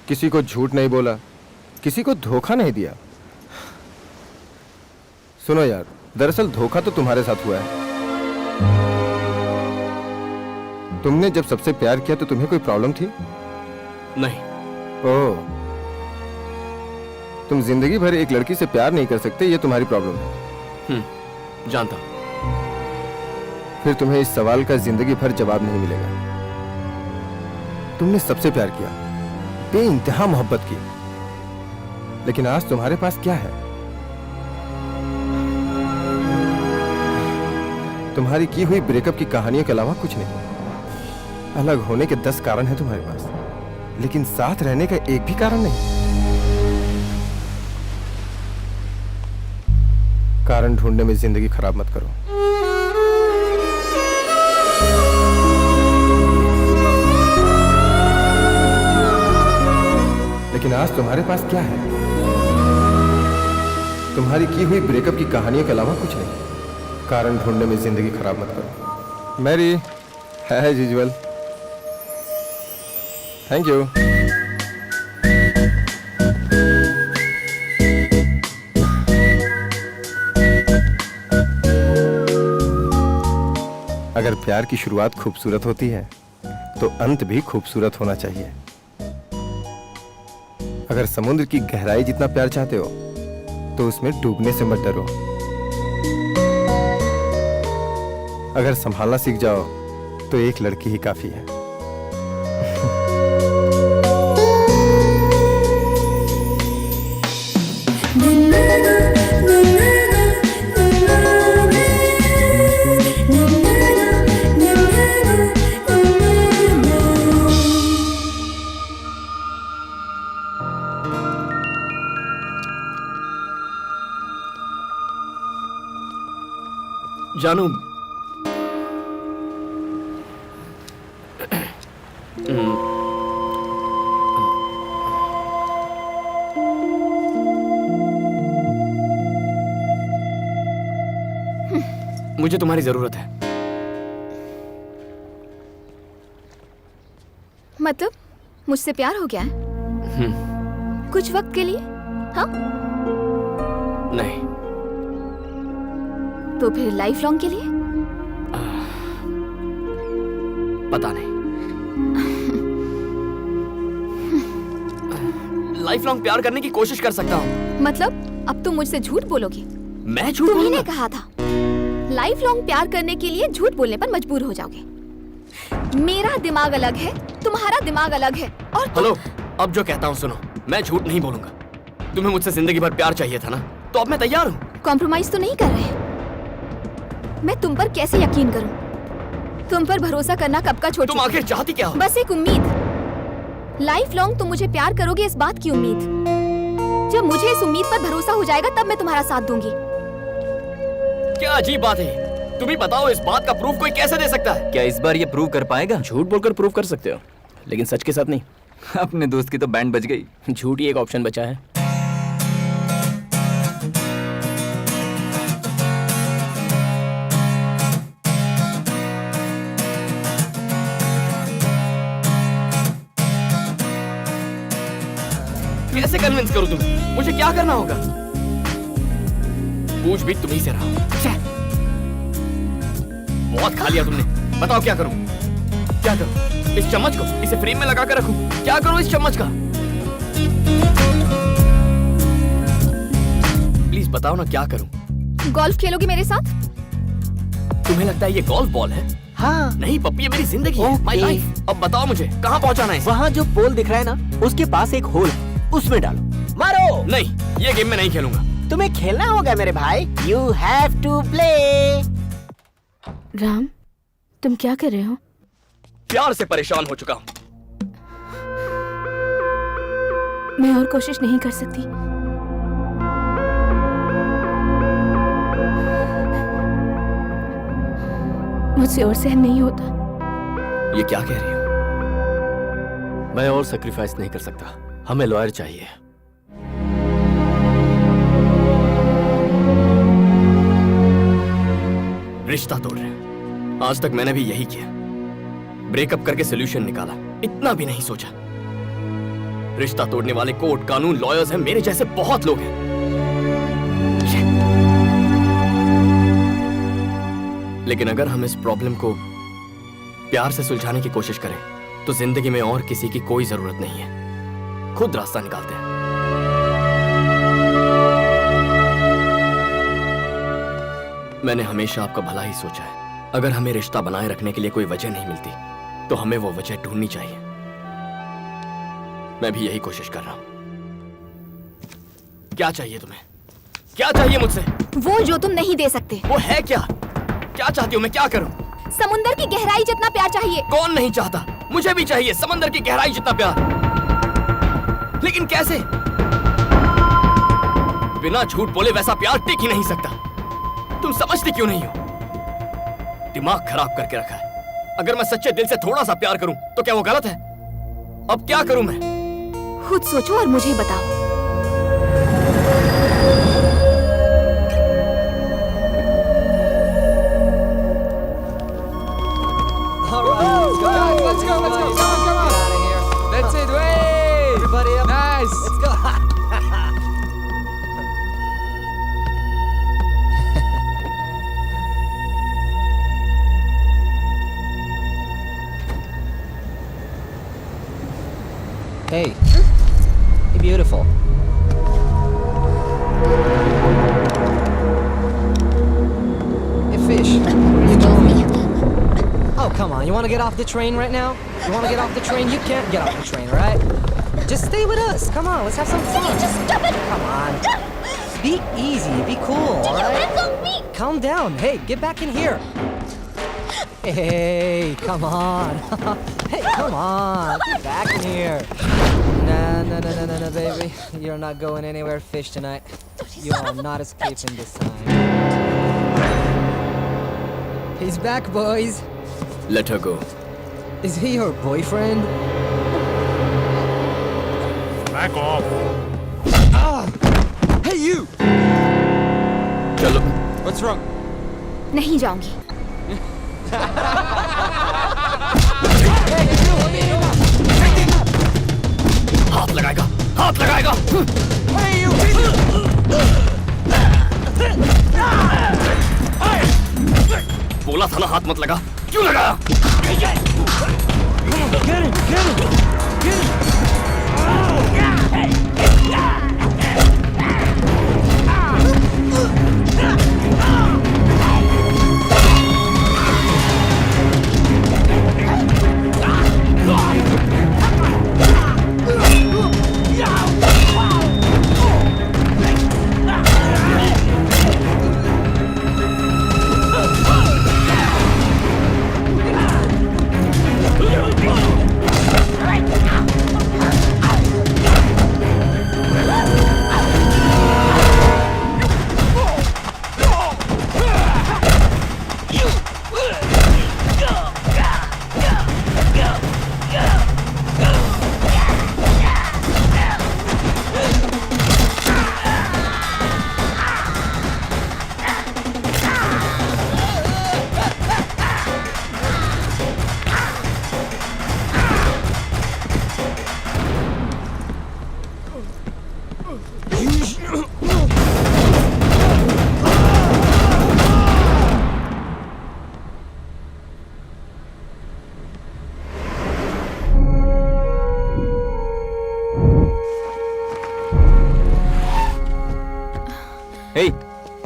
किसी को झूठ नहीं बोला, किसी को धोखा नहीं दिया। सुनो यार, दरअसल धोखा तो तुम्हारे साथ हुआ है। तुमने जब सबसे प्यार किया तो तुम्हें कोई प्रॉब्लम थी? नहीं। ओह, तुम जिंदगी भर एक लड़की से प्यार नहीं कर सकते, ये तुम्हारी प्रॉब्लम है। जानता। फिर तुम्हें इस सवाल का जिंदगी भर जवाब नहीं मिलेगा। तुमने सबसे प्यार किया, बेइंतहा मोहब्बत की, लेकिन आज तुम्हारे पास क्या है? तुम्हारी की हुई ब्रेकअप की कहानियों के अलावा कुछ नहीं। अलग होने के 10 कारण हैं तुम्हारे पास, लेकिन साथ रहने का एक भी कारण नहीं। कारण ढूंढने में जिंदगी खराब मत करो। लेकिन आज तुम्हारे पास क्या है? तुम्हारी की हुई ब्रेकअप की कहानियों के अलावा कुछ नहीं। कारण ढूंढने में जिंदगी खराब मत करो। मैरी है एज यूजुअल। Thank you. अगर प्यार की शुरुआत खूबसूरत होती है तो अंत भी खूबसूरत होना चाहिए। अगर समुद्र की गहराई जितना प्यार चाहते हो तो उसमें डूबने से मत डरो। अगर संभालना सीख जाओ तो एक लड़की ही काफी है। जानू, मुझे तुम्हारी जरूरत है। मतलब मुझसे प्यार हो गया है? कुछ वक्त के लिए? हाँ? नहीं। तो फिर लाइफ लॉन्ग के लिए? पता नहीं। लाइफ लॉन्ग प्यार करने की कोशिश कर सकता हूँ। मतलब अब तुम मुझसे झूठ बोलोगे? मैं झूठ तुम्ही बोलूंगा? ने कहा था लाइफ लॉन्ग प्यार करने के लिए झूठ बोलने पर मजबूर हो जाओगे। मेरा दिमाग अलग है, तुम्हारा दिमाग अलग है। और हेलो, अब जो कहता हूँ सुनो, मैं झूठ नहीं बोलूंगा। तुम्हें मुझसे जिंदगी भर प्यार चाहिए था ना, तो अब मैं तैयार हूँ। कॉम्प्रोमाइज तो नहीं कर रहे? मैं तुम पर कैसे यकीन करूं? तुम पर भरोसा करना कब का छोड़ तुम आखिर चाहती क्या हो? बस एक उम्मीद। लाइफ लॉन्ग तुम मुझे प्यार करोगे इस बात की उम्मीद। जब मुझे इस उम्मीद पर भरोसा हो जाएगा तब मैं तुम्हारा साथ दूंगी। क्या अजीब बात है। तुम ही बताओ, इस बात का प्रूफ कोई कैसे दे सकता है? क्या इस बार ये प्रूव कर पाएगा? झूठ बोलकर प्रूफ कर सकते हो, लेकिन सच के साथ नहीं। अपने दोस्त की तो बैंड बज गई। झूठ ही एक ऑप्शन बचा है। कैसे कन्विंस करूं तुम्हें? मुझे क्या करना होगा? पूछ भी तुम्ही से रहा। बहुत खा लिया तुमने, बताओ क्या करूं? क्या करूं? इस चम्मच को इसे फ्रेम में लगा कर रखूं? क्या करूं इस चम्मच का? प्लीज बताओ ना, क्या करूं? गोल्फ खेलोगी मेरे साथ? तुम्हें लगता है ये गोल्फ बॉल है? हाँ। नहीं पप्पी, ये मेरी जिंदगी है, माय लाइफ। अब बताओ मुझे कहां पहुंचाना है? वहाँ जो पोल दिख रहा है ना, उसके पास एक होल है, उसमें डालो। मारो। नहीं, ये गेम में नहीं खेलूंगा। तुम्हें खेलना होगा मेरे भाई। You have to play। Ram, तुम क्या कर रहे हो? प्यार से परेशान हो चुका हूं। मैं और कोशिश नहीं कर सकती। मुझसे और सहन नहीं होता। ये क्या कह रही हो? मैं और सेक्रीफाइस नहीं कर सकता, हमें लॉयर चाहिए। रिश्ता तोड़ रहे हैं। आज तक मैंने भी यही किया, ब्रेकअप करके सोल्यूशन निकाला, इतना भी नहीं सोचा। रिश्ता तोड़ने वाले कोर्ट, कानून, लॉयर्स हैं, मेरे जैसे बहुत लोग हैं। लेकिन अगर हम इस प्रॉब्लम को प्यार से सुलझाने की कोशिश करें तो जिंदगी में और किसी की कोई जरूरत नहीं है, खुद रास्ता निकालते हैं। मैंने हमेशा आपका भला ही सोचा है। अगर हमें रिश्ता बनाए रखने के लिए कोई वजह नहीं मिलती तो हमें वो वजह ढूंढनी चाहिए। मैं भी यही कोशिश कर रहा हूं। क्या चाहिए तुम्हें? क्या चाहिए मुझसे? वो जो तुम नहीं दे सकते। वो है क्या? क्या चाहती हो? मैं क्या करूं? समुंदर की गहराई जितना प्यार चाहिए। कौन नहीं चाहता? मुझे भी चाहिए समंदर की गहराई जितना प्यार। लेकिन कैसे? बिना झूठ बोले वैसा प्यार टिक ही नहीं सकता। तुम समझती क्यों नहीं हो? दिमाग खराब करके रखा है। अगर मैं सच्चे दिल से थोड़ा सा प्यार करूं तो क्या वो गलत है? अब क्या करूं मैं? खुद सोचो और मुझे बताओ। Hey. Hey, beautiful. Hey, fish. Where are you going? Oh, come on. You want to get off the train right now? You want to get off the train? You can't get off the train, all right? Just stay with us. Come on. Let's have some fun. Just stop it! Come on. Be easy. Be cool, all right? Hands off me! Calm down. Hey, get back in here. Hey, come on. Hey, come on. Get back in here. No, baby. You're not going anywhere, fish, tonight. You are not escaping this time. He's back, boys. Let her go. Is he your boyfriend? Back off. Hey, you! चलो। What's wrong? नहीं जाऊंगी। हाथ लगाएगा, हाथ लगाएगा। बोला था ना हाथ मत लगा, क्यों लगाया? हे,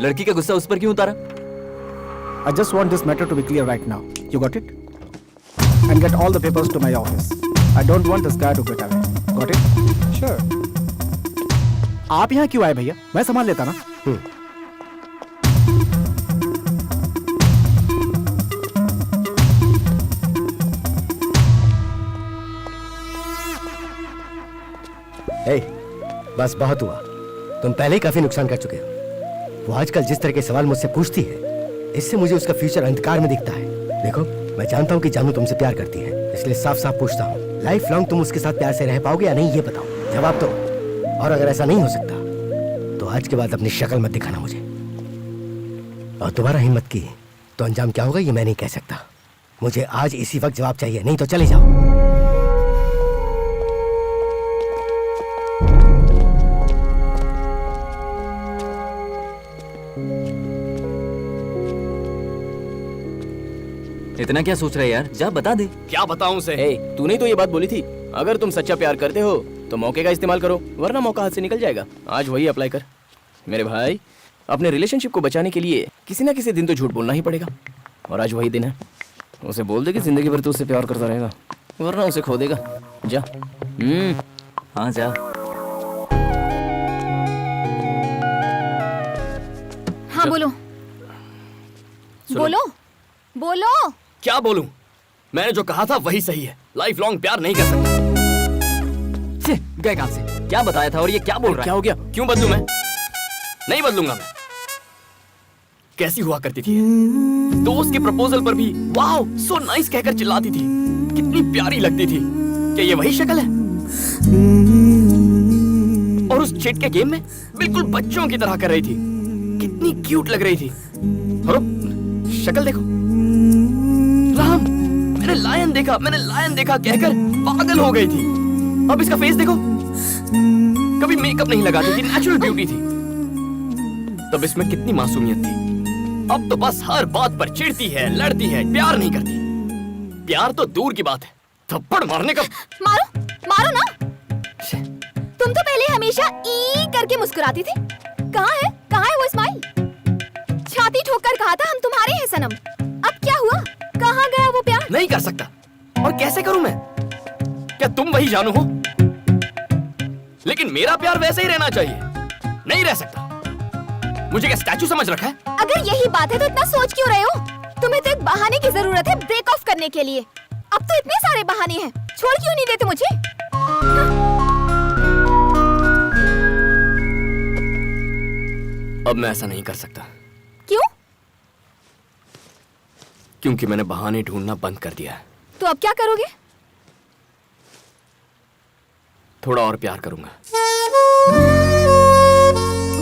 लड़की का गुस्सा उस पर क्यों उतारा? I just want this matter to be clear right now. You got it? And get all the papers to my office. I don't want this guy to get away. Got it? Sure. आप यहाँ क्यों आए भैया? मैं संभाल लेता ना. हे, बस बहुत हुआ. तुम पहले ही काफी नुकसान कर चुके हो. वो आजकल जिस तरह के सवाल मुझसे पूछती है, इससे मुझे उसका फ्यूचर अंधकार में दिखता है. देखो, मैं जानता हूँ कि जानू तुमसे प्यार करती है, इसलिए साफ साफ पूछता हूँ, लाइफ लॉन्ग तुम उसके साथ प्यार से रह पाओगे या नहीं, ये बताओ. जवाब दो. और अगर ऐसा नहीं हो सकता तो आज के बाद अपनी शक्ल मत दिखाना मुझे. और दोबारा हिम्मत की तो अंजाम क्या होगा ये मैं नहीं कह सकता. मुझे आज इसी वक्त जवाब चाहिए, नहीं तो चले जाओ. इतना क्या सोच रहा है यार? जा बता दे. क्या बताऊं उसे? तूने तो ये बात बोली थी, अगर तुम सच्चा प्यार करते हो तो मौके का इस्तेमाल करो, वरना मौका हाथ से निकल जाएगा. आज वही अप्लाई कर. मेरे भाई, अपने रिलेशनशिप को बचाने के लिए किसी ना किसी दिन तो झूठ बोलना ही पड़ेगा, और आज वही दिन है. उसे बोल दे कि जिंदगी भर तू उससे प्यार करता रहेगा, वरना उसे खो देगा. जा. हाँ जा. हाँ बोलो. बोलो बोलो. क्या बोलूं? मैंने जो कहा था वही सही है. लाइफ लॉन्ग प्यार नहीं कर सकता. गए काम से. क्या बताया था और ये क्या बोल रहा है? क्या हो गया? क्यों बदलूं मैं? नहीं बदलूंगा मैं. कैसी हुआ करती थी? दोस्त के प्रपोजल पर भी वाओ सो नाइस कहकर चिल्लाती थी. कितनी प्यारी लगती थी. क्या ये वही शक्ल है? और उस चिट के गेम में बिल्कुल बच्चों की तरह कर रही थी. कितनी क्यूट लग रही थी. और शक्ल देखो. राम, मैंने लायन देखा कहकर पागल हो गई थी. अब इसका फेस देखो. कभी मेकअप नहीं लगाती थी, नेचुरल ब्यूटी थी. तब इसमें कितनी मासूमियत थी. अब तो बस हर बात पर चिढ़ती है, लड़ती है, प्यार नहीं करती. प्यार तो दूर की बात है, थप्पड़ मारने का. मारो मारो ना. तुम तो पहले हमेशा ई करके मुस्कुराती थी. कहाँ है वो स्माइल? छाती ठोककर कहा था हम तुम्हारे हैं सनम. अब क्या हुआ? कहाँ गया वो प्यार? नहीं कर सकता. और कैसे करूं मैं? क्या तुम वही जानू हो? लेकिन मेरा प्यार वैसे ही रहना चाहिए. नहीं रह सकता. मुझे क्या स्टैचू समझ रखा है? अगर यही बात है तो इतना सोच क्यों रहे हो? तुम्हें तो एक बहाने की जरूरत है ब्रेक ऑफ करने के लिए. अब तो इतने सारे बहाने हैं. छोड़ क्यों नहीं देते मुझे? अब मैं ऐसा नहीं कर सकता. क्यों? क्योंकि मैंने बहाने ढूंढना बंद कर दिया है. तो अब क्या करोगे? थोड़ा और प्यार करूंगा.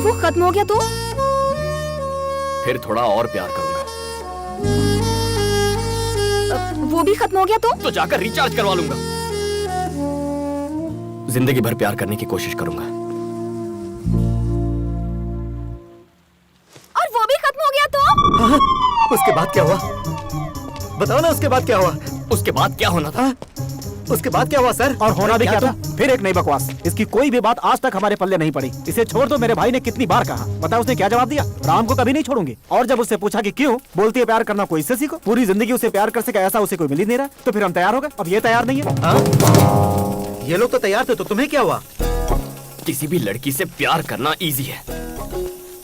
वो खत्म हो गया तो? फिर थोड़ा और प्यार करूंगा. वो भी खत्म हो गया तो जाकर रिचार्ज करवा लूंगा. जिंदगी भर प्यार करने की कोशिश करूंगा. और वो भी खत्म हो गया तो? उसके बाद क्या हुआ? बताओ ना, उसके बाद क्या हुआ? उसके बाद क्या होना था? उसके बाद क्या हुआ सर? और होना भी क्या था? फिर एक नई बकवास. इसकी कोई भी बात आज तक हमारे पल्ले नहीं पड़ी. इसे छोड़ दो. मेरे भाई ने कितनी बार कहा. पता उसने क्या जवाब दिया? राम को कभी नहीं छोड़ूंगी. और जब उससे पूछा कि क्यों, बोलती है प्यार करना कोई इससे सीखो. पूरी जिंदगी उसे प्यार कर सके ऐसा उसे कोई मिल ही नहीं रहा. तो फिर हम तैयार हो गए. अब ये तैयार नहीं है. ये लोग तो तैयार थे, तो तुम्हें क्या हुआ? किसी भी लड़की से प्यार करना इजी है.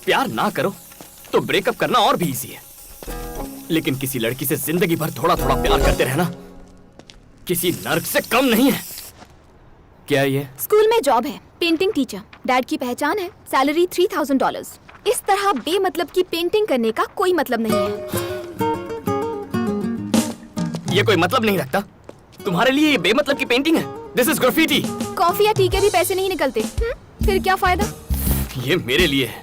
प्यार ना करो तो ब्रेकअप करना और भी इजी है. लेकिन किसी लड़की से जिंदगी भर थोड़ा थोड़ा प्यार करते रहना किसी नर्क से कम नहीं है. क्या ये? स्कूल में जॉब है, पेंटिंग टीचर. डैड की पहचान है, सैलरी $3000. इस तरह बेमतलब की पेंटिंग करने का कोई मतलब नहीं है. ये कोई मतलब नहीं रखता. तुम्हारे लिए ये बेमतलब की पेंटिंग है. This is graffiti. कॉफी या टी के भी पैसे नहीं निकलते. फिर क्या फायदा? ये मेरे लिए है.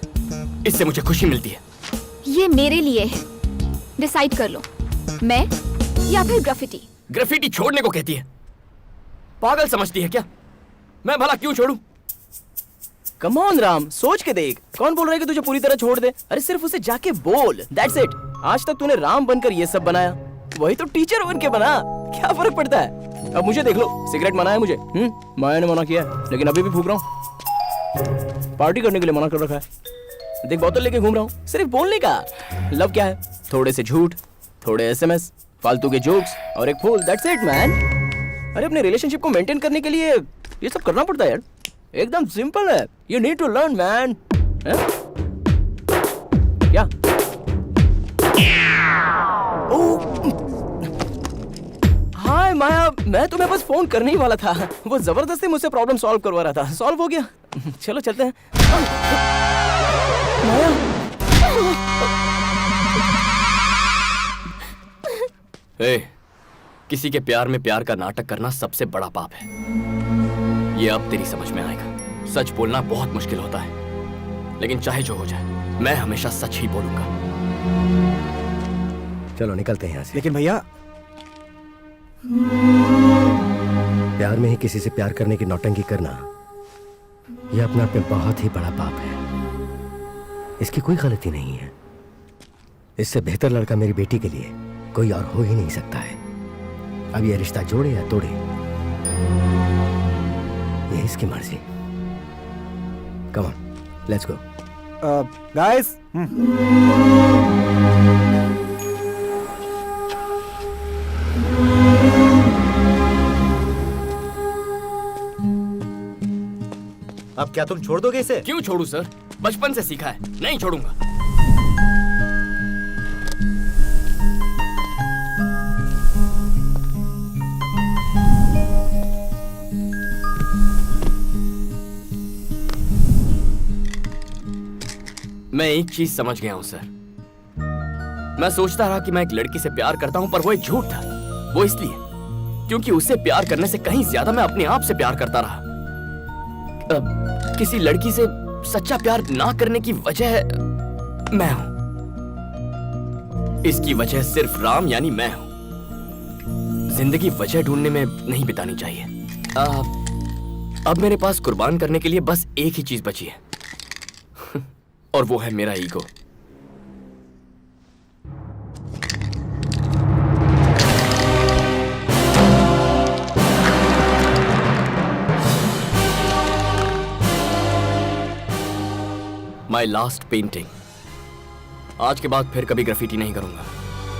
इससे मुझे खुशी मिलती है. ये मेरे लिए है. डिसाइड कर लो, मैं या फिर ग्राफिटी. ग्राफिटी छोड़ने को कहती है. पागल समझती है क्या? मैं भला क्यों छोड़ूं? कम ऑन राम, सोच के देख, कौन बोल रहा है कि तुझे पूरी तरह छोड़ दे? अरे सिर्फ उसे जाके बोल, दैट्स इट। आज तक तूने राम बनकर ये सब बनाया, वही तो टीचर बन के बना, क्या फर्क पड़ता है? अब मुझे देख लो, सिगरेट मना है मुझे, माया ने मना किया है, लेकिन अभी भी फूक रहा हूँ। पार्टी करने के लिए मना कर रखा है, देख बोतल लेके घूम रहा हूँ, सिर्फ बोलने का। लव क्या है? थोड़े से झूठ, थोड़े एसएमएस, फालतू के जोक्स और एक फूल, दैट्स इट मैन। अरे अपने रिलेशनशिप को मेंटेन करने के लिए ये सब करना पड़ता है यार, एकदम सिंपल है। You need to learn man. क्या? हाय माया, मैं तुम्हें बस फोन करने ही वाला था, वो जबरदस्ती मुझसे प्रॉब्लम सॉल्व करवा रहा था, सॉल्व हो गया। चलो चलते हैं। माया, किसी के प्यार में प्यार का नाटक करना सबसे बड़ा पाप है, ये अब तेरी समझ में आएगा। सच बोलना बहुत मुश्किल होता है, लेकिन चाहे जो हो जाए मैं हमेशा सच ही बोलूंगा। चलो निकलते हैं यहाँ से। लेकिन भैया, प्यार में ही किसी से प्यार करने की नौटंकी करना, यह अपने आप में बहुत ही बड़ा पाप है। इसकी कोई गलती नहीं है। इससे बेहतर लड़का मेरी बेटी के लिए कोई और हो ही नहीं सकता है। अब यह रिश्ता जोड़े या तोड़े, ये इसकी मर्जी। Come on, let's go guys. अब क्या तुम छोड़ दोगे इसे? क्यों छोड़ू सर, बचपन से सीखा है, नहीं छोड़ूंगा। मैं एक चीज समझ गया हूं सर, मैं सोचता रहा कि मैं एक लड़की से प्यार करता हूं, पर वो एक झूठ था। वो इसलिए क्योंकि उससे प्यार करने से कहीं ज्यादा मैं अपने आप से प्यार करता रहा। किसी लड़की से सच्चा प्यार ना करने की वजह मैं हूं, इसकी वजह सिर्फ राम यानी मैं हूं। जिंदगी वजह ढूंढने में नहीं बितानी चाहिए। अब मेरे पास कुर्बान करने के लिए बस एक ही चीज बची है और वो है मेरा ईगो। My last painting. आज के बाद फिर कभी ग्राफिटी नहीं करूंगा।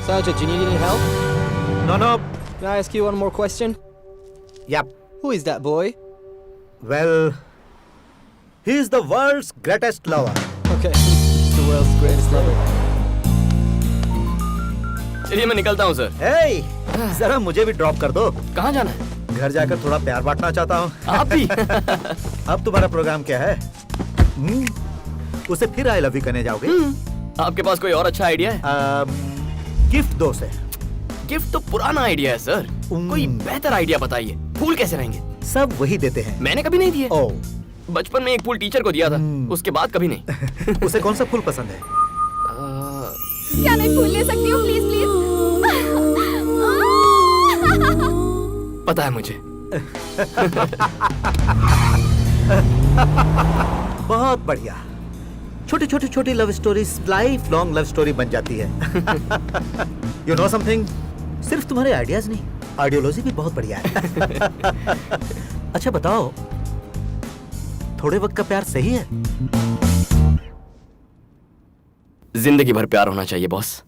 Sergeant, do you need any help? No, no. Can I ask you one more question? Yep. Who is that boy? Well, he is the world's greatest lover. Okay, he's the world's greatest lover. चलिए मैं निकलता हूँ sir. Hey, जरा मुझे भी drop कर दो। कहाँ जाना है? घर जाकर थोड़ा प्यार बांटना चाहता हूँ। आप भी? अब तुम्हारा प्रोग्राम क्या है? उसे फिर आई लव यू कहने जाओगे? आपके पास कोई और अच्छा आइडिया है? गिफ्ट दो से। गिफ्ट तो पुराना आइडिया है सर, कोई बेहतर आइडिया बताइए। फूल कैसे रहेंगे? सब वही देते हैं। मैंने कभी नहीं दिए। ओह, बचपन में एक फूल टीचर को दिया था, उसके बाद कभी नहीं। उसे कौन सा फूल पसंद है? क्या मैं फूल ले सकती हूँ प्लीज प्लीज? पता है मुझे। बहुत बढ़िया। छोटी छोटी छोटी love stories life long love story बन जाती है। यू नो समथिंग, सिर्फ तुम्हारे आइडियाज नहीं, आइडियोलॉजी भी बहुत बढ़िया है। अच्छा बताओ, थोड़े वक्त का प्यार सही है? जिंदगी भर प्यार होना चाहिए बॉस।